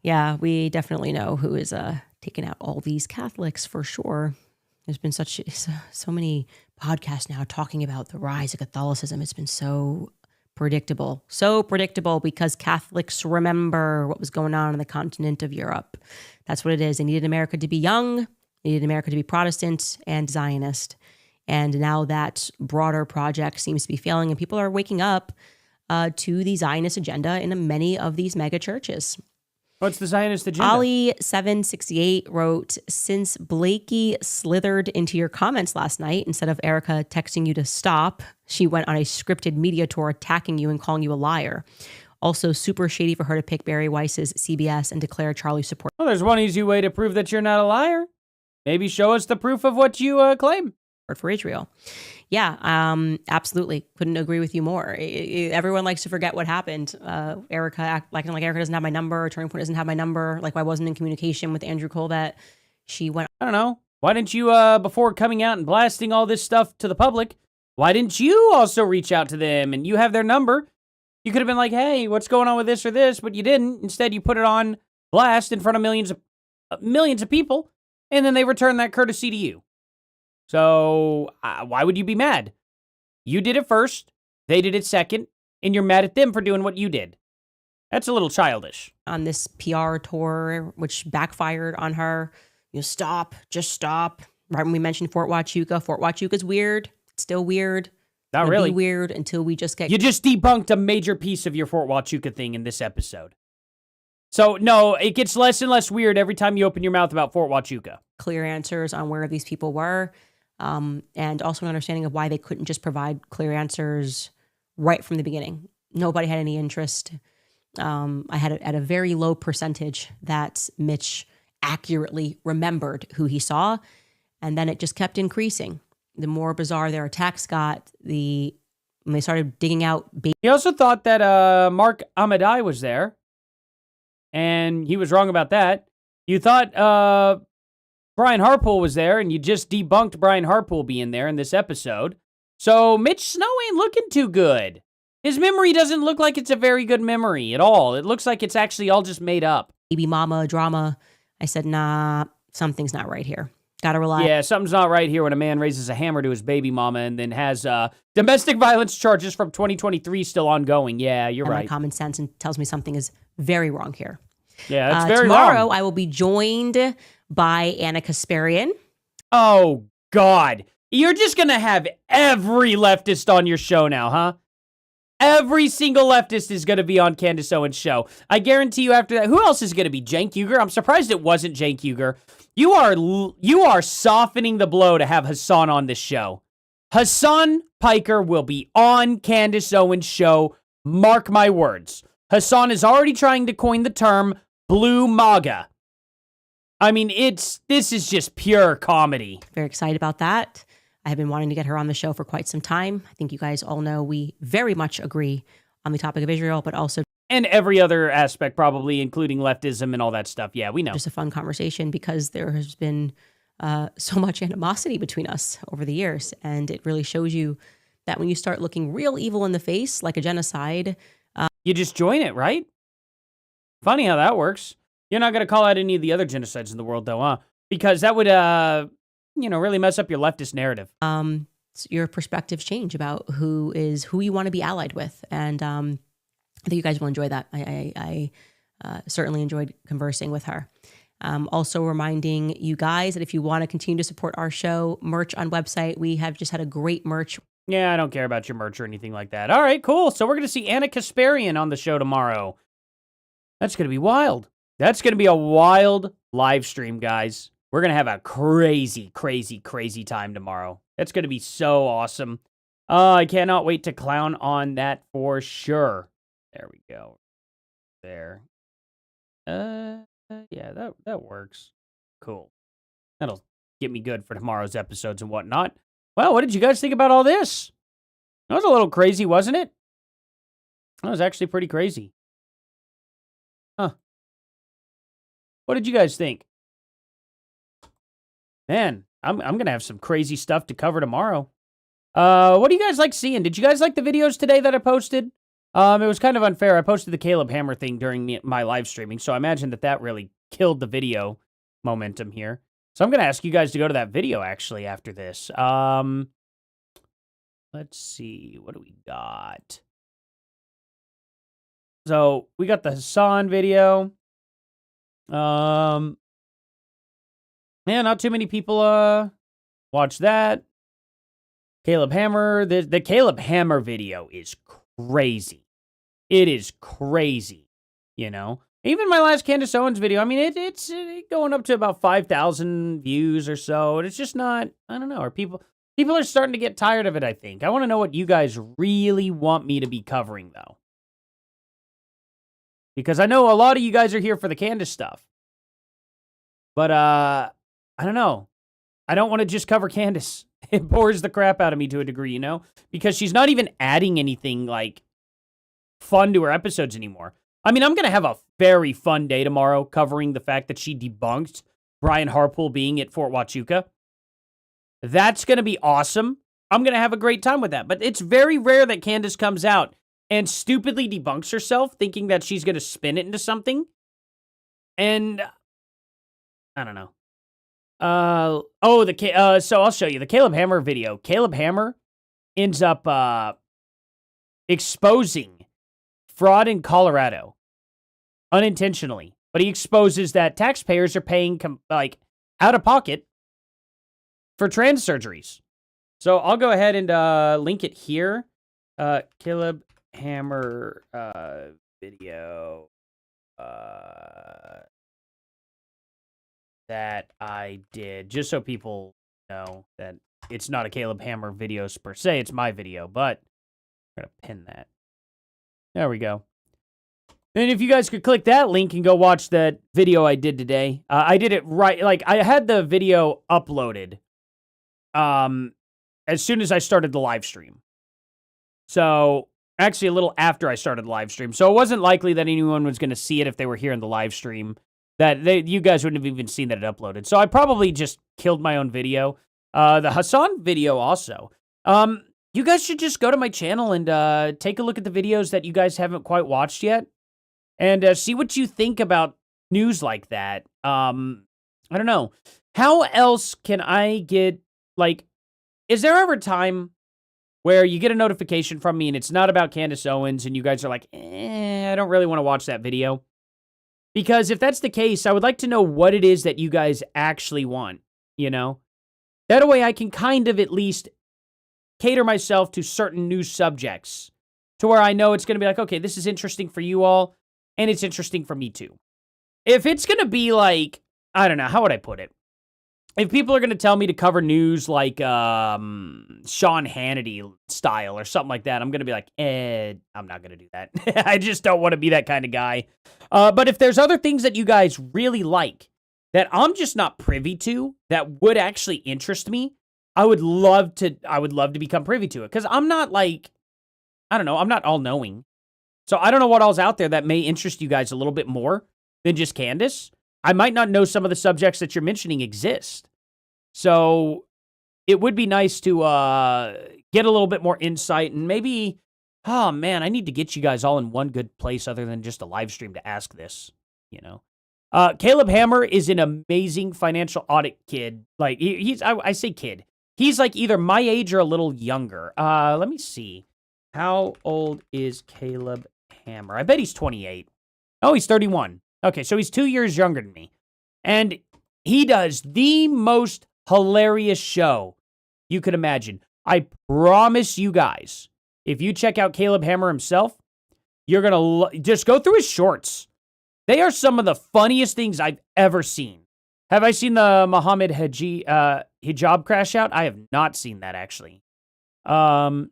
Yeah, we definitely know who is taking out all these Catholics for sure. There's been so many podcasts now talking about the rise of Catholicism. It's been so predictable because Catholics remember what was going on the continent of Europe. That's what it is. They needed America to be young, they needed America to be Protestant and Zionist. And now that broader project seems to be failing, and people are waking up to the Zionist agenda in many of these mega churches. What's the Zionist agenda? Ali768 wrote, since Blakey slithered into your comments last night, instead of Erica texting you to stop, she went on a scripted media tour attacking you and calling you a liar. Also, super shady for her to pick Barry Weiss's CBS and declare Charlie support. Well, there's one easy way to prove that you're not a liar. Maybe show us the proof of what you claim. For Israel. Yeah, absolutely. Couldn't agree with you more. Everyone likes to forget what happened. Erica acting like Erica doesn't have my number. Turning Point doesn't have my number. Like, I wasn't in communication with Andrew Colbert. She went... I don't know. Why didn't you, before coming out and blasting all this stuff to the public, why didn't you also reach out to them? And you have their number. You could have been like, hey, what's going on with this or this? But you didn't. Instead, you put it on blast in front of millions of people. And then they return that courtesy to you. So why would you be mad? You did it first, they did it second, and you're mad at them for doing what you did. That's a little childish. On this PR tour, which backfired on her. Stop, just stop. Right when we mentioned Fort Huachuca's weird. It's still weird. Not It'll really be weird until we just get... You just debunked a major piece of your Fort Huachuca thing in this episode. So, no, it gets less and less weird every time you open your mouth about Fort Huachuca. Clear answers on where these people were, and also an understanding of why they couldn't just provide clear answers right from the beginning. Nobody had any interest. I had at a very low percentage that Mitch accurately remembered who he saw, and then it just kept increasing. The more bizarre their attacks got, when they started digging out... He also thought that Mark Amadai was there, and he was wrong about that. You thought Brian Harpool was there, and you just debunked Brian Harpool being there in this episode. So Mitch Snow ain't looking too good. His memory doesn't look like it's a very good memory at all. It looks like it's actually all just made up. Baby mama drama. I said, nah, something's not right here. Gotta rely. Yeah, something's not right here when a man raises a hammer to his baby mama and then has domestic violence charges from 2023 still ongoing. Yeah, you're right. My common sense and tells me something is very wrong here. Yeah, that's very tomorrow, wrong. I will be joined by Anna Kasparian. Oh, God. You're just going to have every leftist on your show now, huh? Every single leftist is going to be on Candace Owens' show. I guarantee you after that. Who else is going to be? Cenk Uygur? I'm surprised it wasn't Cenk Uygur. You are softening the blow to have Hassan on this show. Hassan Piker will be on Candace Owens' show. Mark my words. Hassan is already trying to coin the term Blue MAGA. I mean, this is just pure comedy. Very excited about that. I have been wanting to get her on the show for quite some time. I think you guys all know we very much agree on the topic of Israel, but also... And every other aspect, probably, including leftism and all that stuff. Yeah, we know. Just a fun conversation because there has been so much animosity between us over the years. And it really shows you that when you start looking real evil in the face, like a genocide... you just join it, right? Funny how that works. You're not going to call out any of the other genocides in the world, though, huh? Because that would, really mess up your leftist narrative. Your perspectives change about who you want to be allied with. And I think you guys will enjoy that. I certainly enjoyed conversing with her. Also reminding you guys that if you want to continue to support our show, merch on website, we have just had a great merch. Yeah, I don't care about your merch or anything like that. All right, cool. So we're going to see Anna Kasparian on the show tomorrow. That's going to be wild. That's going to be a wild live stream, guys. We're going to have a crazy, crazy, crazy time tomorrow. That's going to be so awesome. I cannot wait to clown on that for sure. There we go. There. Yeah, that works. Cool. That'll get me good for tomorrow's episodes and whatnot. Well, what did you guys think about all this? That was a little crazy, wasn't it? That was actually pretty crazy. Huh. What did you guys think? Man, I'm going to have some crazy stuff to cover tomorrow. What do you guys like seeing? Did you guys like the videos today that I posted? It was kind of unfair. I posted the Caleb Hammer thing during my live streaming, so I imagine that really killed the video momentum here. So I'm going to ask you guys to go to that video, actually, after this. Let's see. What do we got? So, we got the Hassan video. Yeah, not too many people watch that. Caleb Hammer. The Caleb Hammer video is crazy. It is crazy, you know? Even my last Candace Owens video, I mean, it's going up to about 5,000 views or so. And it's just not, I don't know. Are people are starting to get tired of it, I think. I want to know what you guys really want me to be covering, though. Because I know a lot of you guys are here for the Candace stuff. But, I don't know. I don't want to just cover Candace. It bores the crap out of me to a degree, you know? Because she's not even adding anything, like, fun to her episodes anymore. I mean, I'm going to have a very fun day tomorrow covering the fact that she debunked Brian Harpool being at Fort Huachuca. That's going to be awesome. I'm going to have a great time with that. But it's very rare that Candace comes out and stupidly debunks herself, thinking that she's going to spin it into something. And I don't know. So I'll show you the Caleb Hammer video. Caleb Hammer ends up exposing fraud in Colorado. unintentionally, but he exposes that taxpayers are paying out of pocket for trans surgeries. So I'll go ahead and link it here. Caleb Hammer video that I did, just so people know that it's not a Caleb Hammer videos per se, it's my video, but I'm going to pin that. There we go. And if you guys could click that link and go watch that video I did today. I did it right, like I had the video uploaded as soon as I started the live stream. So actually a little after I started the live stream. So it wasn't likely that anyone was going to see it if they were here in the live stream. You guys wouldn't have even seen that it uploaded. So I probably just killed my own video. The Hassan video also. You guys should just go to my channel and take a look at the videos that you guys haven't quite watched yet. And see what you think about news like that. I don't know. How else can I get, is there ever a time where you get a notification from me and it's not about Candace Owens and you guys are like, I don't really want to watch that video? Because if that's the case, I would like to know what it is that you guys actually want, you know? That way I can kind of at least cater myself to certain news subjects to where I know it's going to be like, okay, this is interesting for you all, and it's interesting for me too. If it's going to be like, I don't know, how would I put it? If people are going to tell me to cover news like Sean Hannity style or something like that, I'm going to be like, I'm not going to do that. I just don't want to be that kind of guy. But if there's other things that you guys really like that I'm just not privy to that would actually interest me, I would love to become privy to it. Because I'm not I'm not all-knowing. So I don't know what all's out there that may interest you guys a little bit more than just Candace. I might not know some of the subjects that you're mentioning exist. So it would be nice to get a little bit more insight and maybe, oh man, I need to get you guys all in one good place other than just a live stream to ask this, you know. Caleb Hammer is an amazing financial audit kid. Like I say kid. He's like either my age or a little younger. Let me see. How old is Caleb Hammer? I bet he's 28. Oh, he's 31. Okay, so he's 2 years younger than me. And he does the most hilarious show you could imagine. I promise you guys, if you check out Caleb Hammer himself, you're going to just go through his shorts. They are some of the funniest things I've ever seen. Have I seen the Muhammad hijab crash out? I have not seen that, actually. Muhammad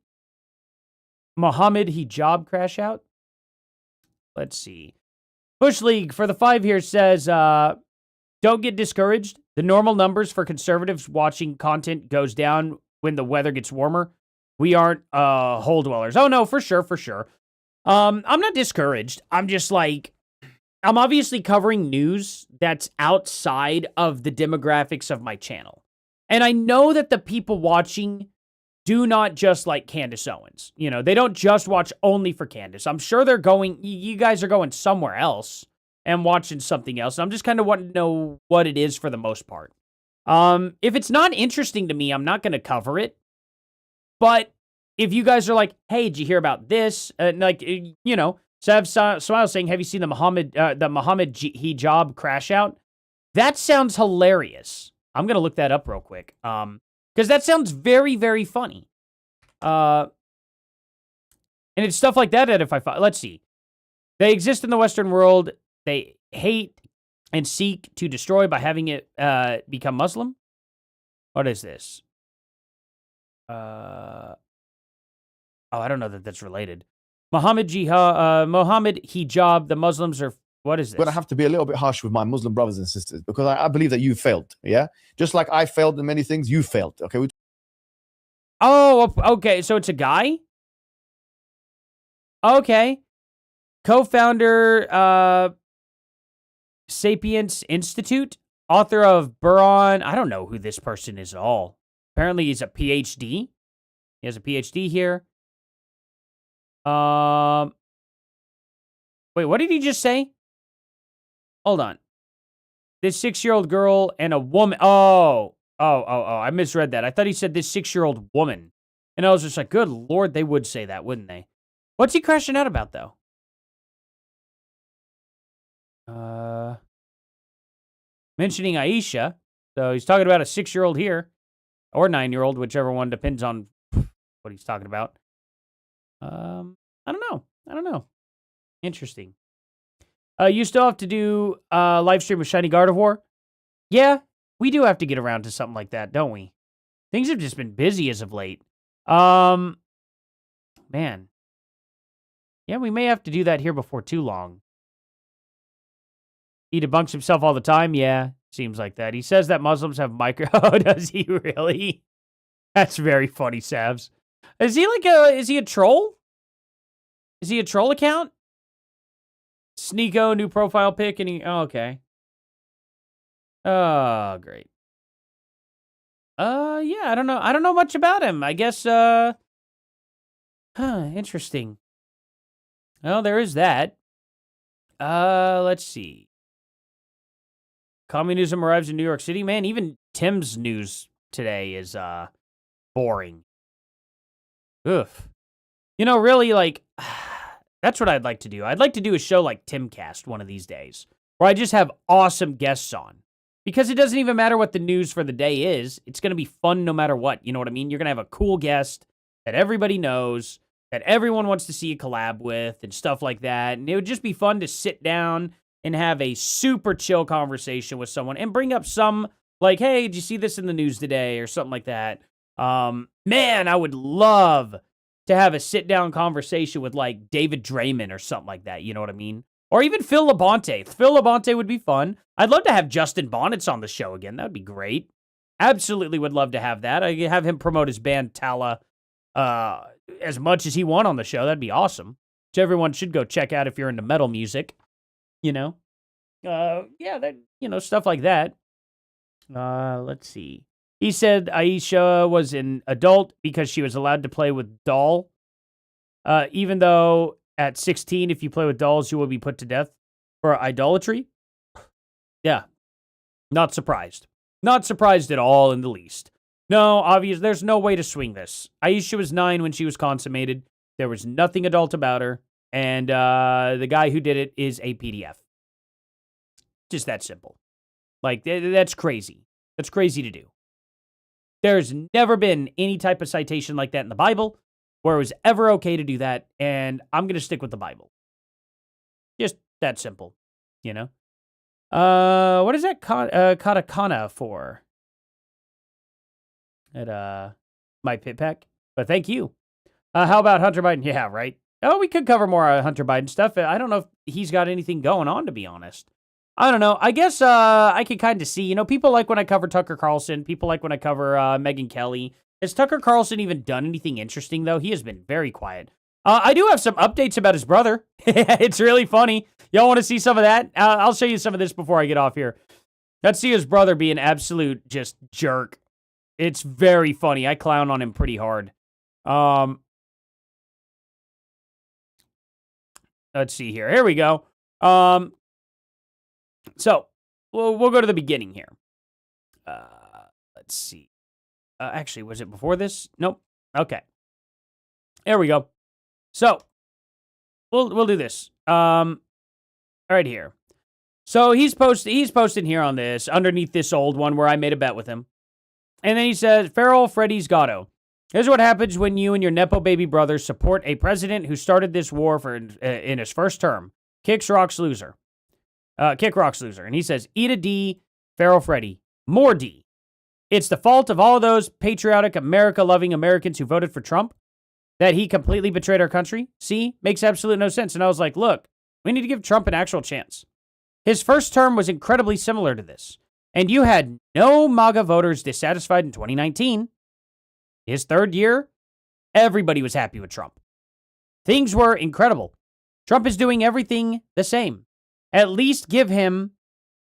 hijab crash out? Let's see. Bush League for the 5 here says, don't get discouraged. The normal numbers for conservatives watching content goes down when the weather gets warmer. We aren't hole dwellers. Oh, no, for sure, for sure. I'm not discouraged. I'm just I'm obviously covering news that's outside of the demographics of my channel. And I know that the people watching do not just like Candace Owens. You know, they don't just watch only for Candace. I'm sure they're going, you guys are going somewhere else and watching something else. I'm just kind of wanting to know what it is for the most part. If it's not interesting to me, I'm not going to cover it. But if you guys are like, hey, did you hear about this? You know, Sav Smile saying, have you seen the Muhammad hijab crash out? That sounds hilarious. I'm going to look that up real quick. Because that sounds very, very funny. And it's stuff like that if I find... Let's see. They exist in the Western world. They hate and seek to destroy by having it become Muslim. What is this? Oh, I don't know that that's related. Muhammad hijab, the Muslims are... What is this? I'm going to have to be a little bit harsh with my Muslim brothers and sisters because I believe that you failed, yeah? Just like I failed in many things, you failed, okay? Oh, okay, so it's a guy? Okay. Co-founder, Sapience Institute, author of Buron. I don't know who this person is at all. Apparently he's a PhD. He has a PhD here. Wait, what did he just say? Hold on. This 6-year-old girl and a woman. Oh, I misread that. I thought he said this 6-year-old woman. And I was just like, good Lord, they would say that, wouldn't they? What's he crashing out about, though? Mentioning Aisha. So he's talking about a 6-year-old here, or 9-year-old, whichever one, depends on what he's talking about. I don't know. Interesting. You still have to do live stream with Shiny Gardevoir? Yeah, we do have to get around to something like that, don't we? Things have just been busy as of late. Man. Yeah, we may have to do that here before too long. He debunks himself all the time? Yeah, seems like that. He says that Muslims have micro... Oh, does he really? That's very funny, Savs. Is he is he a troll? Is he a troll account? Sneeko, new profile pic, and he... Oh, okay. Oh, great. Yeah, I don't know. I don't know much about him. I guess, interesting. Well, there is that. Let's see. Communism arrives in New York City. Man, even Tim's news today is, boring. Oof. You know, really, like, that's what I'd like to do. I'd like to do a show like Timcast one of these days, where I just have awesome guests on. Because it doesn't even matter what the news for the day is. It's going to be fun no matter what. You know what I mean? You're going to have a cool guest that everybody knows, that everyone wants to see a collab with, and stuff like that. And it would just be fun to sit down and have a super chill conversation with someone and bring up some, like, hey, did you see this in the news today? Or something like that. Man, I would love to have a sit-down conversation with, like, David Draymond or something like that. You know what I mean? Or even Phil Labonte. Phil Labonte would be fun. I'd love to have Justin Bonnets on the show again. That would be great. Absolutely would love to have that. I could have him promote his band Tala as much as he want on the show. That'd be awesome. Which everyone should go check out if you're into metal music. You know? Yeah, that, you know, stuff like that. Let's see. He said Aisha was an adult because she was allowed to play with doll. Even though at 16, if you play with dolls, you will be put to death for idolatry. Yeah. Not surprised. Not surprised at all in the least. No, obvious. There's no way to swing this. Aisha was 9 when she was consummated. There was nothing adult about her. And the guy who did it is a PDF. Just that simple. Like, that's crazy. That's crazy to do. There's never been any type of citation like that in the Bible where it was ever okay to do that, and I'm going to stick with the Bible. Just that simple, you know? What is that katakana for? At my pit pack? But thank you. How about Hunter Biden? Yeah, right. Oh, we could cover more Hunter Biden stuff. I don't know if he's got anything going on, to be honest. I don't know. I guess I could kind of see, you know, people like when I cover Tucker Carlson. People like when I cover Megyn Kelly. Has Tucker Carlson even done anything interesting, though? He has been very quiet. I do have some updates about his brother. It's really funny. Y'all want to see some of that? I'll show you some of this before I get off here. Let's see his brother be an absolute just jerk. It's very funny. I clown on him pretty hard. Let's see here. Here we go. So, we'll go to the beginning here. Let's see. Actually, was it before this? Nope. Okay. There we go. So, we'll do this. Right here. So, he's posting here on this, underneath this old one where I made a bet with him. And then he says, Farrell Freddy's Gatto. Here's what happens when you and your Nepo baby brother support a president who started this war in his first term. Kick rocks loser. And he says, eat a D, Farrell Freddy. More D. It's the fault of all those patriotic, America-loving Americans who voted for Trump that he completely betrayed our country. See? Makes absolutely no sense. And I was like, look, we need to give Trump an actual chance. His first term was incredibly similar to this. And you had no MAGA voters dissatisfied in 2019. His third year, everybody was happy with Trump. Things were incredible. Trump is doing everything the same. At least give him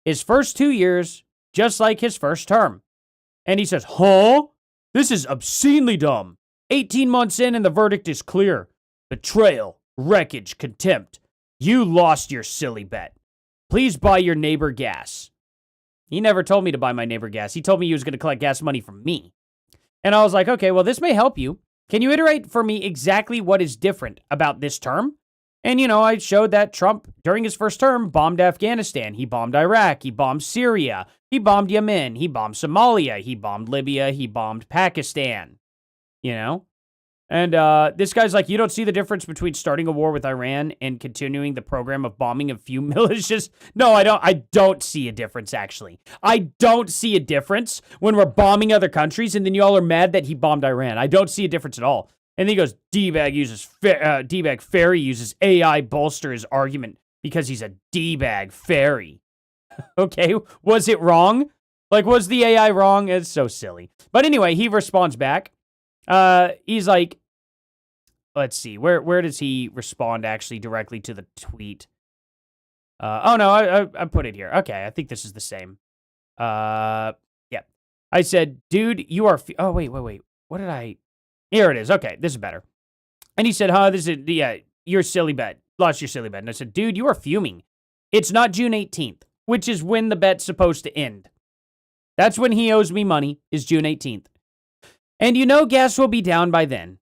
his first 2 years just like his first term. And he says, huh? This is obscenely dumb. 18 months in and the verdict is clear. Betrayal, wreckage, contempt. You lost your silly bet. Please buy your neighbor gas. He never told me to buy my neighbor gas. He told me he was going to collect gas money from me. And I was like, okay, well, this may help you. Can you iterate for me exactly what is different about this term? And, I showed that Trump, during his first term, bombed Afghanistan. He bombed Iraq. He bombed Syria. He bombed Yemen. He bombed Somalia. He bombed Libya. He bombed Pakistan. And this guy's like, you don't see the difference between starting a war with Iran and continuing the program of bombing a few militias? No, I don't. I don't see a difference, actually. I don't see a difference when we're bombing other countries and then y'all are mad that he bombed Iran. I don't see a difference at all. And then he goes, D-bag fairy uses AI bolster his argument because he's a D-bag fairy. Okay, was it wrong? Like, was the AI wrong? It's so silly. But anyway, he responds back. He's like, let's see, where does he respond actually directly to the tweet? Oh no, I put it here. Okay, I think this is the same. Yeah. I said, dude, you are, oh, wait. What did I, here it is. Okay, this is better. And he said, this is, yeah, your silly bet. Lost your silly bet. And I said, dude, you are fuming. It's not June 18th, which is when the bet's supposed to end. That's when he owes me money, is June 18th. And gas will be down by then.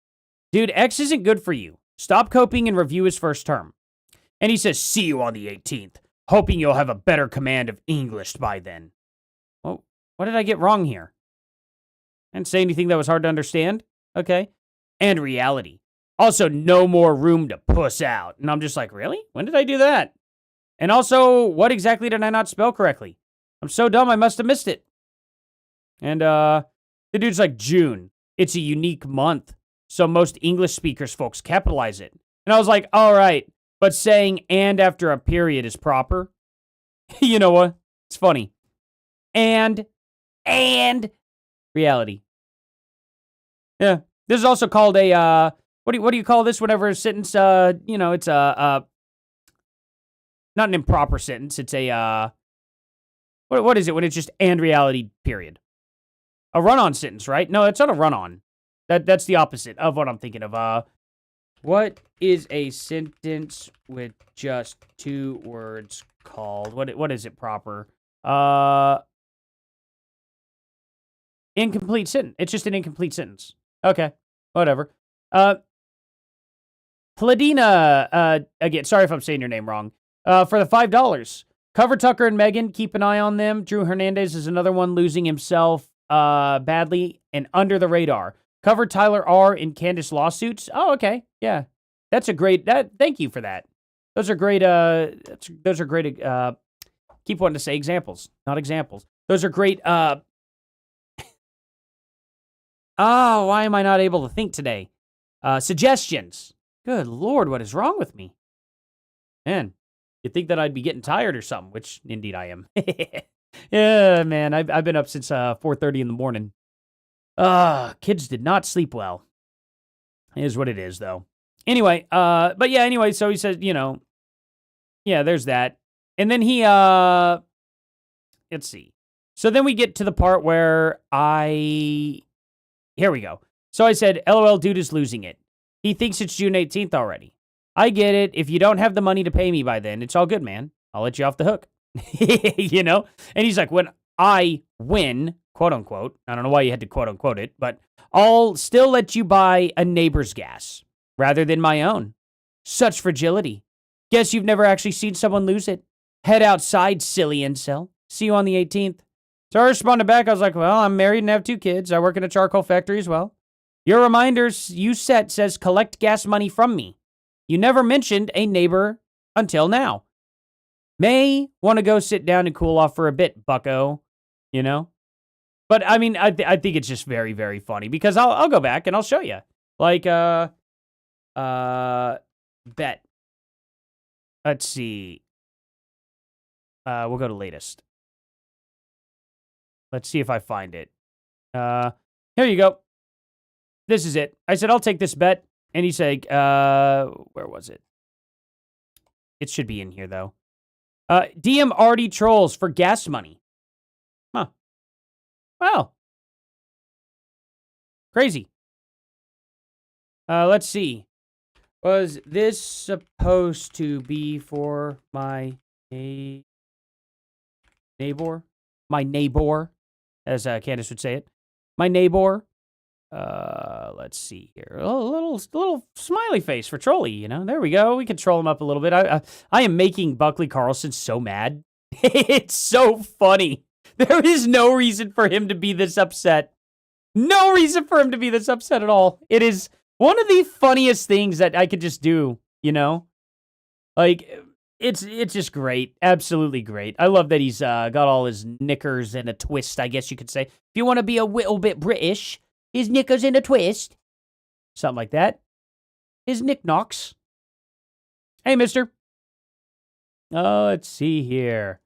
Dude, X isn't good for you. Stop coping and review his first term. And he says, see you on the 18th, hoping you'll have a better command of English by then. Well, what did I get wrong here? I didn't say anything that was hard to understand. Okay. And reality. Also, no more room to puss out. And I'm just like, really? When did I do that? And also, what exactly did I not spell correctly? I'm so dumb, I must have missed it. And, the dude's like, June. It's a unique month. So most English speakers folks capitalize it. And I was like, all right. But saying and after a period is proper. You know what? It's funny. And reality. Yeah. This is also called a, what do you call this whenever a sentence, it's a, not an improper sentence. It's a, what is it when it's just and reality, period? A run-on sentence, right? No, it's not a run-on. That's the opposite of what I'm thinking of. What is a sentence with just two words called? What is it proper? Incomplete sentence. It's just an incomplete sentence. Okay, whatever. Pladina, again, sorry if I'm saying your name wrong. For the $5. Cover Tucker and Megan. Keep an eye on them. Drew Hernandez is another one losing himself badly and under the radar. Cover Tyler R. in Candace lawsuits. Oh, okay. Yeah. That's a great, thank you for that. Those are great, keep wanting to say examples, not examples. Those are great, why am I not able to think today? Suggestions. Good Lord, what is wrong with me? Man, you'd think that I'd be getting tired or something, which indeed I am. Yeah, man, I've been up since 4:30 in the morning. Kids did not sleep well. It is what it is, though. Anyway, so he says, yeah, there's that. And then he, let's see. So then we get to the part where here we go. So I said, LOL, dude is losing it. He thinks it's June 18th already. I get it. If you don't have the money to pay me by then, it's all good, man. I'll let you off the hook. And he's like, when I win, quote unquote, I don't know why you had to quote unquote it, but I'll still let you buy a neighbor's gas rather than my own. Such fragility. Guess you've never actually seen someone lose it. Head outside, silly incel. See you on the 18th. So I responded back. I was like, well, I'm married and have 2 kids. I work in a charcoal factory as well. Your reminders you set says collect gas money from me. You never mentioned a neighbor until now. May want to go sit down and cool off for a bit, bucko, But, I mean, I think it's just very, very funny because I'll go back and I'll show you. Like, bet. Let's see. We'll go to latest. Let's see if I find it. Here you go. This is it. I said, I'll take this bet. And he's like, where was it? It should be in here, though. DM Artie trolls for gas money. Huh. Well. Crazy. Let's see. Was this supposed to be for my neighbor? My neighbor, as Candace would say it. My neighbor. Let's see here. A little smiley face for Trolly, you know. There we go. We can troll him up a little bit. I am making Buckley Carlson so mad. It's so funny. There is no reason for him to be this upset. No reason for him to be this upset at all. It is one of the funniest things that I could just do, you know? Like, it's just great. Absolutely great. I love that he's got all his knickers in a twist, I guess you could say. If you want to be a little bit British, his knickers in a twist. Something like that. His knickknacks. Hey, mister. Oh, let's see here.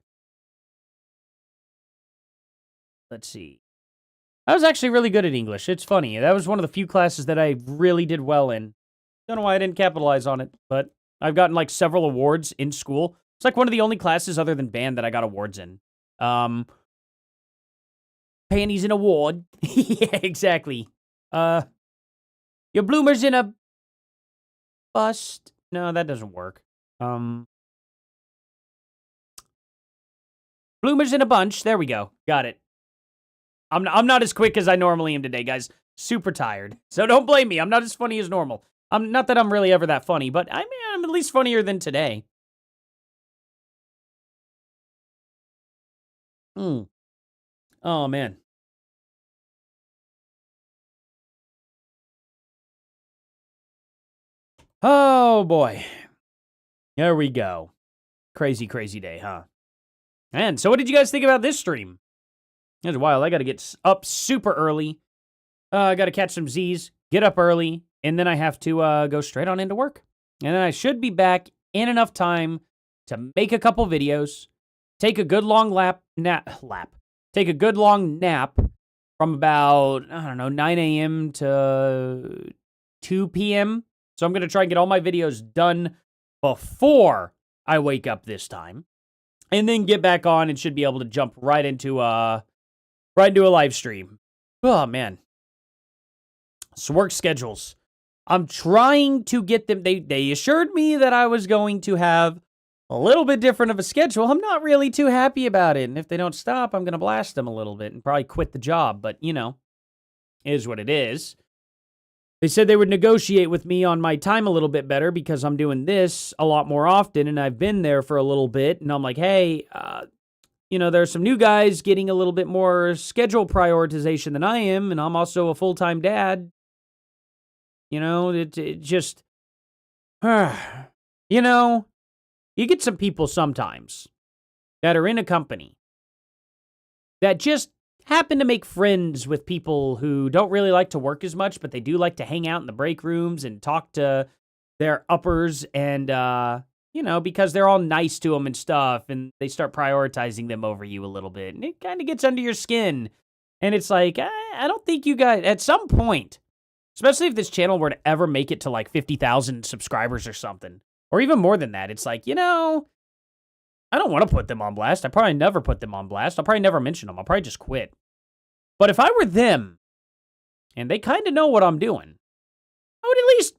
Let's see. I was actually really good at English. It's funny. That was one of the few classes that I really did well in. Don't know why I didn't capitalize on it, but I've gotten like several awards in school. It's like one of the only classes other than band that I got awards in. Panties in award. Yeah, exactly. Your bloomers in a bust. No, that doesn't work. Bloomers in a bunch. There we go. Got it. I'm not as quick as I normally am today, guys. Super tired. So don't blame me. I'm not as funny as normal. I'm not that I'm really ever that funny, but I mean, I'm at least funnier than today. Oh, man. Oh, boy. There we go. Crazy, crazy day, huh? And so what did you guys think about this stream? It was wild. I got to get up super early. I got to catch some Z's, get up early, and then I have to go straight on into work. And then I should be back in enough time to make a couple videos, take a good long take a good long nap from about, I don't know, 9 a.m. to 2 p.m. So I'm going to try and get all my videos done before I wake up this time. And then get back on and should be able to jump right into a live stream. Oh, man. So work schedules. I'm trying to get them. They assured me that I was going to have a little bit different of a schedule. I'm not really too happy about it. And if they don't stop, I'm going to blast them a little bit and probably quit the job. But, you know, it is what it is. They said they would negotiate with me on my time a little bit better because I'm doing this a lot more often and I've been there for a little bit. And I'm like, hey, you know, there's some new guys getting a little bit more schedule prioritization than I am. And I'm also a full-time dad. You know, it just, you know, you get some people sometimes that are in a company that just happen to make friends with people who don't really like to work as much, but they do like to hang out in the break rooms and talk to their uppers and, you know, because they're all nice to them and stuff, and they start prioritizing them over you a little bit, and it kind of gets under your skin. And it's like, I don't think you guys, at some point, especially if this channel were to ever make it to like 50,000 subscribers or something, or even more than that, it's like, you know, I don't want to put them on blast. I probably never put them on blast. I'll probably never mention them. I'll probably just quit. But if I were them, and they kind of know what I'm doing, I would at least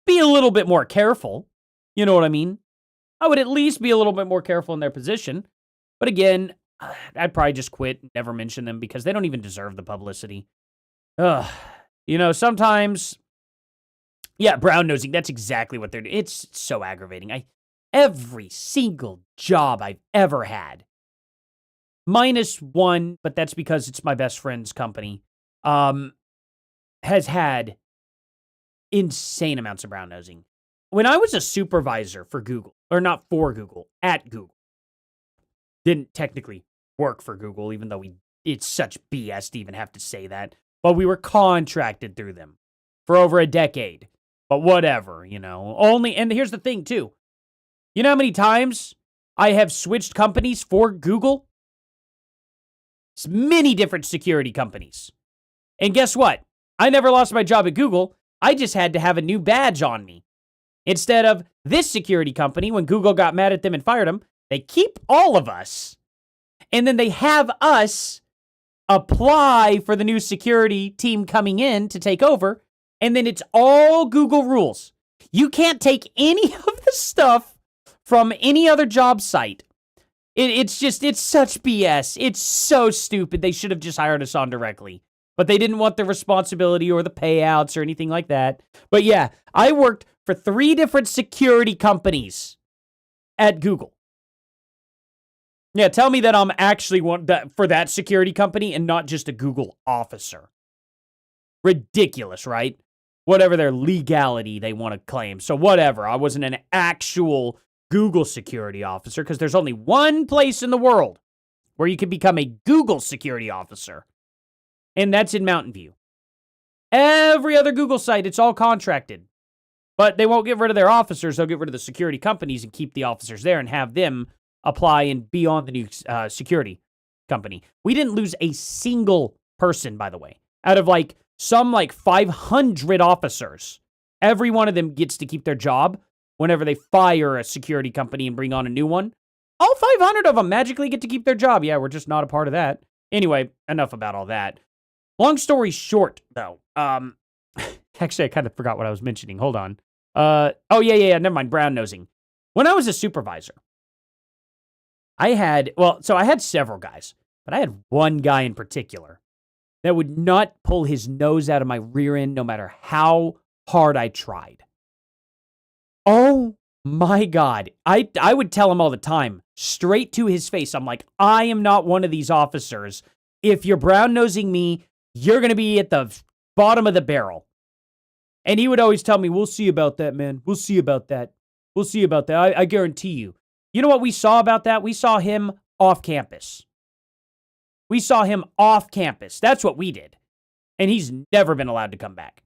be a little bit more careful. You know what I mean? I would at least be a little bit more careful in their position. But again, I'd probably just quit and never mention them because they don't even deserve the publicity. Ugh. You know, sometimes, yeah, brown nosing, that's exactly what they're doing. It's so aggravating. Every single job I've ever had, minus one, but that's because it's my best friend's company, has had insane amounts of brown nosing. When I was a supervisor for Google, or not for Google, at Google, didn't technically work for Google, even though it's such BS to even have to say that, but we were contracted through them for over a decade. But whatever, you know, and here's the thing too. You know how many times I have switched companies for Google? It's many different security companies. And guess what? I never lost my job at Google. I just had to have a new badge on me. Instead of this security company, when Google got mad at them and fired them, they keep all of us. And then they have us apply for the new security team coming in to take over. And then it's all Google rules. You can't take any of the stuff from any other job site. It's such BS. It's so stupid. They should have just hired us on directly. but they didn't want the responsibility or the payouts or anything like that. But yeah, I worked for 3 different security companies at Google. Yeah, tell me that I'm actually for that security company and not just a Google officer. Ridiculous, right? Whatever their legality they want to claim. So whatever, I wasn't an actual Google security officer because there's only one place in the world where you can become a Google security officer, and that's in Mountain View. Every other Google site, it's all contracted. But they won't get rid of their officers. They'll get rid of the security companies and keep the officers there and have them apply and be on the new security company. We didn't lose a single person, by the way. Out of some 500 officers, every one of them gets to keep their job whenever they fire a security company and bring on a new one. All 500 of them magically get to keep their job. Yeah, we're just not a part of that. Anyway, enough about all that. Long story short, though. Actually, I kind of forgot what I was mentioning. Hold on. Yeah. Never mind. Brown nosing. When I was a supervisor, I had several guys, but I had one guy in particular that would not pull his nose out of my rear end no matter how hard I tried. Oh my God. I would tell him all the time, straight to his face. I'm like, I am not one of these officers. If you're brown nosing me, you're going to be at the bottom of the barrel. And he would always tell me, we'll see about that, man. We'll see about that. We'll see about that. I guarantee you. You know what we saw about that? We saw him off campus. We saw him off campus. That's what we did. And he's never been allowed to come back.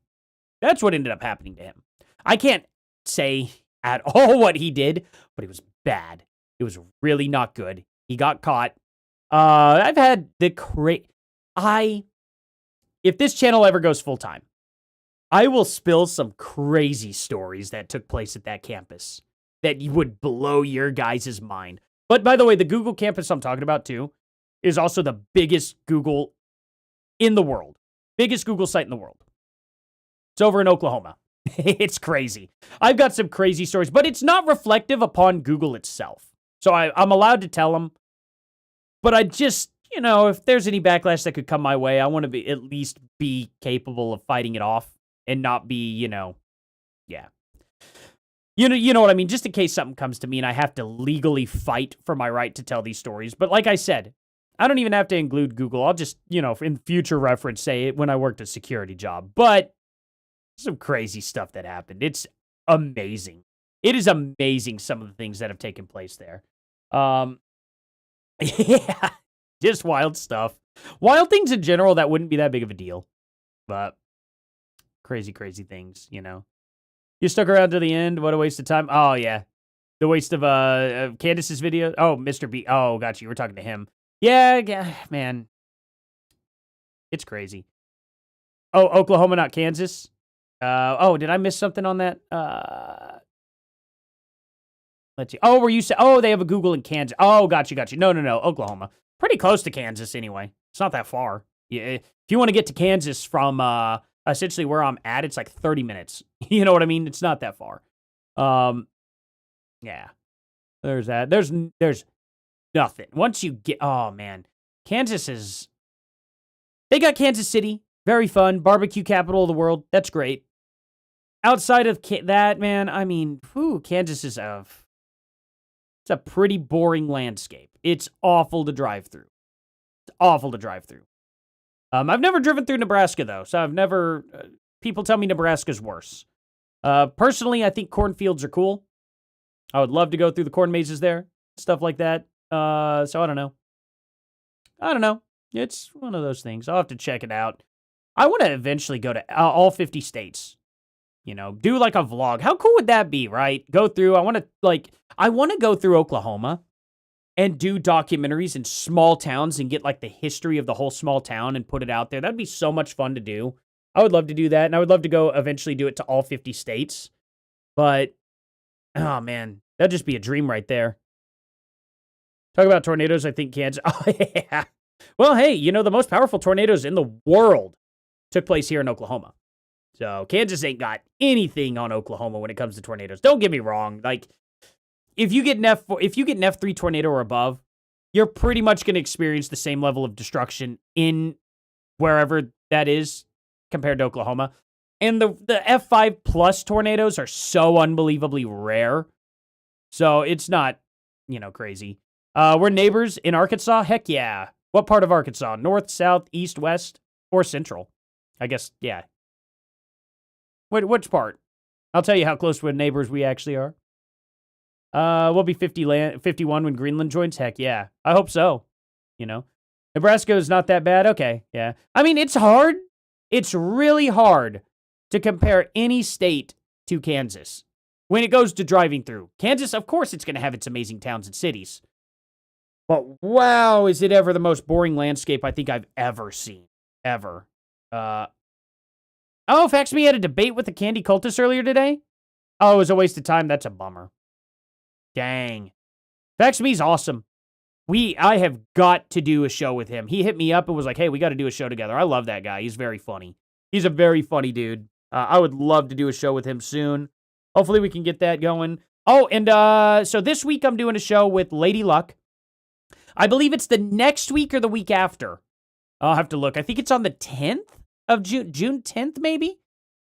That's what ended up happening to him. I can't say at all what he did, but it was bad. It was really not good. He got caught. I've had if this channel ever goes full time, I will spill some crazy stories that took place at that campus that would blow your guys' mind. But by the way, the Google campus I'm talking about too is also the biggest Google in the world. Biggest Google site in the world. It's over in Oklahoma. It's crazy. I've got some crazy stories, but it's not reflective upon Google itself. So I'm allowed to tell them. But I just, if there's any backlash that could come my way, I want to at least be capable of fighting it off and not be, yeah. You know what I mean? Just in case something comes to me and I have to legally fight for my right to tell these stories. But like I said, I don't even have to include Google. I'll just, in future reference, say it when I worked a security job. But some crazy stuff that happened. It's amazing. It is amazing some of the things that have taken place there. Yeah, just wild stuff. Wild things in general that wouldn't be that big of a deal. But crazy, crazy things, You stuck around to the end. What a waste of time. Oh, yeah. The waste of Candace's video. Oh, Mr. B. Oh, gotcha. You were talking to him. Yeah, man. It's crazy. Oh, Oklahoma, not Kansas. Did I miss something on that? Let's see. Oh, were you they have a Google in Kansas. Oh, gotcha. No, Oklahoma. Pretty close to Kansas anyway. It's not that far. Yeah, if you want to get to Kansas from essentially where I'm at, it's 30 minutes. You know what I mean? It's not that far. Yeah. There's that. There's nothing. Once you get, oh man, they got Kansas City. Very fun. Barbecue capital of the world. That's great. Outside of that, man, I mean, Kansas is it's a pretty boring landscape. It's awful to drive through. I've never driven through Nebraska, though, so I've never... people tell me Nebraska's worse. Personally, I think cornfields are cool. I would love to go through the corn mazes there, stuff like that. So I don't know. It's one of those things. I'll have to check it out. I want to eventually go to all 50 states. Do a vlog. How cool would that be, right? Go through, I want to go through Oklahoma and do documentaries in small towns and get the history of the whole small town and put it out there. That'd be so much fun to do. I would love to do that, and I would love to go eventually do it to all 50 states. But, oh man, that'd just be a dream right there. Talk about tornadoes, I think Kansas. Oh, yeah. Well, hey, the most powerful tornadoes in the world took place here in Oklahoma. So Kansas ain't got anything on Oklahoma when it comes to tornadoes. Don't get me wrong. If you get an F3 tornado or above, you're pretty much going to experience the same level of destruction in wherever that is compared to Oklahoma. And the F5 plus tornadoes are so unbelievably rare. So it's not, crazy. We're neighbors in Arkansas? Heck yeah. What part of Arkansas? North, south, east, west, or central? I guess, yeah. Which part? I'll tell you how close to neighbors we actually are. We'll be 51 when Greenland joins. Heck yeah. I hope so. Nebraska is not that bad. Okay, yeah. I mean, it's hard. It's really hard to compare any state to Kansas when it goes to driving through. Kansas, of course, it's going to have its amazing towns and cities. But wow, is it ever the most boring landscape I think I've ever seen. Ever. Faxme had a debate with the Candy Cultist earlier today? Oh, it was a waste of time. That's a bummer. Dang. Faxme's awesome. I have got to do a show with him. He hit me up and was like, hey, we got to do a show together. I love that guy. He's very funny. He's a very funny dude. I would love to do a show with him soon. Hopefully we can get that going. Oh, and so this week I'm doing a show with Lady Luck. I believe it's the next week or the week after. I'll have to look. I think it's on the 10th of June. June 10th, maybe?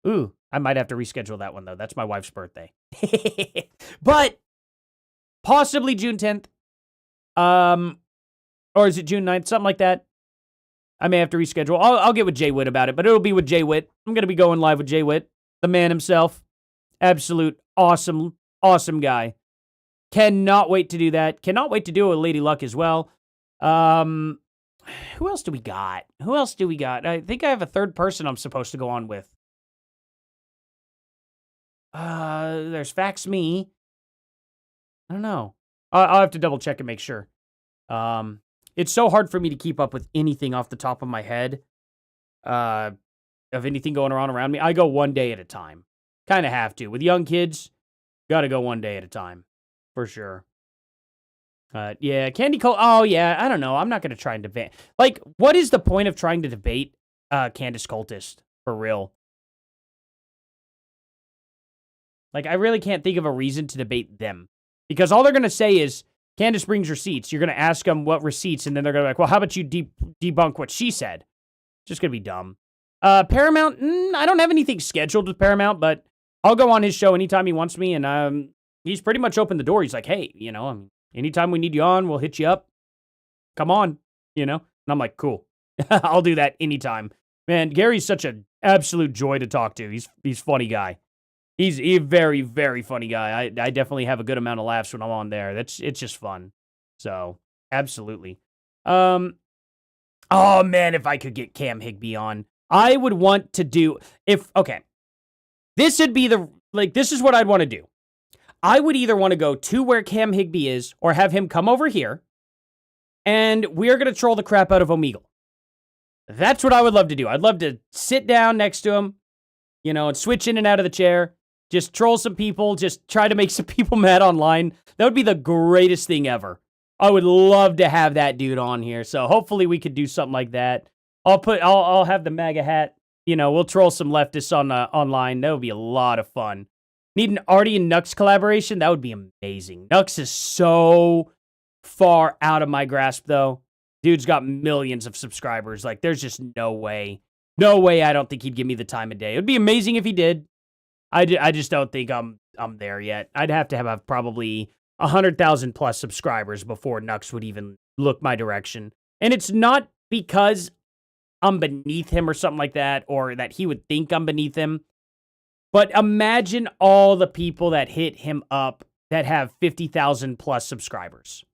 Ooh, I might have to reschedule that one, though. That's my wife's birthday. But possibly June 10th. Or is it June 9th? Something like that. I may have to reschedule. I'll get with Jay Witt about it, but it'll be with Jay Witt. I'm going to be going live with Jay Witt, the man himself. Absolute awesome, awesome guy. Cannot wait to do that. Cannot wait to do it with Lady Luck as well. Who else do we got? I think I have a third person I'm supposed to go on with. There's Fax Me. I don't know. I'll have to double check and make sure. It's so hard for me to keep up with anything off the top of my head. Of anything going on around me. I go one day at a time. Kind of have to. With young kids, got to go one day at a time. For sure. Yeah, Candy Cole. Oh, yeah, I don't know. I'm not going to try and debate. Like, what is the point of trying to debate Candace Cultist? For real. Like, I really can't think of a reason to debate them. Because all they're going to say is, Candace brings receipts. You're going to ask them what receipts, and then they're going to be like, well, how about you debunk what she said? Just going to be dumb. Paramount, I don't have anything scheduled with Paramount, but I'll go on his show anytime he wants me, and he's pretty much opened the door. He's like, hey, anytime we need you on, we'll hit you up. Come on, And I'm like, cool. I'll do that anytime. Man, Gary's such an absolute joy to talk to. He's a funny guy. He's a very, very funny guy. I definitely have a good amount of laughs when I'm on there. It's just fun. So, absolutely. Oh, man, if I could get Cam Higbee on. I would want to do... This would be this is what I'd want to do. I would either want to go to where Cam Higbee is or have him come over here, and we're going to troll the crap out of Omegle. That's what I would love to do. I'd love to sit down next to him, and switch in and out of the chair. Just troll some people. Just try to make some people mad online. That would be the greatest thing ever. I would love to have that dude on here. So hopefully we could do something like that. I'll have the MAGA hat. We'll troll some leftists online. That would be a lot of fun. Need an Artie and Nux collaboration? That would be amazing. Nux is so far out of my grasp, though. Dude's got millions of subscribers. Like, there's just no way. No way I don't think he'd give me the time of day. It would be amazing if he did. I just don't think I'm there yet. I'd have to have probably 100,000 plus subscribers before Nux would even look my direction. And it's not because I'm beneath him or something like that, or that he would think I'm beneath him. But imagine all the people that hit him up that have 50,000 plus subscribers.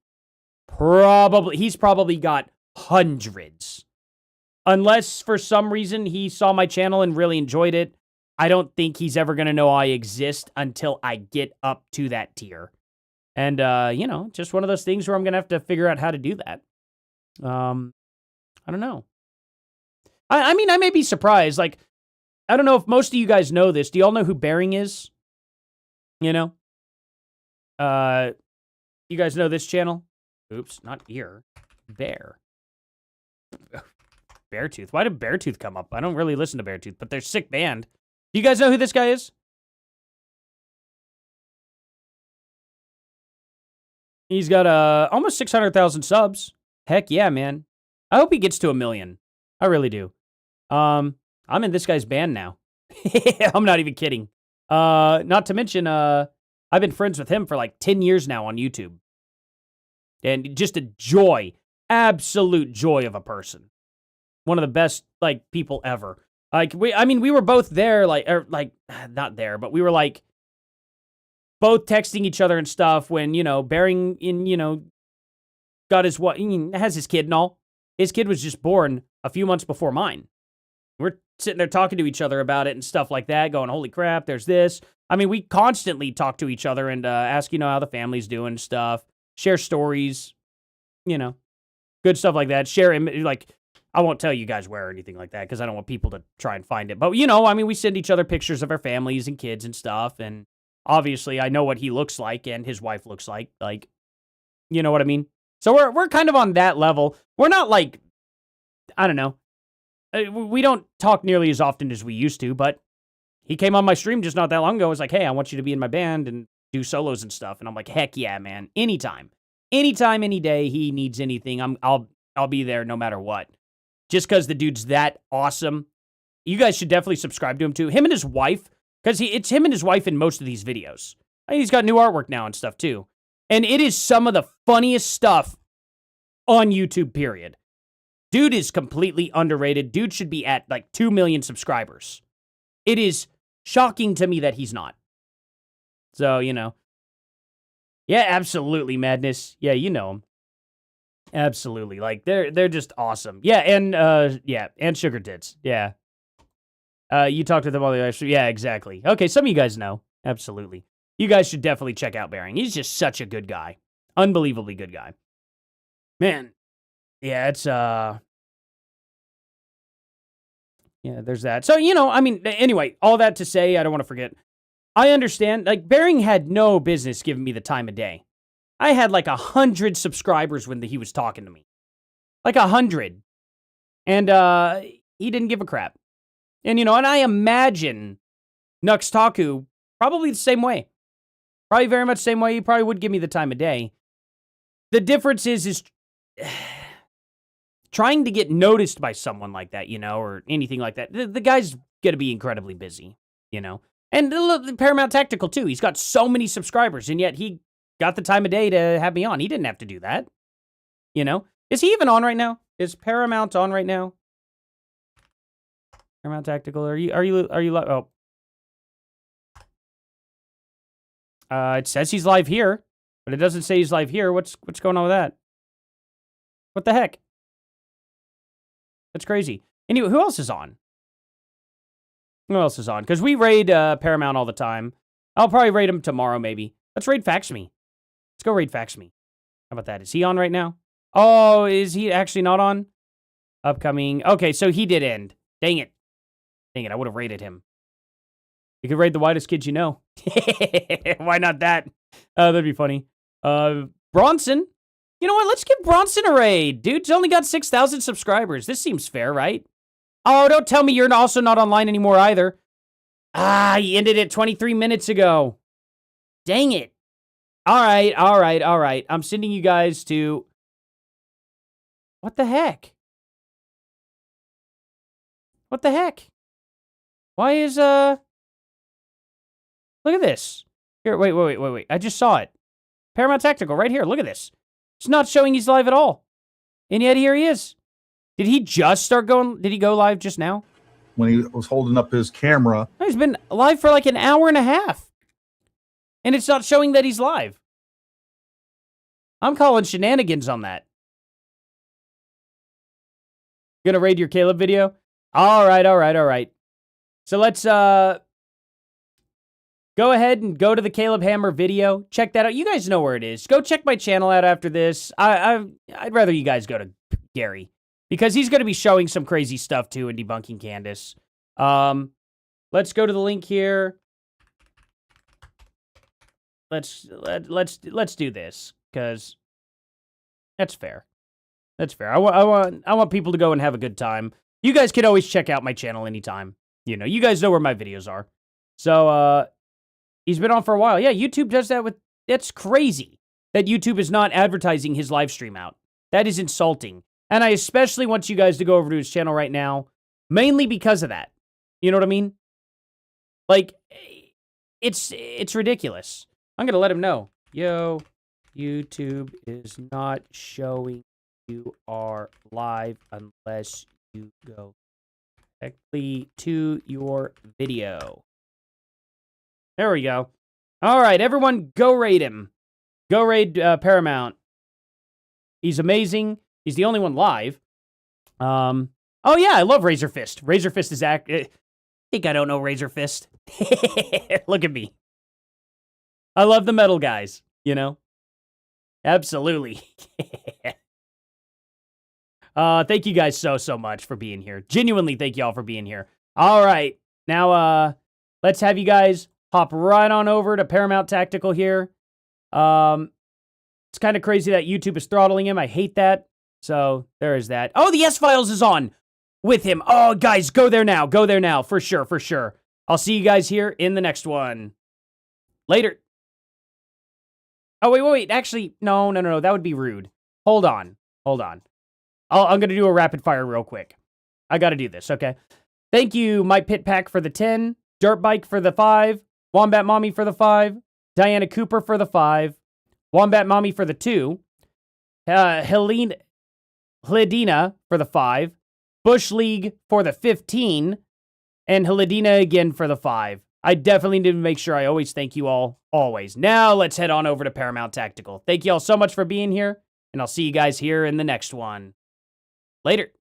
He's probably got hundreds. Unless for some reason he saw my channel and really enjoyed it, I don't think he's ever going to know I exist until I get up to that tier. And, just one of those things where I'm going to have to figure out how to do that. I don't know. I mean, I may be surprised. Like, I don't know if most of you guys know this. Do y'all know who Bearing is? You guys know this channel? Oops, not ear. Bear. Beartooth. Why did Beartooth come up? I don't really listen to Beartooth, but they're sick band. Do you guys know who this guy is? He's got almost 600,000 subs. Heck yeah, man. I hope he gets to 1 million. I really do. I'm in this guy's band now. I'm not even kidding. Not to mention, I've been friends with him for like 10 years now on YouTube. And just a joy, absolute joy of a person. One of the best, like, people ever. Like, we were both there, not there, but we were, like, both texting each other and stuff when, Bearing, got has his kid and all. His kid was just born a few months before mine. We're sitting there talking to each other about it and stuff like that, going, holy crap, there's this. We constantly talk to each other and ask, how the family's doing and stuff. Share stories, good stuff like that. Share, I won't tell you guys where or anything like that because I don't want people to try and find it. But, we send each other pictures of our families and kids and stuff. And obviously, I know what he looks like and his wife looks like. Like, you know what I mean? So we're kind of on that level. We're not like, I don't know. We don't talk nearly as often as we used to, but he came on my stream just not that long ago. I was like, hey, I want you to be in my band and do solos and stuff. And I'm like, heck yeah, man. Anytime, any day he needs anything, I'll be there no matter what. Just because the dude's that awesome. You guys should definitely subscribe to him too. Him and his wife, because it's him and his wife in most of these videos. He's got new artwork now and stuff too. And it is some of the funniest stuff on YouTube, period. Dude is completely underrated. Dude should be at like 2 million subscribers. It is shocking to me that he's not. So, Yeah, absolutely, Madness. Yeah, you know him. Absolutely. Like, they're just awesome. Yeah, and Sugar Tits. Yeah. You talked to them all the way. Yeah, exactly. Okay, some of you guys know. Absolutely. You guys should definitely check out Bearing. He's just such a good guy. Unbelievably good guy. Man. Yeah, it's, yeah, there's that. So, anyway, all that to say, I don't want to forget. I understand, like, Bearing had no business giving me the time of day. I had like 100 subscribers when he was talking to me. Like 100. And, he didn't give a crap. And, and I imagine Nux Taku probably the same way. Probably very much the same way. He probably would give me the time of day. The difference is trying to get noticed by someone like that, or anything like that. The guy's going to be incredibly busy, And Paramount Tactical, too. He's got so many subscribers, and yet he got the time of day to have me on. He didn't have to do that, Is he even on right now? Is Paramount on right now? Paramount Tactical, are you oh. It says he's live here, but it doesn't say he's live here. What's going on with that? What the heck? That's crazy. Anyway, who else is on? Who else is on? Because we raid Paramount all the time. I'll probably raid him tomorrow, maybe. Let's raid Fax Me. Let's go raid Fax Me. How about that? Is he on right now? Oh, is he actually not on? Upcoming. Okay, so he did end. Dang it. I would have raided him. You could raid the whitest kid you know. Why not that? That'd be funny. Bronson. You know what? Let's give Bronson a raid. Dude's only got 6,000 subscribers. This seems fair, right? Oh, don't tell me you're also not online anymore either. He ended it 23 minutes ago. Dang it. All right. I'm sending you guys to... What the heck? Why is, Look at this. Here, wait. I just saw it. Paramount Tactical, right here. Look at this. It's not showing he's live at all. And yet here he is. Did he just start going? Did he go live just now? When he was holding up his camera. No, he's been live for like an hour and a half. And it's not showing that he's live. I'm calling shenanigans on that. Gonna raid your Caleb video? All right. So let's go ahead and go to the Caleb Hammer video. Check that out. You guys know where it is. Go check my channel out after this. I'd rather you guys go to Gary because he's going to be showing some crazy stuff too and debunking Candace. Let's go to the link here. Let's do this because that's fair. I want people to go and have a good time. You guys can always check out my channel anytime. You guys know where my videos are. So, he's been on for a while. Yeah, YouTube does that with... That's crazy that YouTube is not advertising his live stream out. That is insulting. And I especially want you guys to go over to his channel right now Mainly because of that. You know what I mean? Like, it's ridiculous. I'm going to let him know. Yo, YouTube is not showing you are live unless you go directly to your video. There we go. All right, everyone, go raid him. Go raid Paramount. He's amazing. He's the only one live. Oh yeah, I love Razor Fist. Razor Fist is I think I don't know Razor Fist. Look at me. I love the metal guys, you know? Absolutely. Thank you guys so much for being here. Genuinely, thank y'all for being here. All right. Now, let's have you guys hop right on over to Paramount Tactical here. It's kind of crazy that YouTube is throttling him. I hate that. So, there is that. Oh, the S-Files is on with him. Oh, guys, go there now. Go there now. For sure, for sure. I'll see you guys here in the next one. Later. Oh, wait. Actually, no. That would be rude. Hold on. I'm going to do a rapid fire real quick. I got to do this, okay? Thank you, My Pit Pack for the 10, Dirt Bike for the 5, Wombat Mommy for the 5, Diana Cooper for the 5, Wombat Mommy for the 2, Heledina for the 5, Bush League for the 15, and Heledina again for the 5. I definitely need to make sure I always thank you all, always. Now let's head on over to Paramount Tactical. Thank you all so much for being here, and I'll see you guys here in the next one. Later.